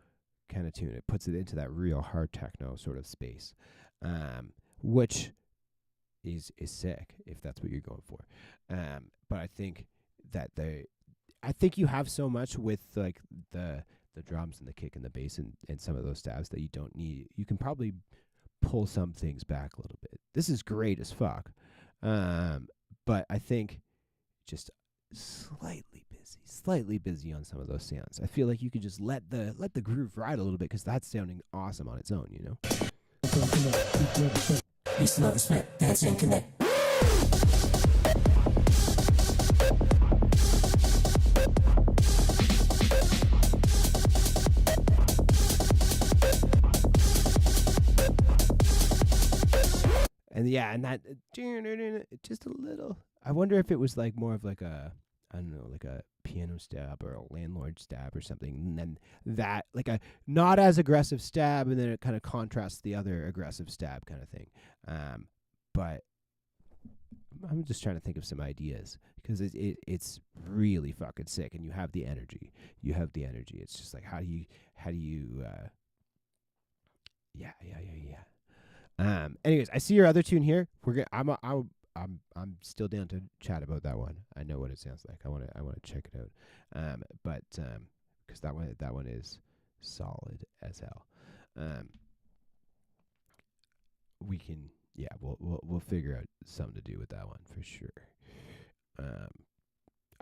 kind of tune. It puts it into that real hard techno sort of space, which is sick if that's what you're going for. But I think that I think you have so much with like the drums and the kick and the bass and some of those stabs that you don't need. You can probably pull some things back a little bit. This is great as fuck. But I think just slightly busy on some of those sounds. I feel like you could just let the groove ride a little bit because that's sounding awesome on its own, you know? Peace, love, respect, dance and connect. And that just a little. I wonder if it was like more of like a, I don't know, like a piano stab or a landlord stab or something, and then that like a not as aggressive stab, and then it kind of contrasts the other aggressive stab kind of thing. But I'm just trying to think of some ideas because it's really fucking sick, and you have the energy. It's just like how do you anyways, I see your other tune here. I'm still down to chat about that one. I know what it sounds like. I want to check it out. But because that one is solid as hell. We can we'll figure out something to do with that one for sure.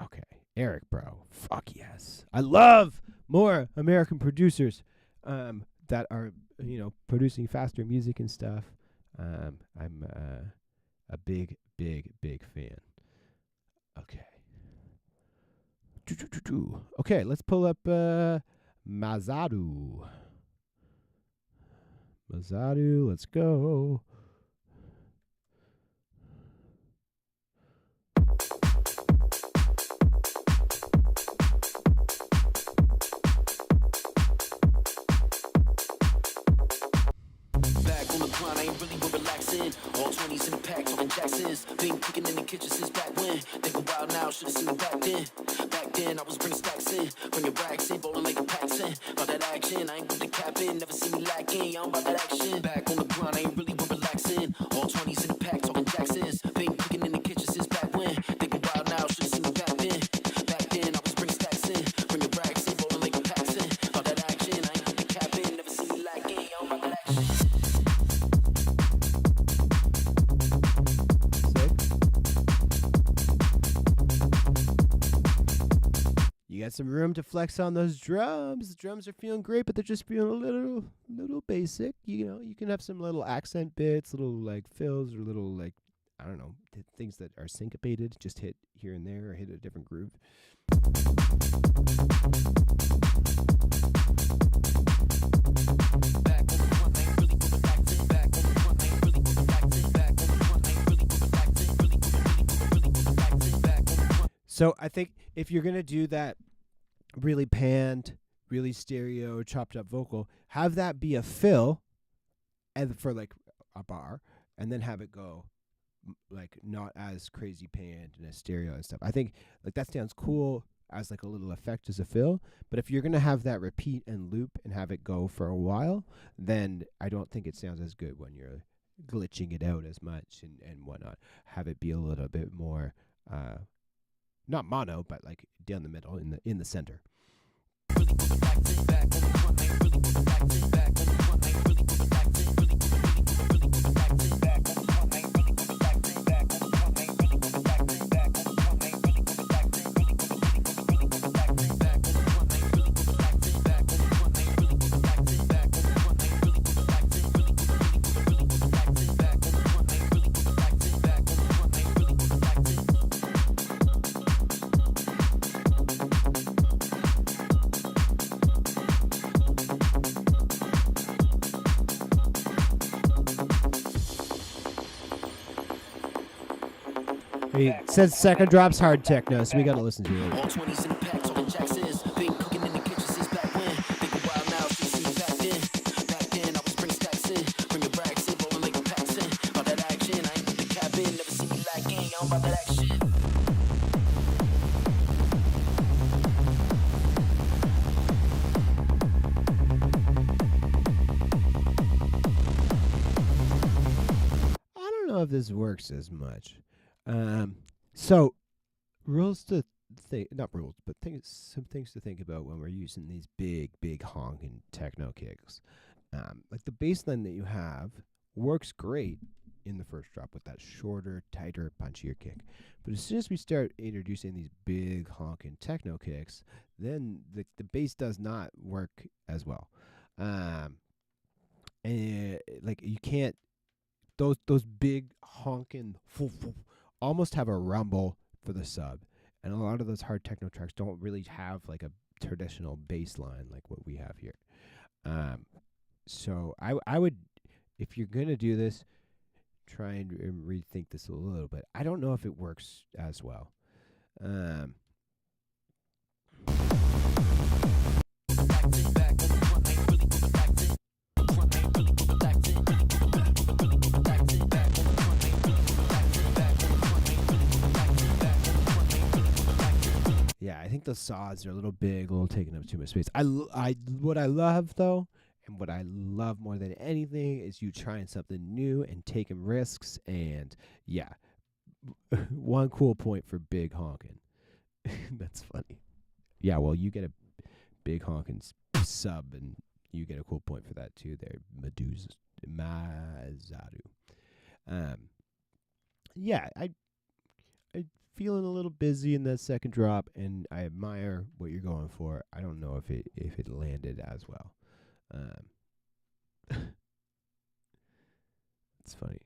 Okay, Eric, bro, fuck yes. I love more American producers that are producing faster music and stuff. I'm a big fan. Okay. Okay, let's pull up Mazadu. Let's go. All 20s in the pack, talking Jacksons. Been cooking in the kitchen since back when. Think a while now, should've seen it back then. Back then, I was bringing stacks in. Bring your racks in, bowling like a Paxton. About that action, I ain't with the cap in. Never see me lacking, I'm about that action. Back on the grind, I ain't really been relaxing. All 20s in the pack, talking Jacksons. Been cooking in the kitchen since back when. Think a while now, should've seen me back then. Back then, I was bringing stacks in. Bring your racks in, bowling like a Paxton. About that action, I ain't with the cap in. Never see me lacking, I'm about that action. You got some room to flex on those drums. The drums are feeling great, but they're just feeling a little basic. You can have some little accent bits, little like fills, or little like, I don't know, things that are syncopated. Just hit here and there, or hit a different groove. So I think if you're going to do that really panned, really stereo, chopped up vocal, have that be a fill and for like a bar, and then have it go like not as crazy panned and as stereo and stuff. I think like that sounds cool as like a little effect as a fill, but if you're going to have that repeat and loop and have it go for a while, then I don't think it sounds as good when you're glitching it out as much and whatnot. Have it be a little bit more not mono, but like down the middle in the center. everybody. It says second drop's hard techno, so we got to listen to it. All 20s in the packs, all the jacks is. Been cooking in the kitchen since back when. Think a while now, should see back then. Back then, I was bring stacks in. Bring your brags in, rolling like a packs in. About that action, I ain't with the cap in. Never see me lacking, I'm about that action. I don't know if this works as much. So rules to think, not rules, but some things to think about when we're using these big honking techno kicks. Like the bass line that you have works great in the first drop with that shorter, tighter, punchier kick. But as soon as we start introducing these big honking techno kicks, then the bass does not work as well. And like you can't, those big honking almost have a rumble for the sub, and a lot of those hard techno tracks don't really have like a traditional bass line like what we have here. So I would, if you're gonna do this, try and rethink this a little bit. I don't know if it works as well. Yeah, I think the saws are a little big, a little taking up too much space. What I love though, and what I love more than anything, is you trying something new and taking risks. And yeah, one cool point for big honking. That's funny. Yeah, well, you get a big honking sub, and you get a cool point for that too. There, Mazaru. Yeah, I feeling a little busy in that second drop, and I admire what you're going for. I don't know if it landed as well. It's funny.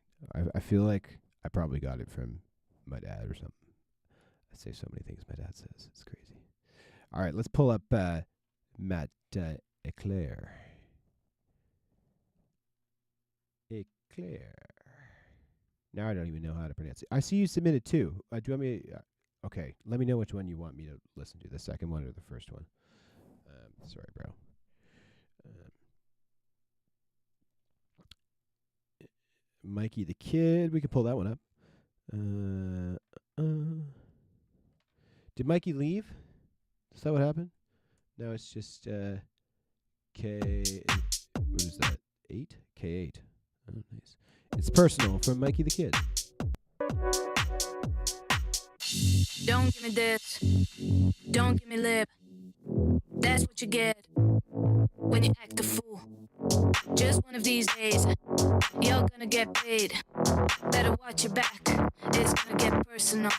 I feel like I probably got it from my dad or something. I say so many things my dad says. It's crazy. All right, let's pull up Matt Eclair. Eclair. Now I don't even know how to pronounce it. I see you submitted two. Do you want me? Okay, let me know which one you want me to listen to, the second one or the first one. Sorry, bro. Mikey the Kid. We can pull that one up. Did Mikey leave? Is that what happened? No, it's just K. What is that? 8? K8. Oh, nice. It's Personal from Mikey the Kid. Don't give me this. Don't give me lip. That's what you get when you act a fool. Just one of these days, you're gonna get paid. Better watch your back. It's gonna get personal.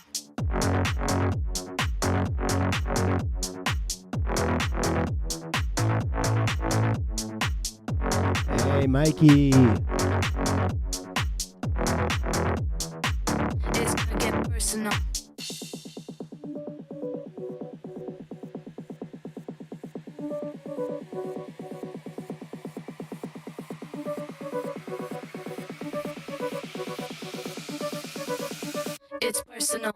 Hey, Mikey. It's gonna get personal. It's personal.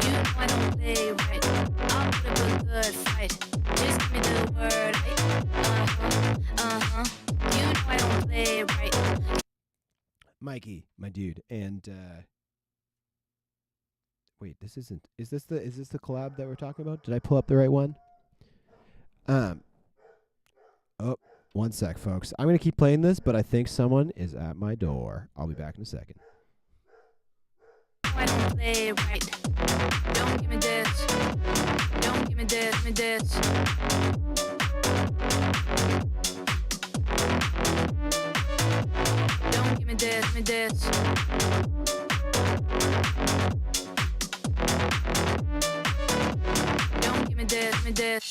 You know I don't play right. I'll put up a good fight. Just give me the word. You know I don't play right. Mikey, my dude. And wait, this isn't. Is this the collab that we're talking about? Did I pull up the right one? Oh, one sec, folks. I'm gonna keep playing this, but I think someone is at my door. I'll be back in a second. I don't play right. Don't give me this. Don't give me this. Give me this. Don't give me this. Give me this. Don't give me this. Give me this.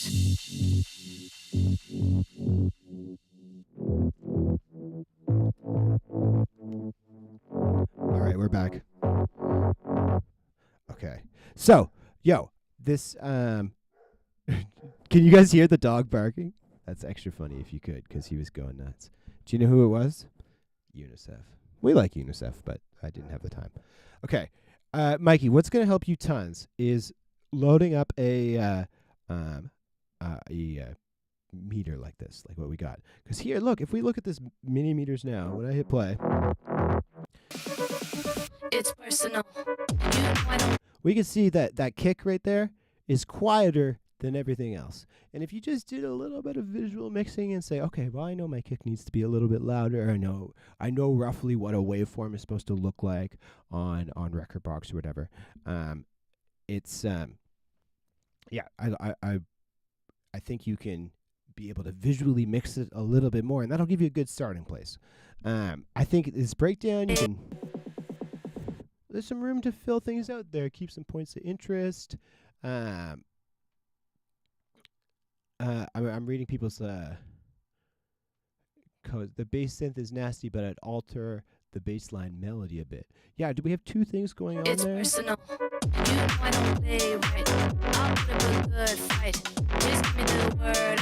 All right, we're back. Okay. So, yo, this can you guys hear the dog barking? That's extra funny if you could, because he was going nuts. Do you know who it was? UNICEF. We like UNICEF, but I didn't have the time. Okay. Mikey, what's going to help you tons is loading up a meter like this, like what we got. Because here, look, if we look at this mini meters now, when I hit play, It's personal. You know I don't we can see that kick right there is quieter than everything else. And if you just did a little bit of visual mixing and say, okay, well, I know my kick needs to be a little bit louder. I know roughly what a waveform is supposed to look like on record box or whatever. It's I think you can be able to visually mix it a little bit more, and that'll give you a good starting place. I think this breakdown, there's some room to fill things out there, keep some points of interest. I'm reading people's codes. The bass synth is nasty, but I'd alter the bass line melody a bit. Yeah, do we have two things going on It's there? personal. You know I don't play right. I'll put up a good fight. Just give me the word.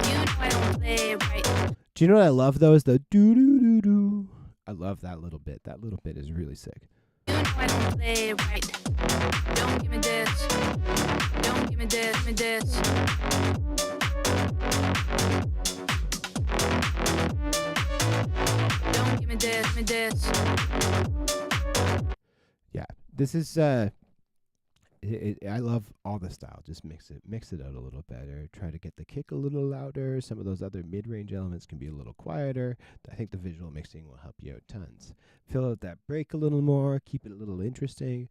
You know I don't play right. Do you know what I love though? Is the doo doo doo doo. I love that little bit. That little bit is really sick. You know I don't play right. Don't give me this. Don't give me this. Give me this. Don't give me this. Give me this. Yeah, this is I love all the style. Just mix it out a little better. Try to get the kick a little louder. Some of those other mid-range elements can be a little quieter. I think the visual mixing will help you out tons. Fill out that break a little more. Keep it a little interesting.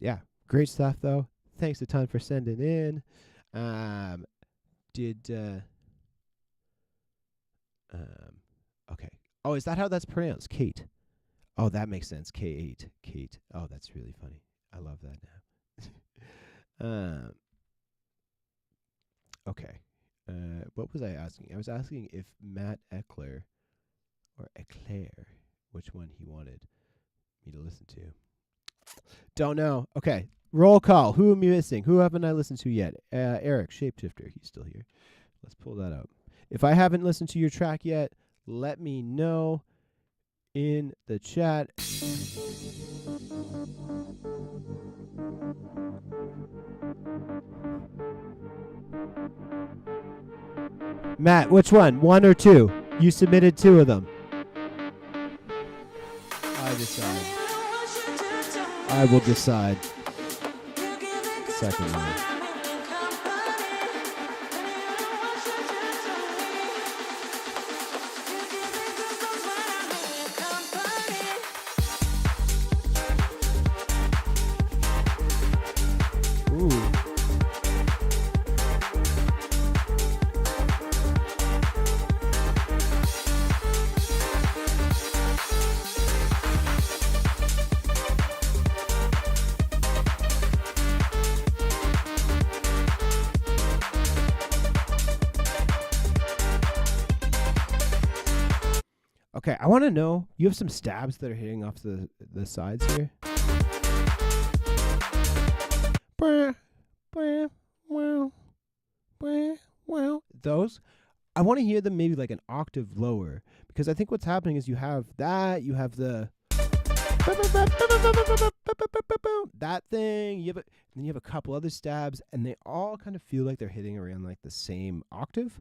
Yeah, great stuff though. Thanks a ton for sending in. Okay. Oh, is that how that's pronounced? Kate. Oh, that makes sense. K8. Kate. Oh, that's really funny. I love that now. Okay. What was I asking? I was asking if Matt Eclair or Eclair, which one he wanted me to listen to. Don't know. Okay. Roll call. Who am I missing? Who haven't I listened to yet? Eric, Shapeshifter. He's still here. Let's pull that up. If I haven't listened to your track yet, let me know in the chat. Matt, which one? One or two? You submitted two of them. I decide. I will decide. Second one. Okay, I want to know, you have some stabs that are hitting off the sides here. Those, I want to hear them maybe like an octave lower, because I think what's happening is you have that, you have the that thing, and then you have a couple other stabs, and they all kind of feel like they're hitting around like the same octave,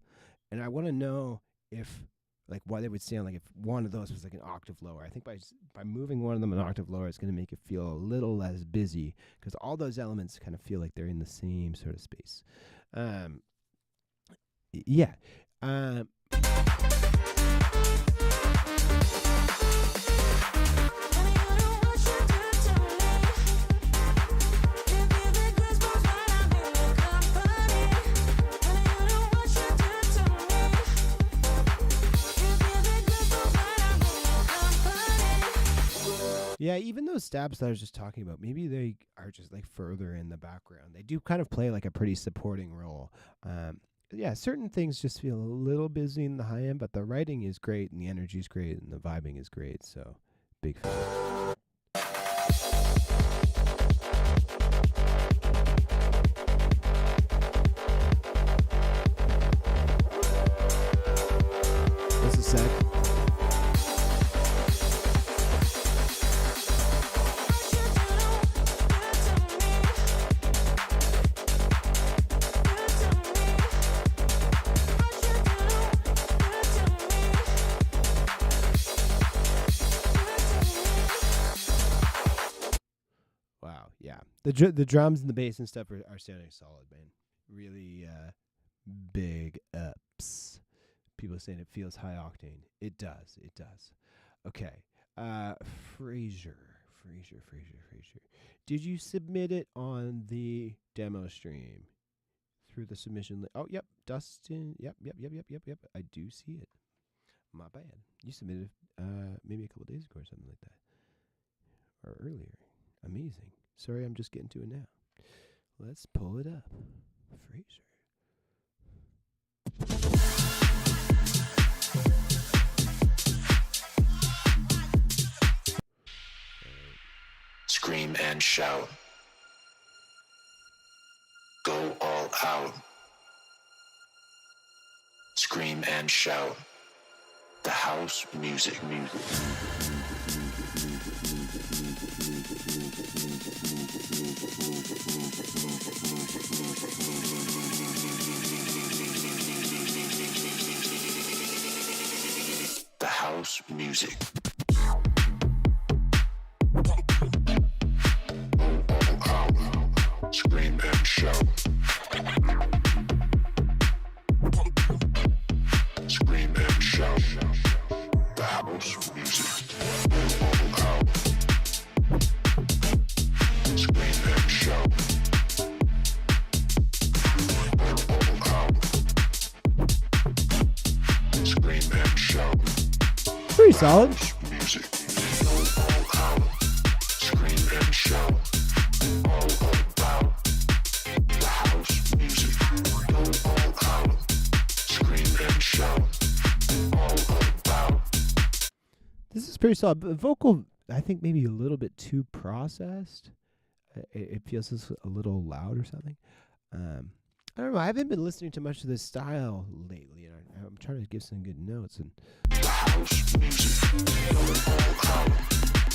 and I want to know if like what it would sound like if one of those was like an octave lower. I think by moving one of them an octave lower, it's going to make it feel a little less busy, because all those elements kind of feel like they're in the same sort of space. Yeah. Yeah, even those stabs that I was just talking about, maybe they are just like further in the background. They do kind of play like a pretty supporting role. Yeah, certain things just feel a little busy in the high end, but the writing is great and the energy is great and the vibing is great. So, big fan. Just a sec. The drums and the bass and stuff are sounding solid, man. Really big ups. People are saying it feels high octane. It does. It does. Okay. Fraser. Did you submit it on the demo stream through the submission? Oh, yep. Dustin. Yep. I do see it. My bad. You submitted maybe a couple days ago or something like that, or earlier. Amazing. Sorry, I'm just getting to it now. Let's pull it up. Fraser. Scream and shout. Go all out. Scream and shout. The house music. The house music. Scream and shout. Scream and shout. The house music. Scream and shout. Scream and shout. Pretty solid. Music. Scream and shout. This is pretty solid. But vocal, I think maybe a little bit too processed. It feels just a little loud or something. I don't know. I haven't been listening to much of this style lately, and I'm trying to give some good notes. And the house music.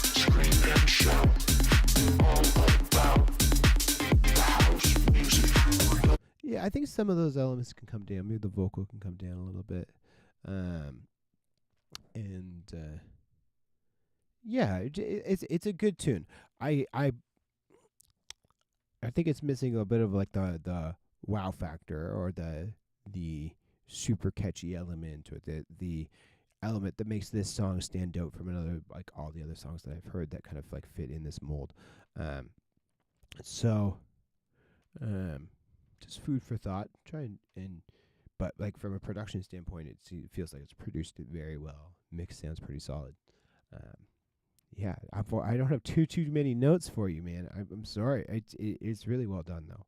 Scream and shout. All about the house music. yeah, I think some of those elements can come down. Maybe the vocal can come down a little bit. Yeah, it's a good tune. I think it's missing a bit of like the wow factor, or the super catchy element, or the element that makes this song stand out from another, like all the other songs that I've heard that kind of like fit in this mold. Just food for thought. But like from a production standpoint, it feels like it's produced very well. Mix sounds pretty solid. Yeah, I don't have too many notes for you, man. I'm sorry. It's really well done though.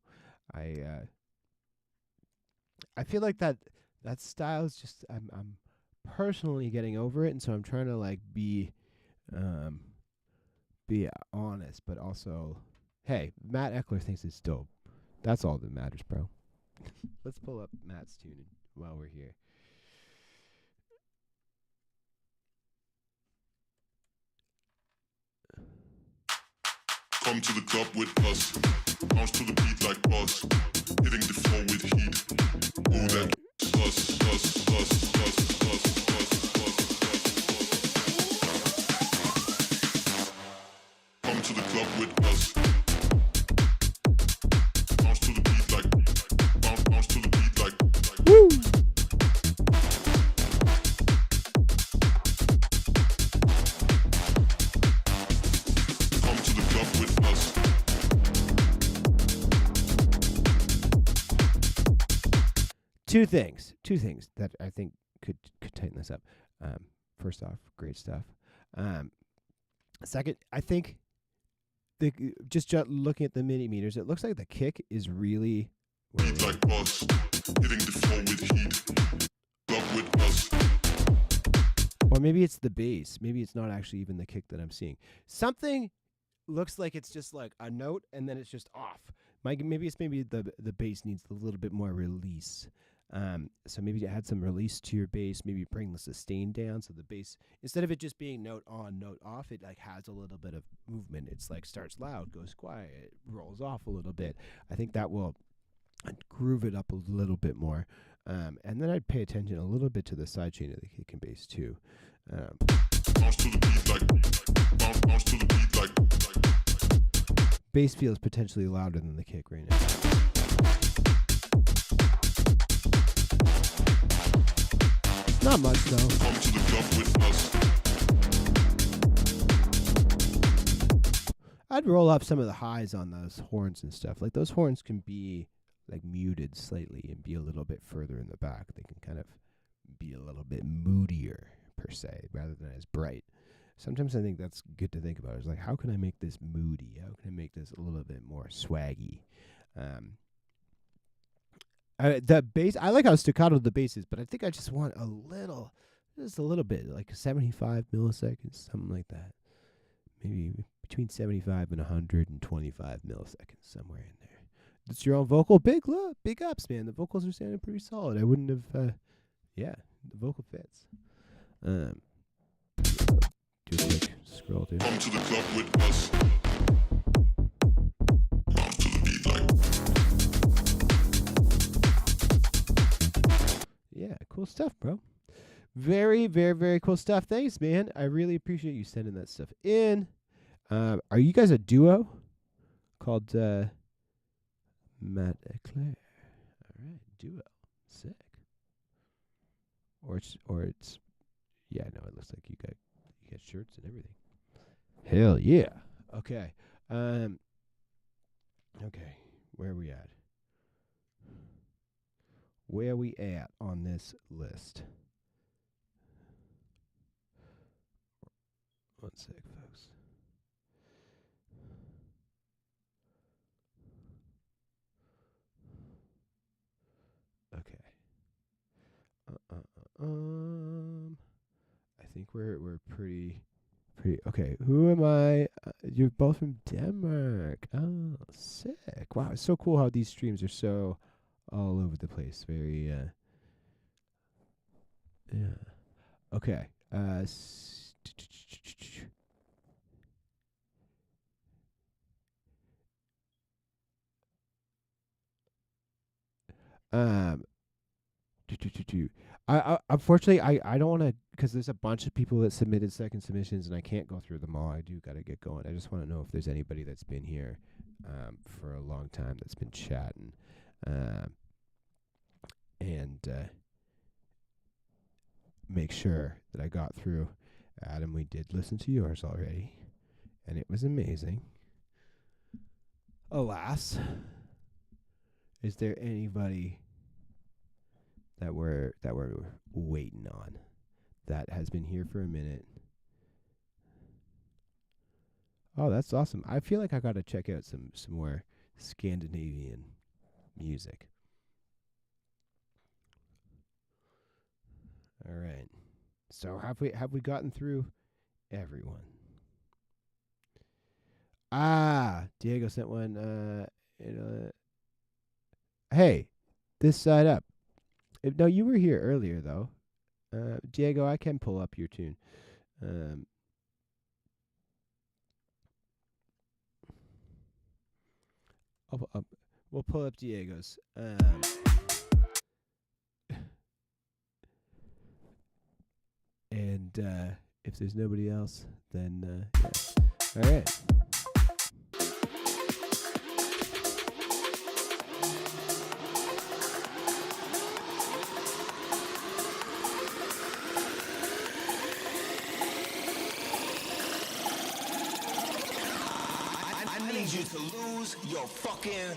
I feel like that style is just I'm personally getting over it, and so I'm trying to like be honest, but also, hey, Matt Eckler thinks it's dope. That's all that matters, bro. Let's pull up Matt's tune while we're here. Come to the club with us. Bounce to the beat like us. Hitting the floor with heat. Oh, that us. Come to the club with us. Bounce to the beat like. Bounce to the beat like. Woo! Two things that I think could tighten this up. First off, great stuff. Second, I think just looking at the millimeters, it looks like the kick is really like us, hitting the floor with heat. Club with us. Or maybe it's the bass. Maybe it's not actually even the kick that I'm seeing. Something looks like it's just like a note and then it's just off. Maybe the bass needs a little bit more release. So maybe to add some release to your bass, maybe bring the sustain down, so the bass, instead of it just being note on, note off, it like has a little bit of movement. It's like starts loud, goes quiet, rolls off a little bit. I think that will groove it up a little bit more. And then I'd pay attention a little bit to the side chain of the kick and bass too. Bounce to the beat like. Bounce to the beat like. Bass feels potentially louder than the kick right now. Not much though. Come to the club with us. I'd roll up some of the highs on those horns and stuff. Like those horns can be like muted slightly and be a little bit further in the back. They can kind of be a little bit moodier per se, rather than as bright. Sometimes I think that's good to think about. It's like, how can I make this moody? How can I make this a little bit more swaggy? The bass, I like how staccato the bass is, but I think I just want just a little bit, like 75 milliseconds, something like that. Maybe between 75 and 125 milliseconds, somewhere in there. It's your own vocal. Big ups, man. The vocals are sounding pretty solid. I wouldn't have, the vocal fits. Do a quick scroll, dude. Come to the club with us. Come to the beat like. Yeah, cool stuff, bro. Very, very, very cool stuff. Thanks, man. I really appreciate you sending that stuff in. Are you guys a duo called Matt Eclair? All right, duo. Sick. Or it's yeah, no, it looks like you got shirts and everything. Hell yeah. Okay. Okay, where are we at? Where are we at on this list? One sec, folks. Okay. I think we're pretty. Okay, who am I? You're both from Denmark. Oh, sick! Wow, it's so cool how these streams are so all over the place. Very. Yeah. Okay. I unfortunately I don't want to, because there's a bunch of people that submitted second submissions and I can't go through them all. I do got to get going. I just want to know if there's anybody that's been here for a long time that's been chatting and make sure that I got through. Adam, we did listen to yours already, and it was amazing. Alas, is there anybody that we're waiting on that has been here for a minute? Oh, that's awesome. I feel like I got to check out some more Scandinavian music. All right. So have we gotten through everyone? Diego sent one. Hey, this side up. No, you were here earlier though. Diego, I can pull up your tune. We'll pull up Diego's. And if there's nobody else, then yeah. All right. I need you to lose your fucking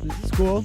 This is cool.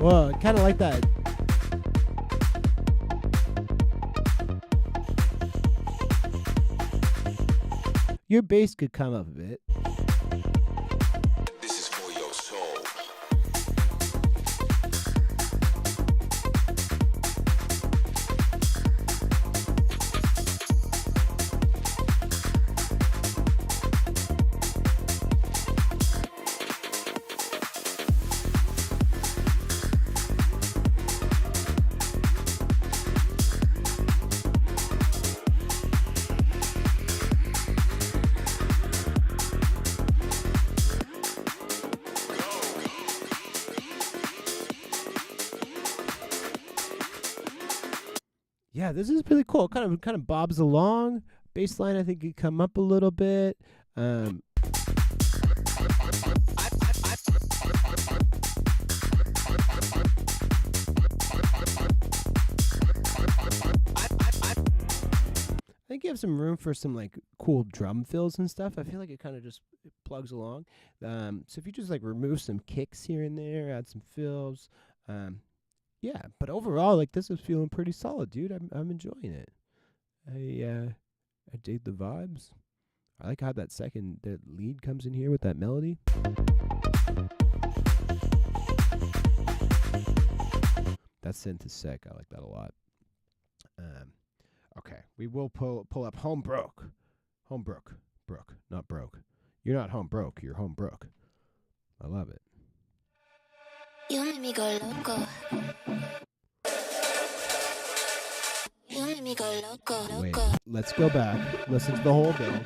Well, kind of like that. Your bass could come up a bit. This is for your soul. Yeah, this is really cool. Kind of bobs along. Bass line, I think, could come up a little bit. I think you have some room for some like cool drum fills and stuff. I feel like it kind of just plugs along. So if you just like remove some kicks here and there, add some fills, yeah. But overall, like this is feeling pretty solid, dude. I'm enjoying it. I dig the vibes. I like how that lead comes in here with that melody. That synth is sick. I like that a lot. Okay, we will pull up Home Broke, not broke. You're not home broke. You're home broke. I love it. You make me go loco. You make me go loco, Wait, loco. let's go back. Listen to the whole build.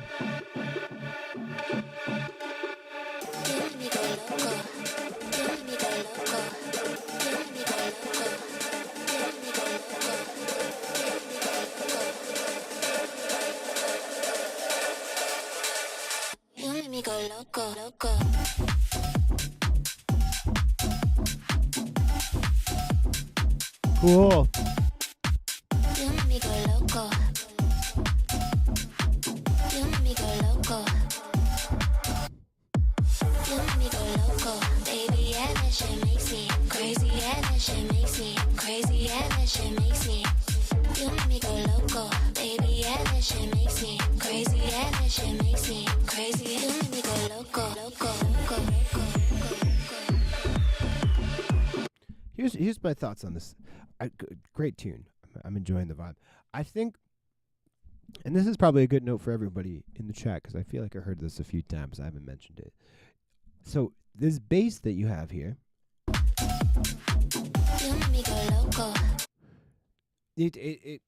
You make me go loco. You make me go loco. You make me go loco. You make me go loco, loco. Cool. You make me go loco. You make me go loco. You make me go loco. Baby, yeah, that shit makes me crazy. Yeah, that shit makes me crazy. Yeah, that shit makes me. You make me go loco. Baby, yeah, that shit makes me crazy. Yeah, that shit makes me crazy. You make me go loco, loco, loco, loco. Here's my thoughts on this. Great tune. I'm enjoying the vibe. I think, and this is probably a good note for everybody in the chat because I feel like I heard this a few times. I haven't mentioned it. So this bass that you have here, You make me go loco. it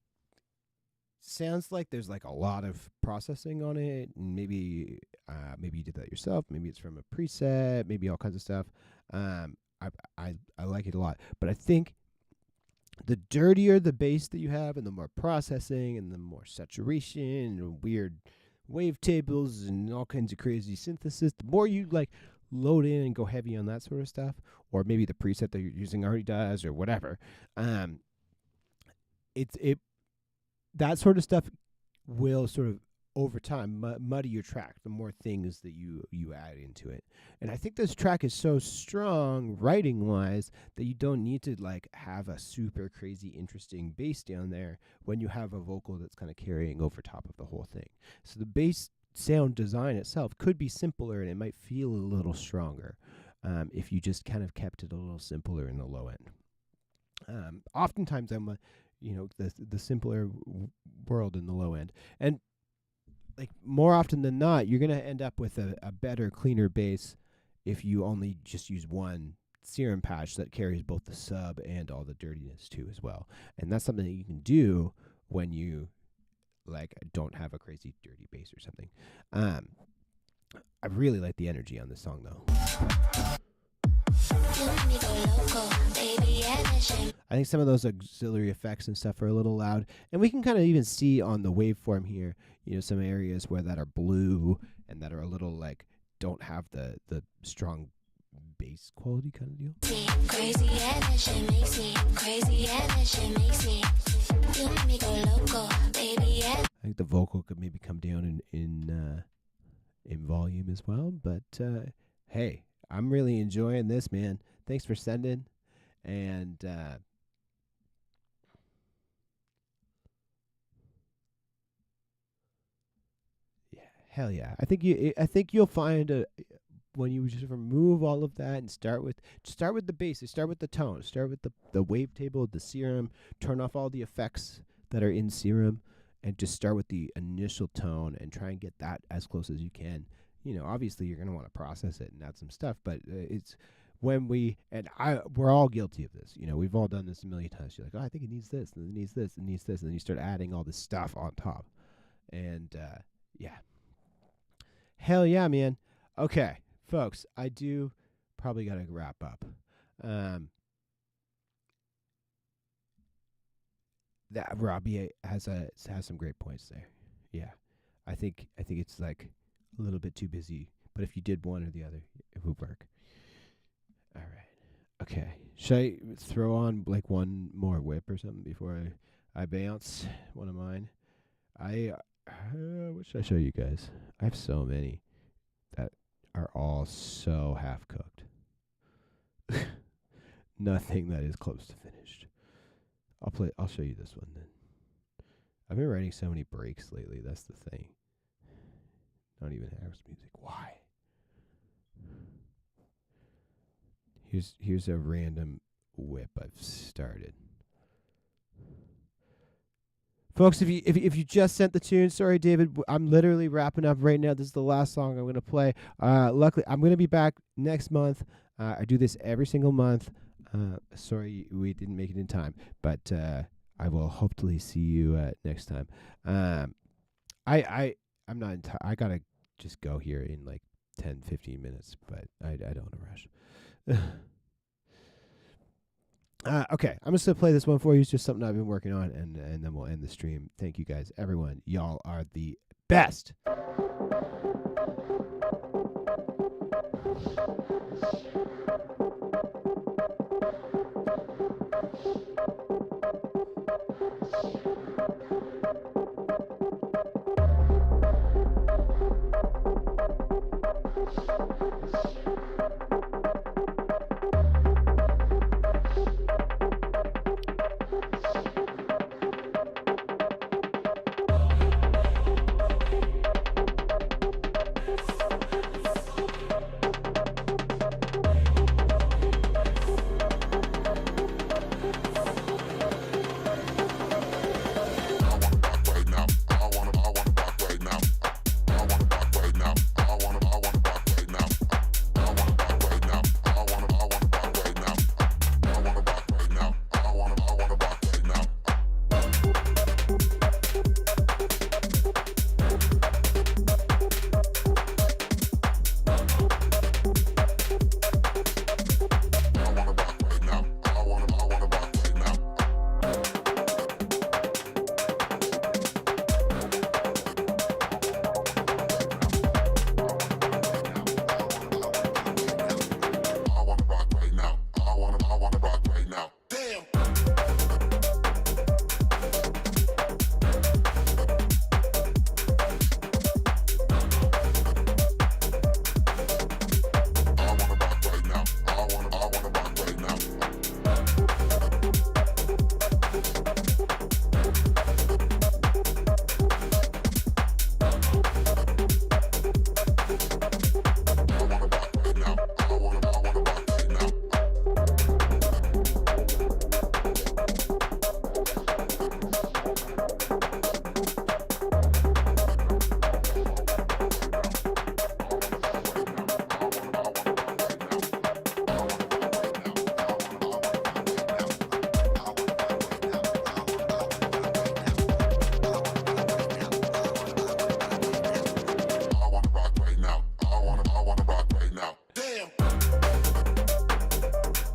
sounds like there's like a lot of processing on it, and maybe you did that yourself. Maybe it's from a preset. Maybe all kinds of stuff. I like it a lot, but I think the dirtier the bass that you have, and the more processing, and the more saturation, and weird wavetables, and all kinds of crazy synthesis, the more you like load in and go heavy on that sort of stuff, or maybe the preset that you're using already does, or whatever. That sort of stuff will sort of over time muddy your track the more things that you add into it. And I think this track is so strong writing wise that you don't need to like have a super crazy interesting bass down there when you have a vocal that's kind of carrying over top of the whole thing. So the bass sound design itself could be simpler, and it might feel a little stronger if you just kind of kept it a little simpler in the low end. Oftentimes I'm the simpler world in the low end, and like more often than not, you're gonna end up with a better, cleaner bass if you only just use one SERUM patch that carries both the sub and all the dirtiness too as well. And that's something that you can do when you like don't have a crazy dirty bass or something. I really like the energy on this song though. I think some of those auxiliary effects and stuff are a little loud, and we can kind of even see on the waveform here, some areas where that are blue and that are a little like don't have the strong bass quality kind of deal. Crazy, yeah, that shit makes me crazy. Yeah, that shit makes me. You make me go loco, baby. Yeah. I think the vocal could maybe come down in volume as well, but hey, I'm really enjoying this, man. Thanks for sending. And yeah, hell yeah. I think you'll find when you just remove all of that and start with the basics, start with the tone, start with the wavetable, the SERUM, turn off all the effects that are in SERUM, and just start with the initial tone and try and get that as close as you can. Obviously you're going to want to process it and add some stuff, but it's when we're all guilty of this. We've all done this a million times. You're like, oh, I think it needs this, and it needs this, and it needs this, and then you start adding all this stuff on top. And yeah. Hell yeah, man. Okay, folks, I do probably got to wrap up. That Robbie has some great points there. Yeah, I think it's like a little bit too busy, but if you did one or the other, it would work. All right. Okay. Should I throw on like one more whip or something before I bounce one of mine? What should I show you guys? I have so many that are all so half cooked. Nothing that is close to finished. I'll show you this one then. I've been writing so many breaks lately. That's the thing. Not even house music. Why? Here's a random whip I've started. Folks, if you just sent the tune, sorry, David, I'm literally wrapping up right now. This is the last song I'm going to play. Luckily, I'm going to be back next month. I do this every single month. Sorry we didn't make it in time, but I will hopefully see you next time. I'm not. I gotta just go here in like 10, 15 minutes, but I don't want to rush. Okay, I'm just going to play this one for you. It's just something I've been working on, and then we'll end the stream. Thank you guys, everyone. Y'all are the best.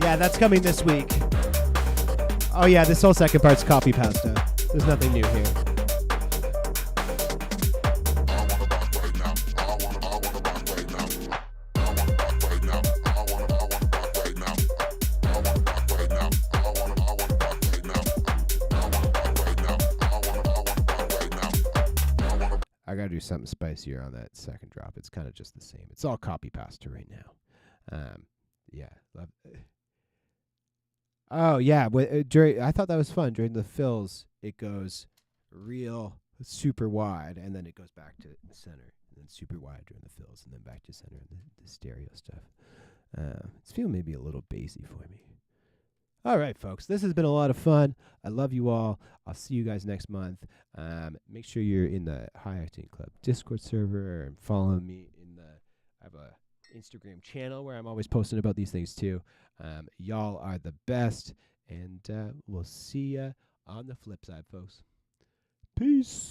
Yeah, that's coming this week. Oh yeah, this whole second part's copy pasta. There's nothing new here. I gotta do something spicier on that second drop. It's kind of just the same. It's all copy pasta right now. Yeah, love. Oh yeah, during I thought that was fun. During the fills, it goes real super wide, and then it goes back to the center, and then super wide during the fills, and then back to center, and the stereo stuff. It's feeling maybe a little bassy for me. All right, folks, this has been a lot of fun. I love you all. I'll see you guys next month. Make sure you're in the High Octane Club Discord server and follow me in the. I have a Instagram channel where I'm always posting about these things too. Y'all are the best, and we'll see ya on the flip side, folks. Peace.